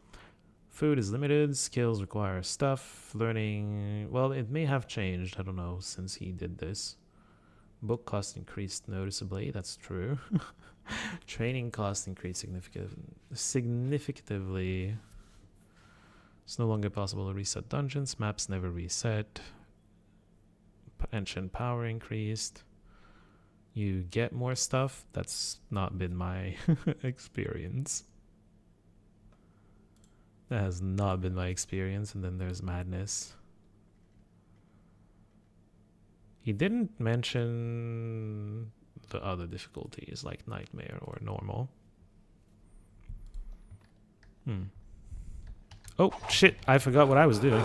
Food is limited. Skills require stuff. Learning... Well, it may have changed. I don't know, since he did this. Book cost increased noticeably. That's true. Training cost increased significantly. It's no longer possible to reset dungeons. Maps never reset. Ancient power increased. You get more stuff. That's not been my experience. That has not been my experience. And then there's madness. He didn't mention the other difficulties like nightmare or normal. Oh shit, I forgot what I was doing.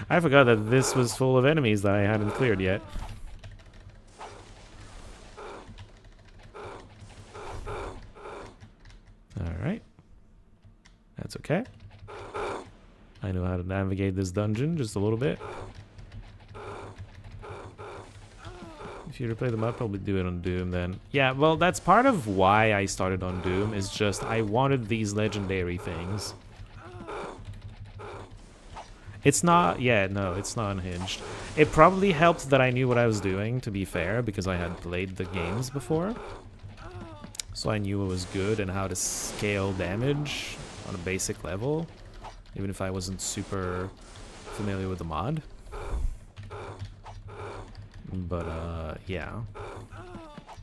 I forgot that this was full of enemies that I hadn't cleared yet. Alright. That's okay. I know how to navigate this dungeon just a little bit. If you replay the map, probably do it on Doom then. Yeah, well, that's part of why I started on Doom, is just I wanted these legendary things. It's not, yeah, no, it's not unhinged. It probably helped that I knew what I was doing, to be fair, because I had played the games before. So I knew what was good and how to scale damage on a basic level, even if I wasn't super familiar with the mod. But, yeah.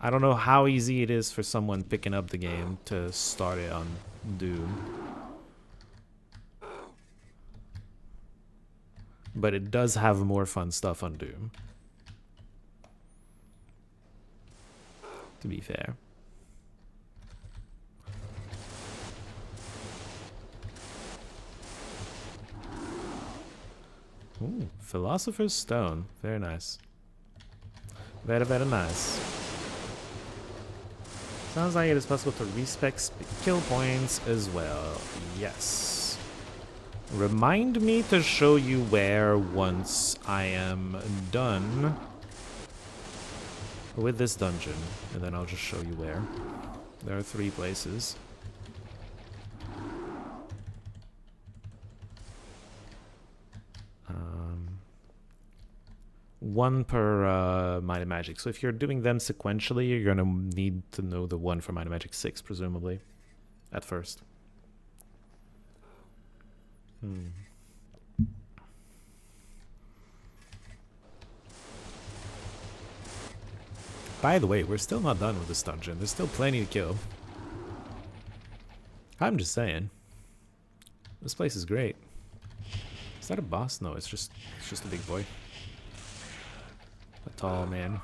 I don't know how easy it is for someone picking up the game to start it on Doom. But it does have more fun stuff on Doom. To be fair. Ooh, Philosopher's Stone. Very nice. Very, very nice. Sounds like it is possible to respec kill points as well. Yes. Remind me to show you where once I am done with this dungeon. And then I'll just show you where. There are 3 places. One per Might and Magic. So if you're doing them sequentially, you're gonna need to know the one for Might and Magic 6, presumably, at first. By the way, we're still not done with this dungeon. There's still plenty to kill. I'm just saying. This place is great. Is that a boss? No, it's just a big boy. A tall man.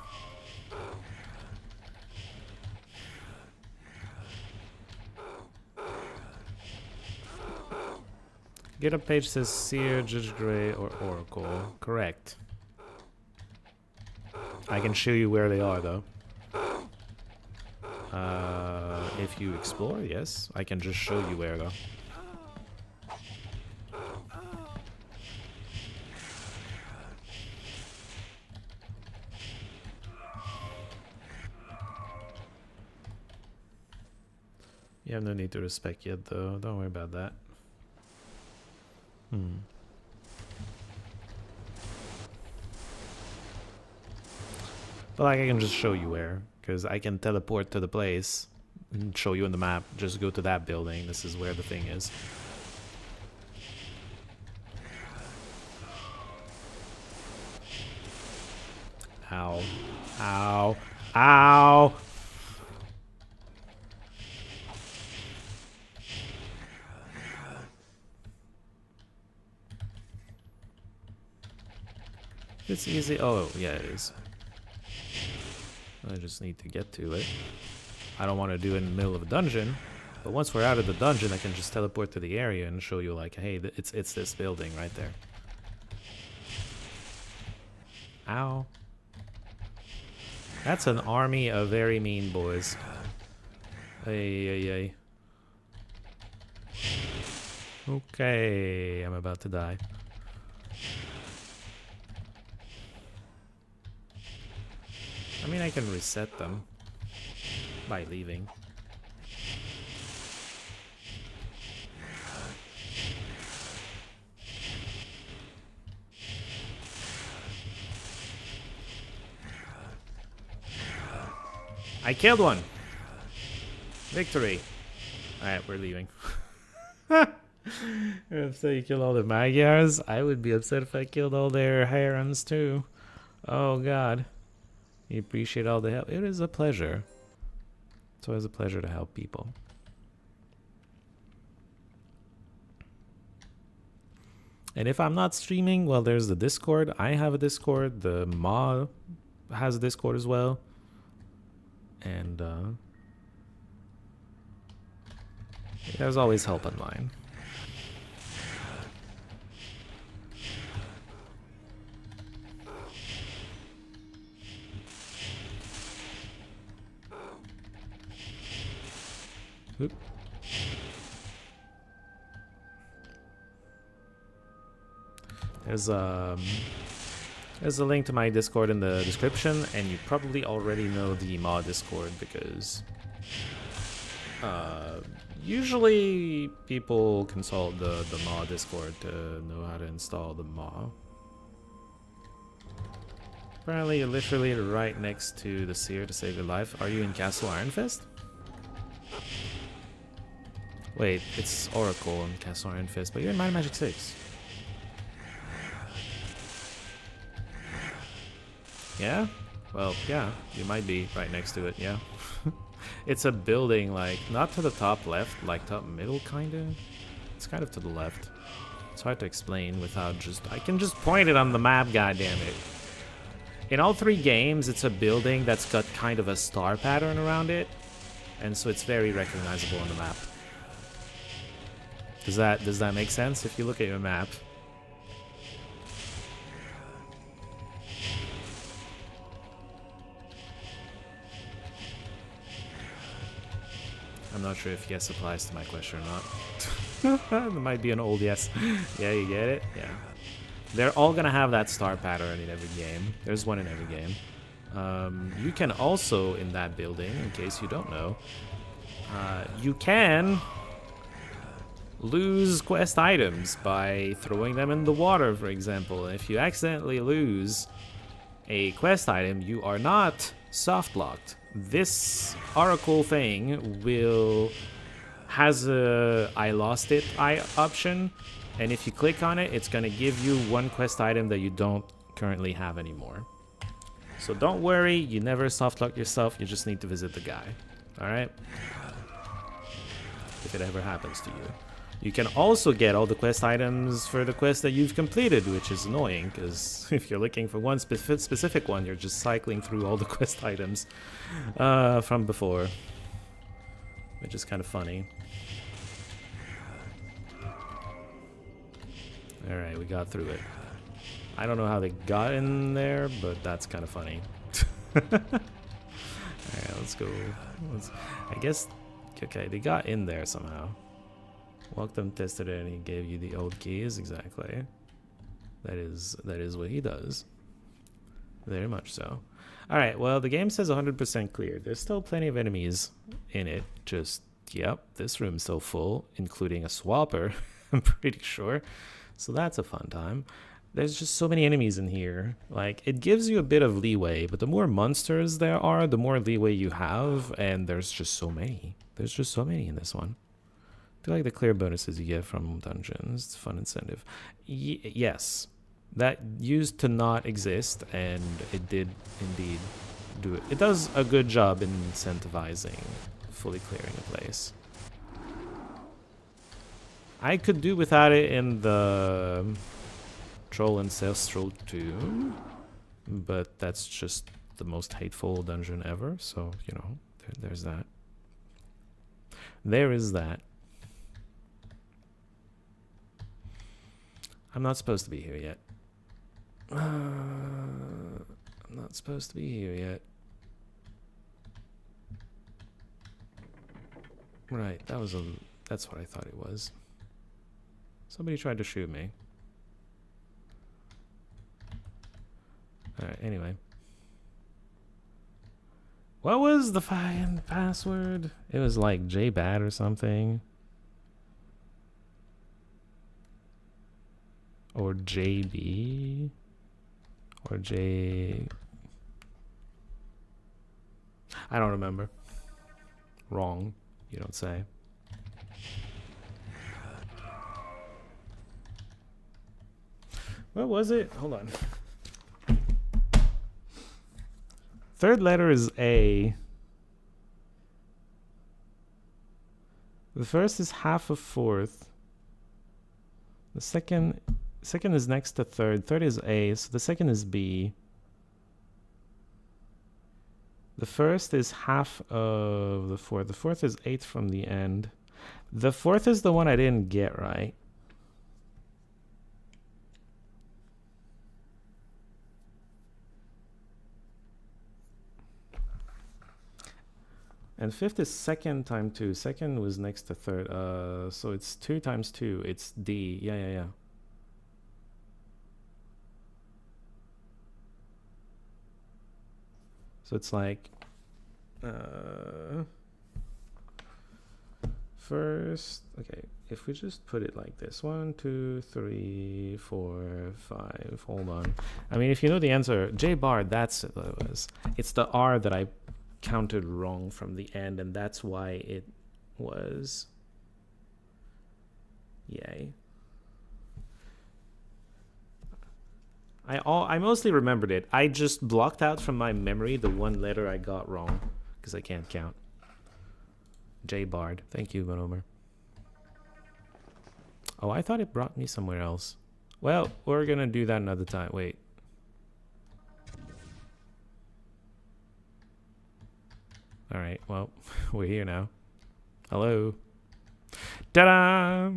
Get up page says Seer, Judge Grey, or Oracle. Correct. I can show you where they are, though. If you explore, yes. I can just show you where, though. You have no need to respec yet, though. Don't worry about that. But like, I can just show you where, because I can teleport to the place and show you on the map. Just go to that building. This is where the thing is. Ow. Ow. Ow! It's easy. Oh, yeah, it is. I just need to get to it. I don't want to do it in the middle of a dungeon, but once we're out of the dungeon, I can just teleport to the area and show you, like, hey, it's this building right there. Ow. That's an army of very mean boys. Hey. Okay, I'm about to die. I mean, I can reset them by leaving. I killed one! Victory! Alright, we're leaving. You're upset you killed all the Magyars? I would be upset if I killed all their harems too. Oh god. You appreciate all the help. It is a pleasure. It's always a pleasure to help people. And if I'm not streaming, well, there's the Discord. I have a Discord. The MAW has a Discord as well. And there's always help online. Oop. There's a link to my Discord in the description, and you probably already know the MAW Discord because usually people consult the MAW Discord to know how to install the MAW. Apparently you're literally right next to the seer to save your life. Are you in Castle Ironfist? Wait, it's Oracle in Castle Ironfist, but you're in Might and Magic 6. Yeah? Well, yeah, you might be right next to it, yeah. It's a building, like, not to the top left, like top middle, kinda. It's kind of to the left. It's hard to explain without just... I can just point it on the map, goddammit. In all 3 games, it's a building that's got kind of a star pattern around it. And so it's very recognizable on the map. Does that make sense if you look at your map? I'm not sure if yes applies to my question or not. That might be an old yes. Yeah, you get it? Yeah. They're all gonna have that star pattern in every game. There's one in every game. You can also, in that building, in case you don't know, you can lose quest items by throwing them in the water, for example. If you accidentally lose a quest item, you are not soft locked. This Oracle thing has a I lost it option, and if you click on it, it's gonna give you one quest item that you don't currently have anymore. So don't worry, you never soft lock yourself, you just need to visit the guy. Alright? If it ever happens to you. You can also get all the quest items for the quest that you've completed, which is annoying, because if you're looking for one specific one, you're just cycling through all the quest items from before. Which is kind of funny. Alright, we got through it. I don't know how they got in there, but that's kind of funny. Alright, let's go. I guess... Okay, they got in there somehow. Walked them, tested it, and he gave you the old keys. Exactly. That is what he does. Very much so. Alright, well, the game says 100% clear. There's still plenty of enemies in it. Just, yep, this room's still full, including a swapper, I'm pretty sure. So that's a fun time. There's just so many enemies in here. Like, it gives you a bit of leeway, but the more monsters there are, the more leeway you have, and there's just so many. There's just so many in this one. I like the clear bonuses you get from dungeons. It's a fun incentive. Yes, that used to not exist, and it did indeed do it. It does a good job in incentivizing fully clearing a place. I could do without it in the Troll Ancestral Tomb, but that's just the most hateful dungeon ever, so, you know, there's that. There is that. I'm not supposed to be here yet. I'm not supposed to be here yet. Right, that's what I thought it was. Somebody tried to shoot me. Alright, anyway. What was the password? It was like JBAT or something. Or JB. Or J... I don't remember. Wrong, you don't say. What was it? Hold on. Third letter is A. The first is half of fourth. The second is next to third. Third is A, so the second is B. The first is half of the fourth. The fourth is eighth from the end. The fourth is the one I didn't get right. And fifth is second time 2. Second was next to third. So it's 2 times 2. It's D. Yeah, yeah, yeah. So it's like first, okay, if we just put it like this, 1, 2, 3, 4, 5, hold on. I mean, if you know the answer, J bar, that's what it was. It's the R that I counted wrong from the end, and that's why it was yay. I mostly remembered it. I just blocked out from my memory the one letter I got wrong because I can't count. J Bard. Thank you, Manomer. Oh, I thought it brought me somewhere else. Well, we're gonna do that another time. Wait. Alright, well, we're here now. Hello. Ta-da!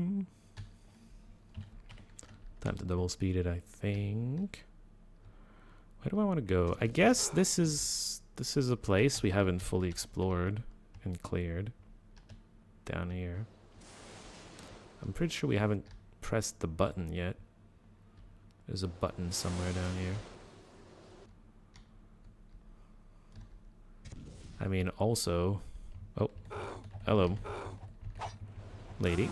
Time to double speed it, I think. Where do I want to go? I guess this is a place we haven't fully explored and cleared. Down here. I'm pretty sure we haven't pressed the button yet. There's a button somewhere down here. I mean, also... Oh, hello. Lady.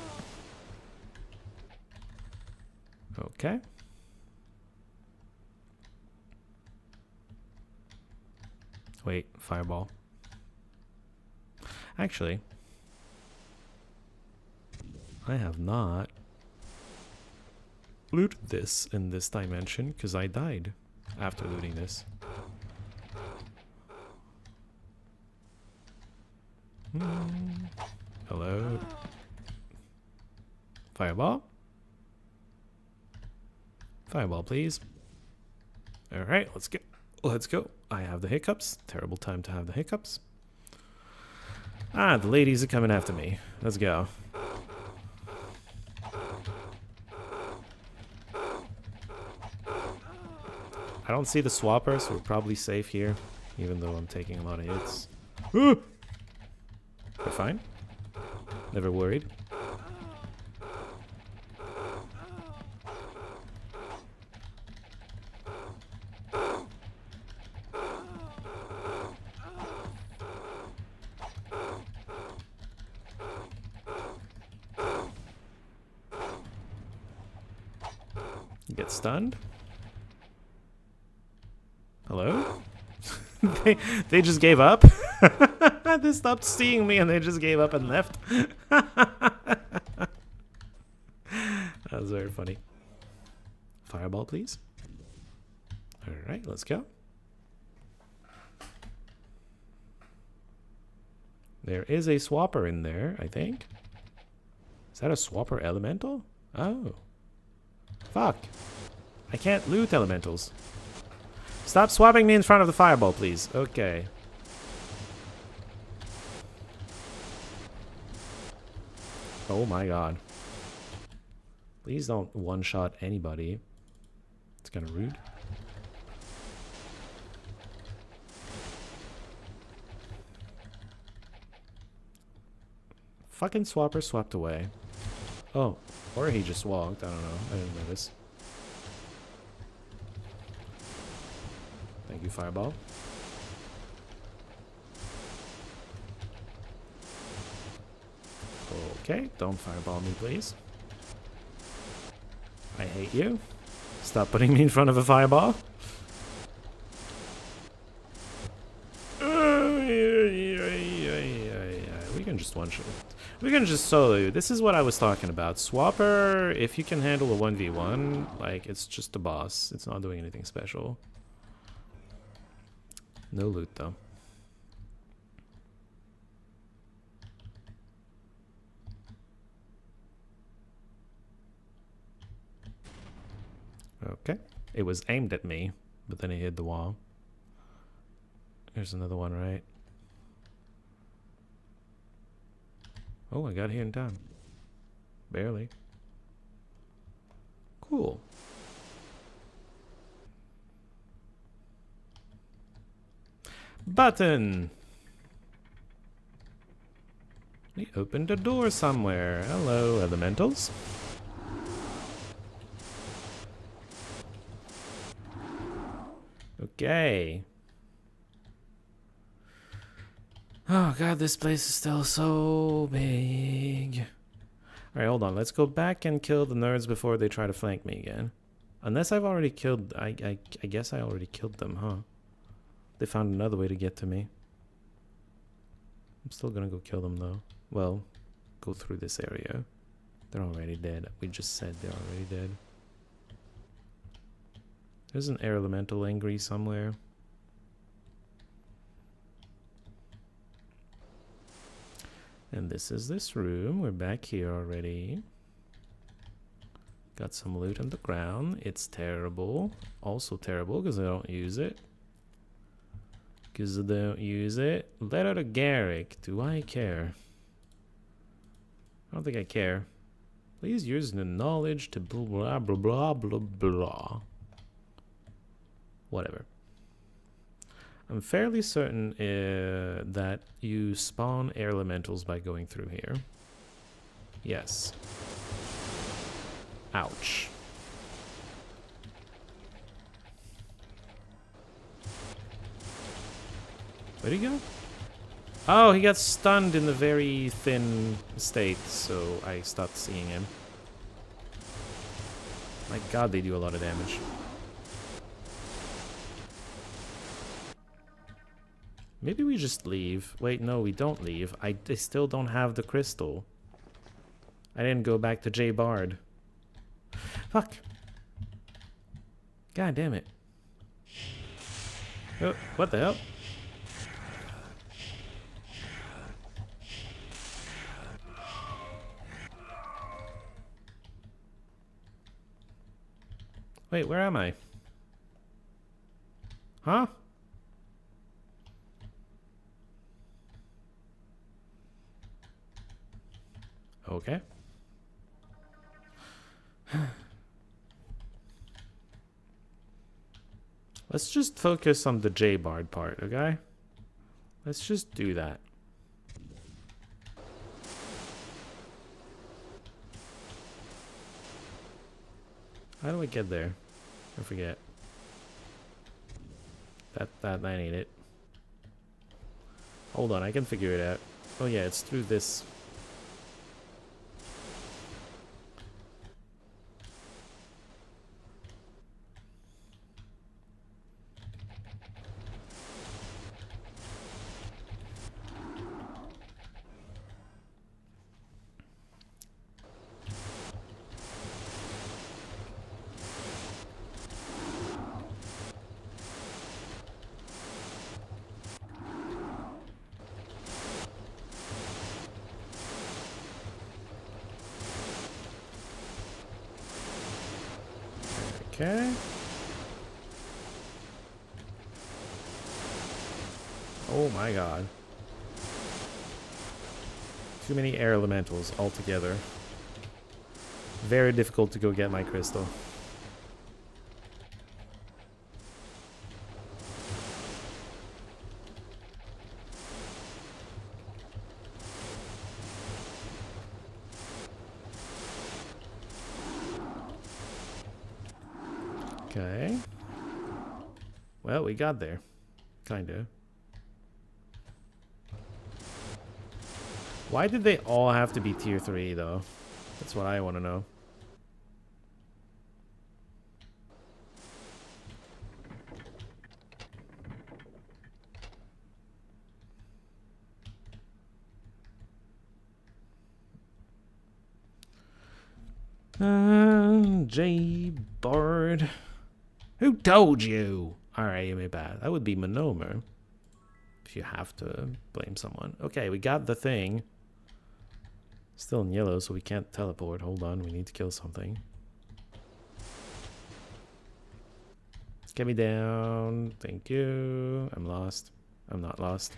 Okay. Wait, fireball. Actually, I have not looted this in this dimension because I died after looting this. Hello? Fireball? Fireball, please. Alright, let's go. Let's go. I have the hiccups. Terrible time to have the hiccups. Ah, the ladies are coming after me. Let's go. I don't see the swapper, so we're probably safe here, even though I'm taking a lot of hits. We're fine. Never worried. Get stunned. Hello? they just gave up? They stopped seeing me and they just gave up and left. That was very funny. Fireball, please. Alright, let's go. There is a swapper in there, I think. Is that a swapper elemental? Oh. Fuck. I can't loot elementals. Stop swapping me in front of the fireball, please. Okay. Oh my god. Please don't one-shot anybody. It's kind of rude. Fucking swapper swapped away. Oh, or he just walked. I don't know. I didn't notice. Thank you, fireball. Okay, don't fireball me, please. I hate you. Stop putting me in front of a fireball. We can just one-shot. We can just solo you. This is what I was talking about. Swapper, if you can handle a 1v1, like, it's just a boss. It's not doing anything special. No loot, though. Okay. It was aimed at me, but then it hit the wall. Here's another one, right? Oh, I got here in time. Barely. Cool. Button! Somebody opened a door somewhere. Hello, elementals. Okay. Oh god, this place is still so big. Alright, hold on. Let's go back and kill the nerds before they try to flank me again. Unless I've already killed... I guess I already killed them, huh? They found another way to get to me. I'm still gonna go kill them, though. Well, go through this area. They're already dead. We just said they're already dead. There's an air elemental angry somewhere. And this is this room. We're back here already. Got some loot on the ground. It's terrible. Also terrible because I don't use it. Because I don't use it. Letter to Garrick. Do I care? I don't think I care. Please use the knowledge to blah blah blah blah blah. Whatever. I'm fairly certain that you spawn air elementals by going through here. Yes. Ouch. Where'd he go? Oh, he got stunned in the very thin state, so I stopped seeing him. My god, they do a lot of damage. Maybe we just leave. Wait, no, we don't leave. I still don't have the crystal. I didn't go back to J Bard. Fuck. God damn it. Oh, what the hell? Wait, where am I? Huh? Okay. Let's just focus on the J-Bard part, okay? Let's just do that. How do I get there? I forget. That I need it. Hold on, I can figure it out. Oh yeah, it's through this. Okay. Oh my god. Too many air elementals altogether. Very difficult to go get my crystal. Okay. Well, we got there. Kinda. Why did they all have to be tier 3, though? That's what I want to know. J Bard. Who told you? Alright, you may bad. That would be Monomer. If you have to blame someone. Okay, we got the thing. Still in yellow, so we can't teleport. Hold on, we need to kill something. Get me down. Thank you. I'm lost. I'm not lost.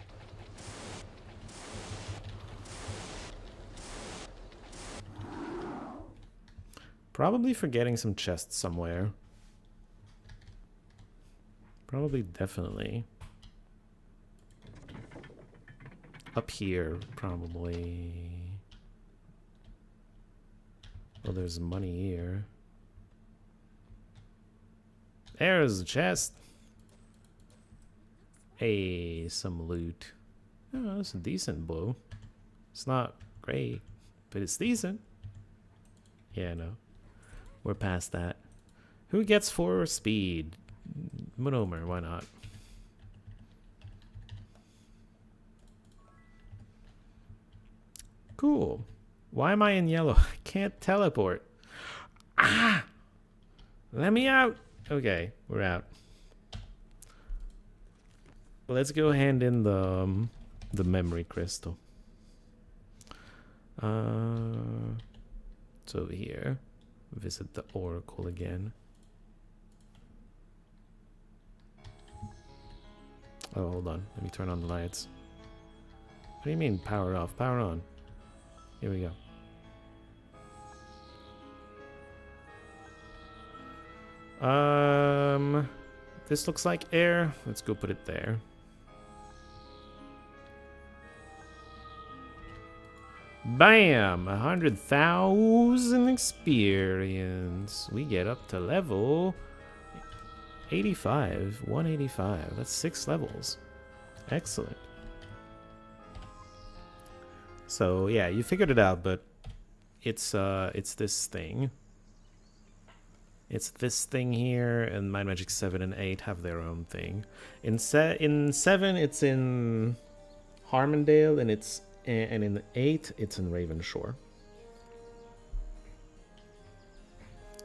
Probably forgetting some chests somewhere. Probably, definitely. Up here, probably. Oh, there's money here. There's the chest. Hey, some loot. Oh, that's a decent bow. It's not great, but it's decent. Yeah, no. We're past that. Who gets 4 speed? Monomer, why not? Cool. Why am I in yellow? I can't teleport. Ah! Let me out! Okay, we're out. Let's go hand in the memory crystal. It's over here. Visit the oracle again. Oh, hold on. Let me turn on the lights. What do you mean power off? Power on. Here we go. This looks like air. Let's go put it there. Bam! 100,000 experience. We get up to level 85. 185. That's 6 levels. Excellent. So yeah, you figured it out, but it's this thing. It's this thing here, and Might Magic 7 and 8 have their own thing. In 7, it's in Harmondale, and in 8, it's in Ravenshore.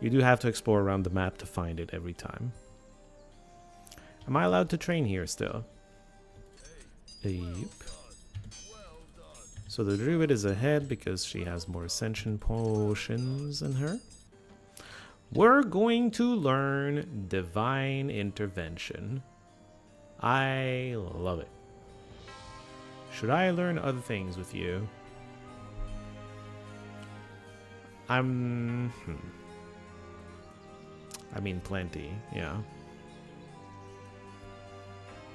You do have to explore around the map to find it every time. Am I allowed to train here still? Yep. So the druid is ahead because she has more ascension potions than her. We're going to learn Divine Intervention. I love it. Should I learn other things with you? I mean, plenty, yeah.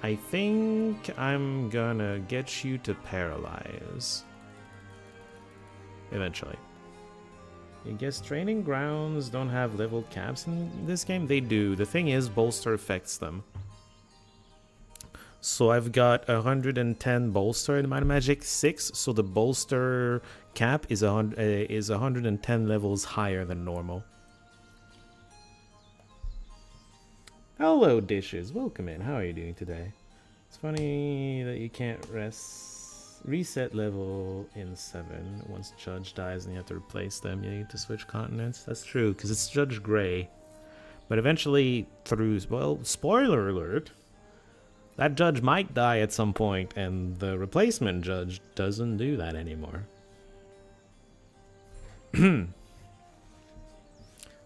I think I'm gonna get you to paralyze. Eventually. I guess training grounds don't have level caps in this game? They do. The thing is, bolster affects them. So I've got 110 bolster in my Magic 6, so the bolster cap is 110 levels higher than normal. Hello, Dishes. Welcome in. How are you doing today? It's funny that you can't reset level in 7. Once Judge dies and you have to replace them, you need to switch continents. That's true, because it's Judge Grey. But eventually, through, well, spoiler alert, that judge might die at some point, and the replacement judge doesn't do that anymore.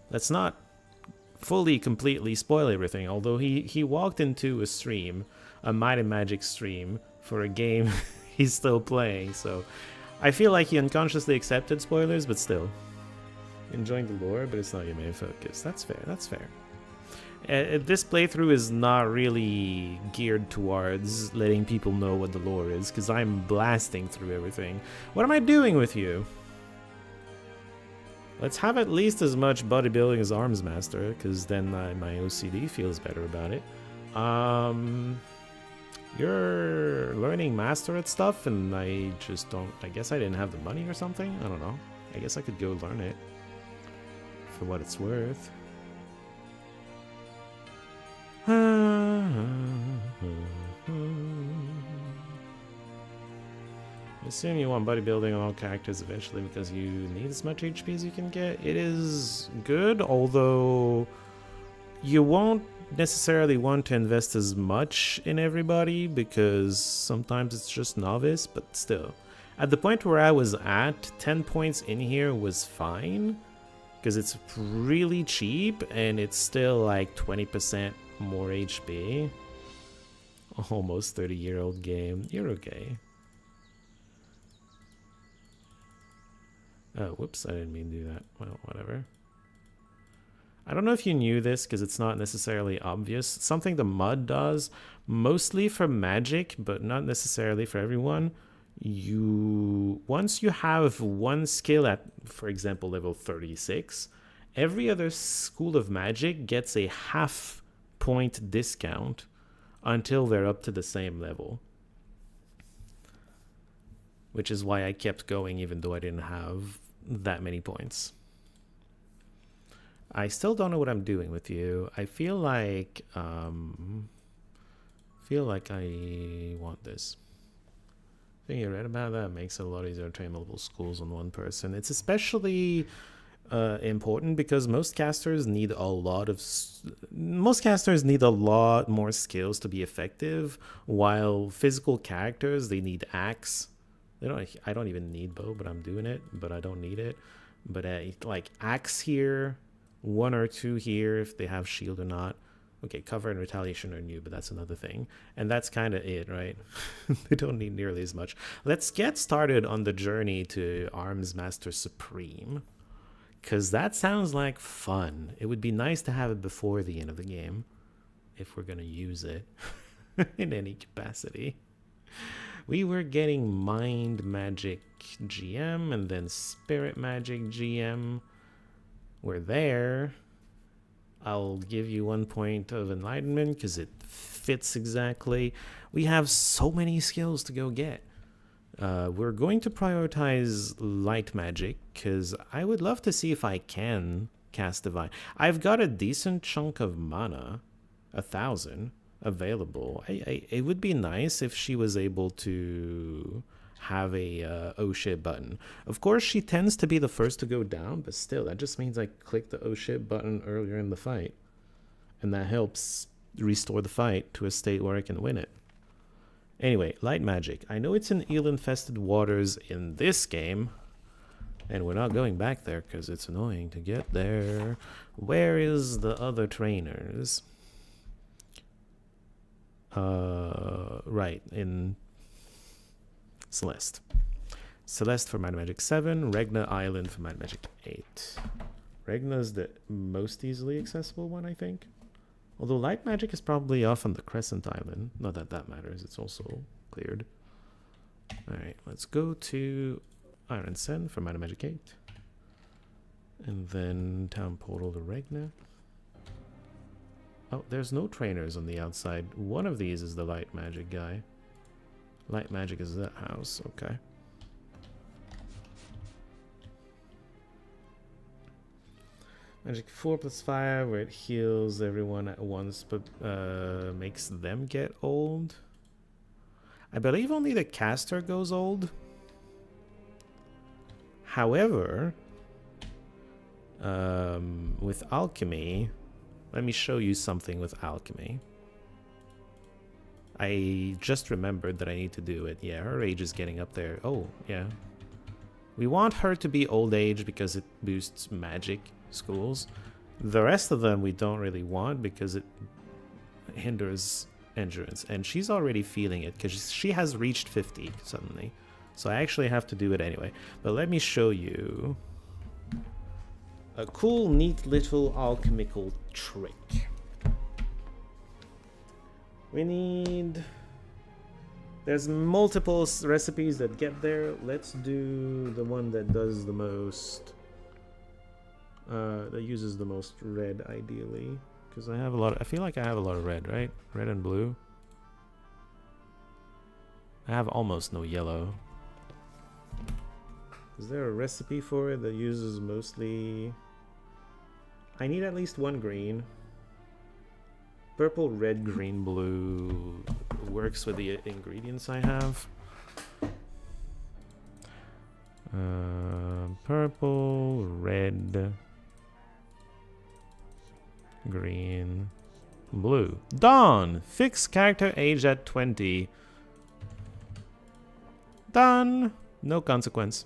Let's not fully, completely spoil everything, although he walked into a stream, a Might and Magic stream, for a game he's still playing, so I feel like he unconsciously accepted spoilers, but still. Enjoying the lore, but it's not your main focus. That's fair, that's fair. This playthrough is not really geared towards letting people know what the lore is, because I'm blasting through everything. What am I doing with you? Let's have at least as much bodybuilding as Arms Master, because then my OCD feels better about it. You're learning Master at stuff, and I just don't... I guess I didn't have the money or something? I don't know. I guess I could go learn it, for what it's worth. I assume you want bodybuilding on all characters eventually because you need as much HP as you can get. It is good, although you won't necessarily want to invest as much in everybody because sometimes it's just novice, but still. At the point where I was at, 10 points in here was fine because it's really cheap and it's still like 20% more HP. Almost 30-year-old game. You're okay. Oh, whoops, I didn't mean to do that. Well, whatever. I don't know if you knew this because it's not necessarily obvious. Something the MUD does, mostly for Magic, but not necessarily for everyone. once you have one skill at, for example, level 36, every other school of magic gets a half point discount until they're up to the same level. Which is why I kept going even though I didn't have that many points. I still don't know what I'm doing with you. I feel like I want this. I think you're right about that. It makes it a lot easier to train multiple schools on one person. It's especially important because most casters need a lot more skills to be effective, while physical characters, they need axe. I don't even need bow, but I'm doing it, but I don't need it. But like axe here, 1 or 2 here if they have shield or not. Okay, cover and retaliation are new, but that's another thing. And that's kind of it, right? They don't need nearly as much. Let's get started on the journey to Arms Master Supreme, because that sounds like fun. It would be nice to have it before the end of the game, if we're going to use it in any capacity. We were getting Mind Magic GM and then Spirit Magic GM. We're there. I'll give you 1 point of enlightenment because it fits exactly. We have so many skills to go get. We're going to prioritize light magic because I would love to see if I can cast divine. I've got a decent chunk of mana, 1,000 available. It would be nice if she was able to have a oh shit button. Of course, she tends to be the first to go down, but still, that just means I click the oh shit button earlier in the fight. And that helps restore the fight to a state where I can win it. Anyway, light magic. I know it's in eel-infested waters in this game, and we're not going back there because it's annoying to get there. Where is the other trainers? Right, in Celeste. Celeste for Might Magic 7, Regna Island for Might Magic 8. Regna's the most easily accessible one, I think. Although Light Magic is probably off on the Crescent Island. Not that that matters, it's also cleared. Alright, let's go to Iron Sen for Might Magic 8. And then Town Portal to Regna. Oh, there's no trainers on the outside. One of these is the Light Magic guy. Light Magic is that house, okay. Magic 4+5, where it heals everyone at once, but makes them get old. I believe only the caster goes old. However, with alchemy, let me show you something with alchemy. I just remembered that I need to do it. Yeah, her age is getting up there. Oh, yeah. We want her to be old age because it boosts magic schools. The rest of them we don't really want because it hinders endurance. And she's already feeling it because she has reached 50 suddenly. So I actually have to do it anyway. But let me show you a cool, neat little alchemical trick. We need... There's multiple recipes that get there. Let's do the one that does the most... that uses the most red, ideally. Because I have a lot... I feel like I have a lot of red, right? Red and blue. I have almost no yellow. Is there a recipe for it that uses mostly... I need at least one green. Purple, red, green, blue works with the ingredients I have. Purple, red, green, blue. Done! Fix character age at 20. Done! No consequence.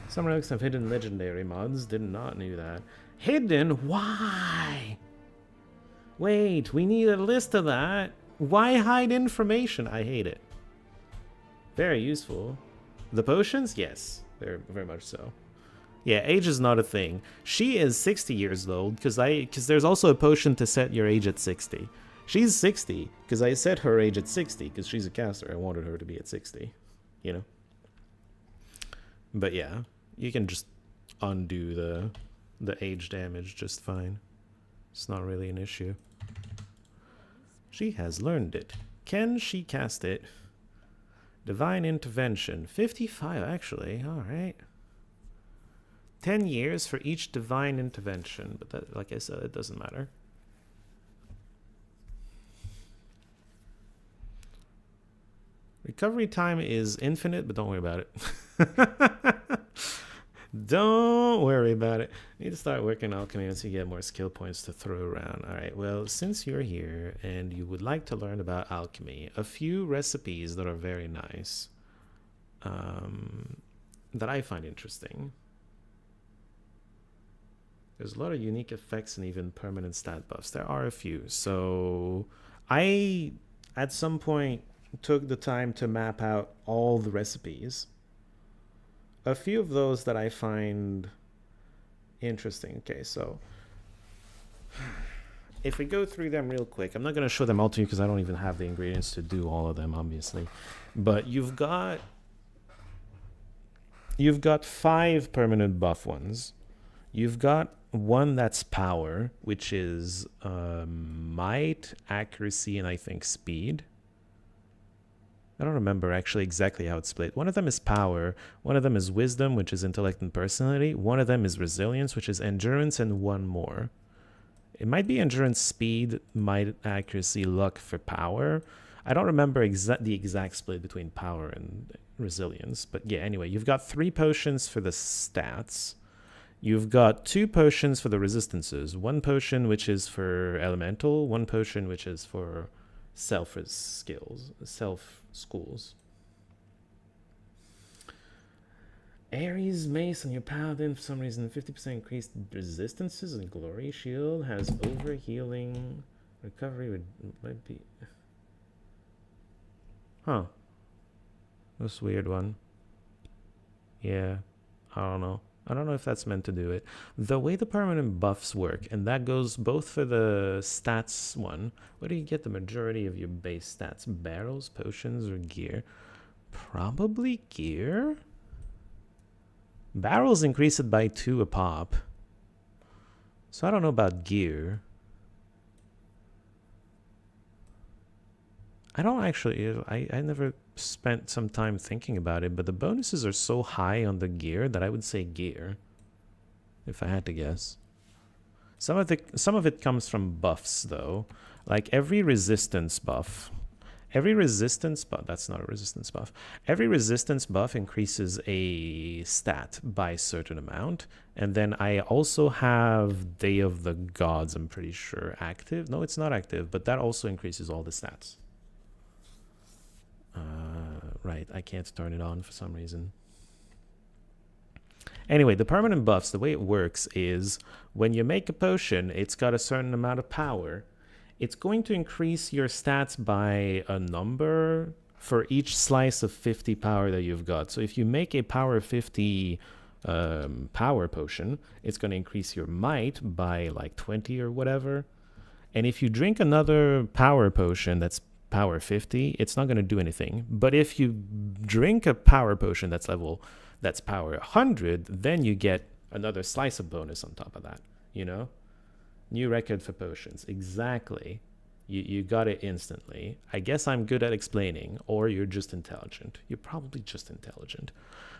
Some relics have hidden legendary mods. Did not know that. Hidden? Why? Wait, we need a list of that. Why hide information? I hate it. Very useful. The potions? Yes, they're very much so. Yeah, age is not a thing. She is 60 years old because there's also a potion to set your age at 60. She's 60 because I set her age at 60 because she's a caster. I wanted her to be at 60. you know. But yeah, you can just undo the age damage just fine. It's not really an issue. She has learned it. Can she cast it? Divine Intervention. 55, actually. All right. 10 years for each Divine Intervention. But that, like I said, it doesn't matter. Recovery time is infinite, but don't worry about it. Don't worry about it. Need to start working alchemy once you get more skill points to throw around. All right, well, since you're here and you would like to learn about alchemy, a few recipes that are very nice, that I find interesting. There's a lot of unique effects and even permanent stat buffs. There are a few. So I, at some point, took the time to map out all the recipes. A few of those that I find interesting. Okay, so if we go through them real quick, I'm not going to show them all to you because I don't even have the ingredients to do all of them, obviously. But you've got 5 permanent buff ones. You've got one that's power, which is might, accuracy, and I think speed. I don't remember actually exactly how it's split. One of them is power, one of them is wisdom, which is intellect and personality, one of them is resilience, which is endurance, and one more. It might be endurance, speed, might, accuracy, luck for power. I don't remember the exact split between power and resilience, but yeah, anyway, you've got 3 potions for the stats. You've got 2 potions for the resistances. 1 potion which is for elemental, 1 potion which is for self schools. Ares mace on your paladin for some reason 50% increased resistances, and glory shield has over healing recovery might be. Huh. This weird one. Yeah, I don't know. I don't know if that's meant to do it. The way the permanent buffs work, and that goes both for the stats one. Where do you get the majority of your base stats? Barrels, potions, or gear? Probably gear? Barrels increase it by 2 a pop. So I don't know about gear. I don't actually, I never spent some time thinking about it, but the bonuses are so high on the gear that I would say gear, if I had to guess. Some of it comes from buffs though, like every resistance buff. That's not a resistance buff. Every resistance buff increases a stat by a certain amount. And then I also have Day of the Gods, I'm pretty sure, active. No, it's not active, but that also increases all the stats. Right, I can't turn it on for some reason. Anyway, the permanent buffs, the way it works is when you make a potion, it's got a certain amount of power. It's going to increase your stats by a number for each slice of 50 power that you've got. So if you make a power 50 power potion, it's going to increase your might by like 20 or whatever. And if you drink another power potion that's power 50, it's not going to do anything. But if you drink a power potion that's power 100, then you get another slice of bonus on top of that, you know? New record for potions. Exactly. You got it instantly. I guess I'm good at explaining, or you're just intelligent. You're probably just intelligent.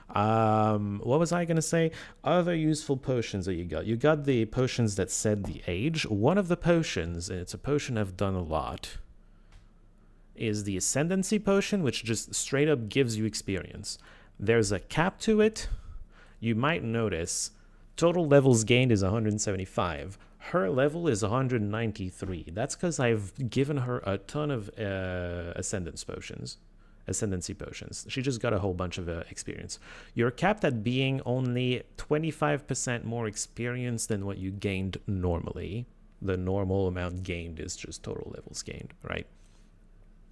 What was I going to say? Other useful potions that you got. You got the potions that said the age. One of the potions, and it's a potion I've done a lot, is the Ascendancy potion, which just straight up gives you experience. There's a cap to it. You might notice total levels gained is 175. Her level is 193. That's because I've given her a ton of Ascendancy potions. She just got a whole bunch of experience. You're capped at being only 25% more experience than what you gained normally. The normal amount gained is just total levels gained, right?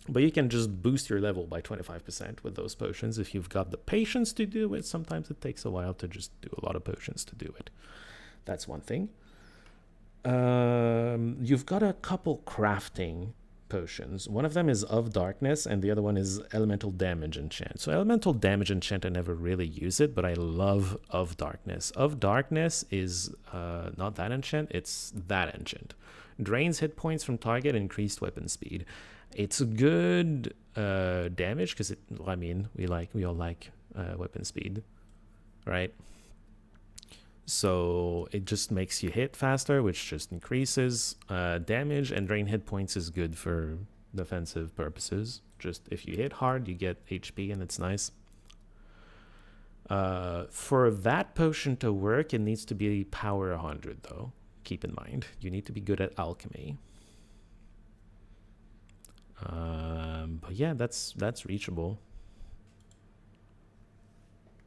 But you can just boost your level by 25% with those potions if you've got the patience to do it. Sometimes it takes a while to just do a lot of potions to do it. That's one thing. You've got a couple crafting potions. One of them is of darkness and the other one is elemental damage enchant. So elemental damage enchant, I never really use it, but I love of darkness. Of darkness is not that enchant, it's that enchant. Drains hit points from target, increased weapon speed. It's good damage because it, well, I mean, we all like weapon speed, right? So it just makes you hit faster, which just increases damage, and drain hit points is good for defensive purposes. Just if you hit hard, you get HP, and it's nice. For that potion to work, it needs to be power 100, though. Keep in mind, you need to be good at alchemy. But yeah, that's reachable.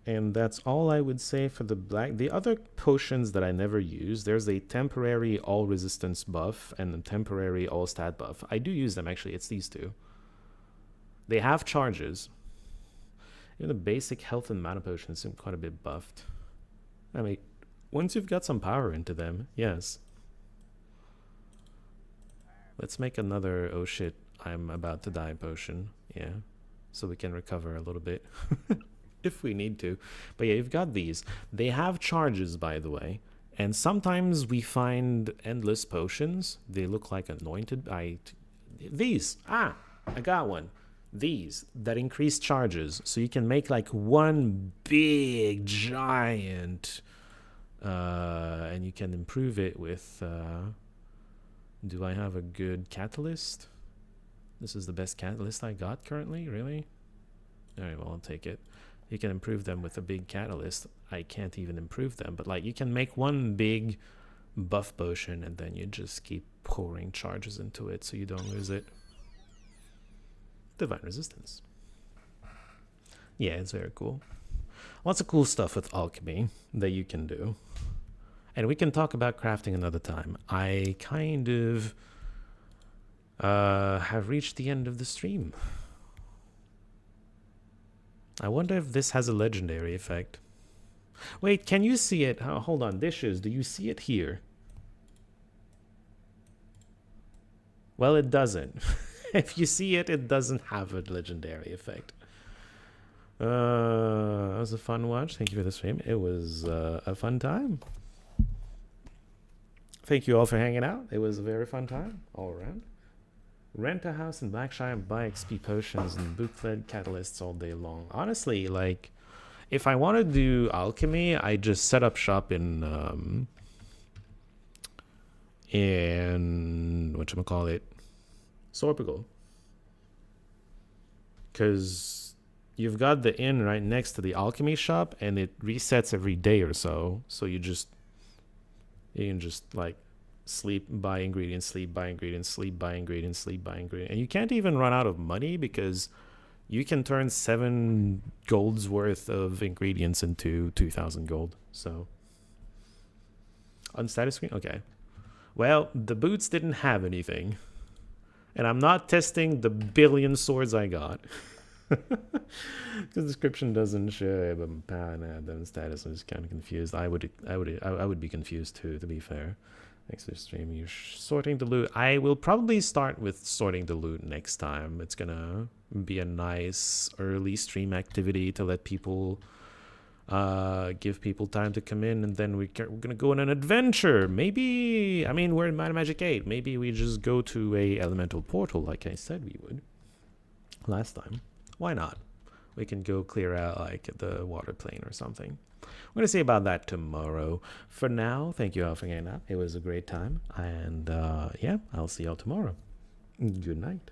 And that's all I would say for the black. The other potions that I never use, there's a temporary all resistance buff and a temporary all stat buff. I do use them, actually. It's these two. They have charges. Even the basic health and mana potions seem quite a bit buffed. I mean, once you've got some power into them, yes. Let's make another, oh shit, I'm about to die potion. Yeah, so we can recover a little bit. If we need to. But yeah, you've got these. They have charges, by the way. And sometimes we find endless potions. They look like anointed. These. I got one. These that increase charges. So you can make like one big giant. And you can improve it with... do I have a good catalyst? This is the best catalyst I got currently? Really? Alright, well, I'll take it. You can improve them with a big catalyst. I can't even improve them, but like you can make one big buff potion and then you just keep pouring charges into it so you don't lose it. Divine resistance. Yeah, it's very cool. Lots of cool stuff with alchemy that you can do. And we can talk about crafting another time. I kind of have reached the end of the stream. I wonder if this has a legendary effect. Wait, can you see it? Oh, hold on, dishes, do you see it here? Well, it doesn't. If you see it, it doesn't have a legendary effect. That was a fun watch. Thank you for the stream. It was a fun time. Thank you all for hanging out. It was a very fun time all around. Rent a house in Blackshire and buy XP potions and bootleg catalysts all day long. Honestly, like, if I want to do alchemy, I just set up shop in whatchamacallit, Sorpigal. Because you've got the inn right next to the alchemy shop, and it resets every day or so. So you can just, like, sleep, buy ingredients, sleep, buy ingredients, sleep, buy ingredients, sleep, buy ingredients. And you can't even run out of money because you can turn 7 gold's worth of ingredients into 2,000 gold. So, on status screen? Okay. Well, the boots didn't have anything. And I'm not testing the billion swords I got. The description doesn't show the status. I'm just kind of confused. I would be confused too, to be fair. Thanks for the stream. You're sorting the loot. I will probably start with sorting the loot next time. It's gonna be a nice early stream activity to let people give people time to come in, and then we're gonna go on an adventure. Maybe, I mean, we're in Might and Magic 8. Maybe we just go to a elemental portal like I said we would last time. Why not? We can go clear out like the water plane or something. We're going to see about that tomorrow. For now, thank you all for hanging out. It was a great time. And yeah, I'll see y'all tomorrow. Good night.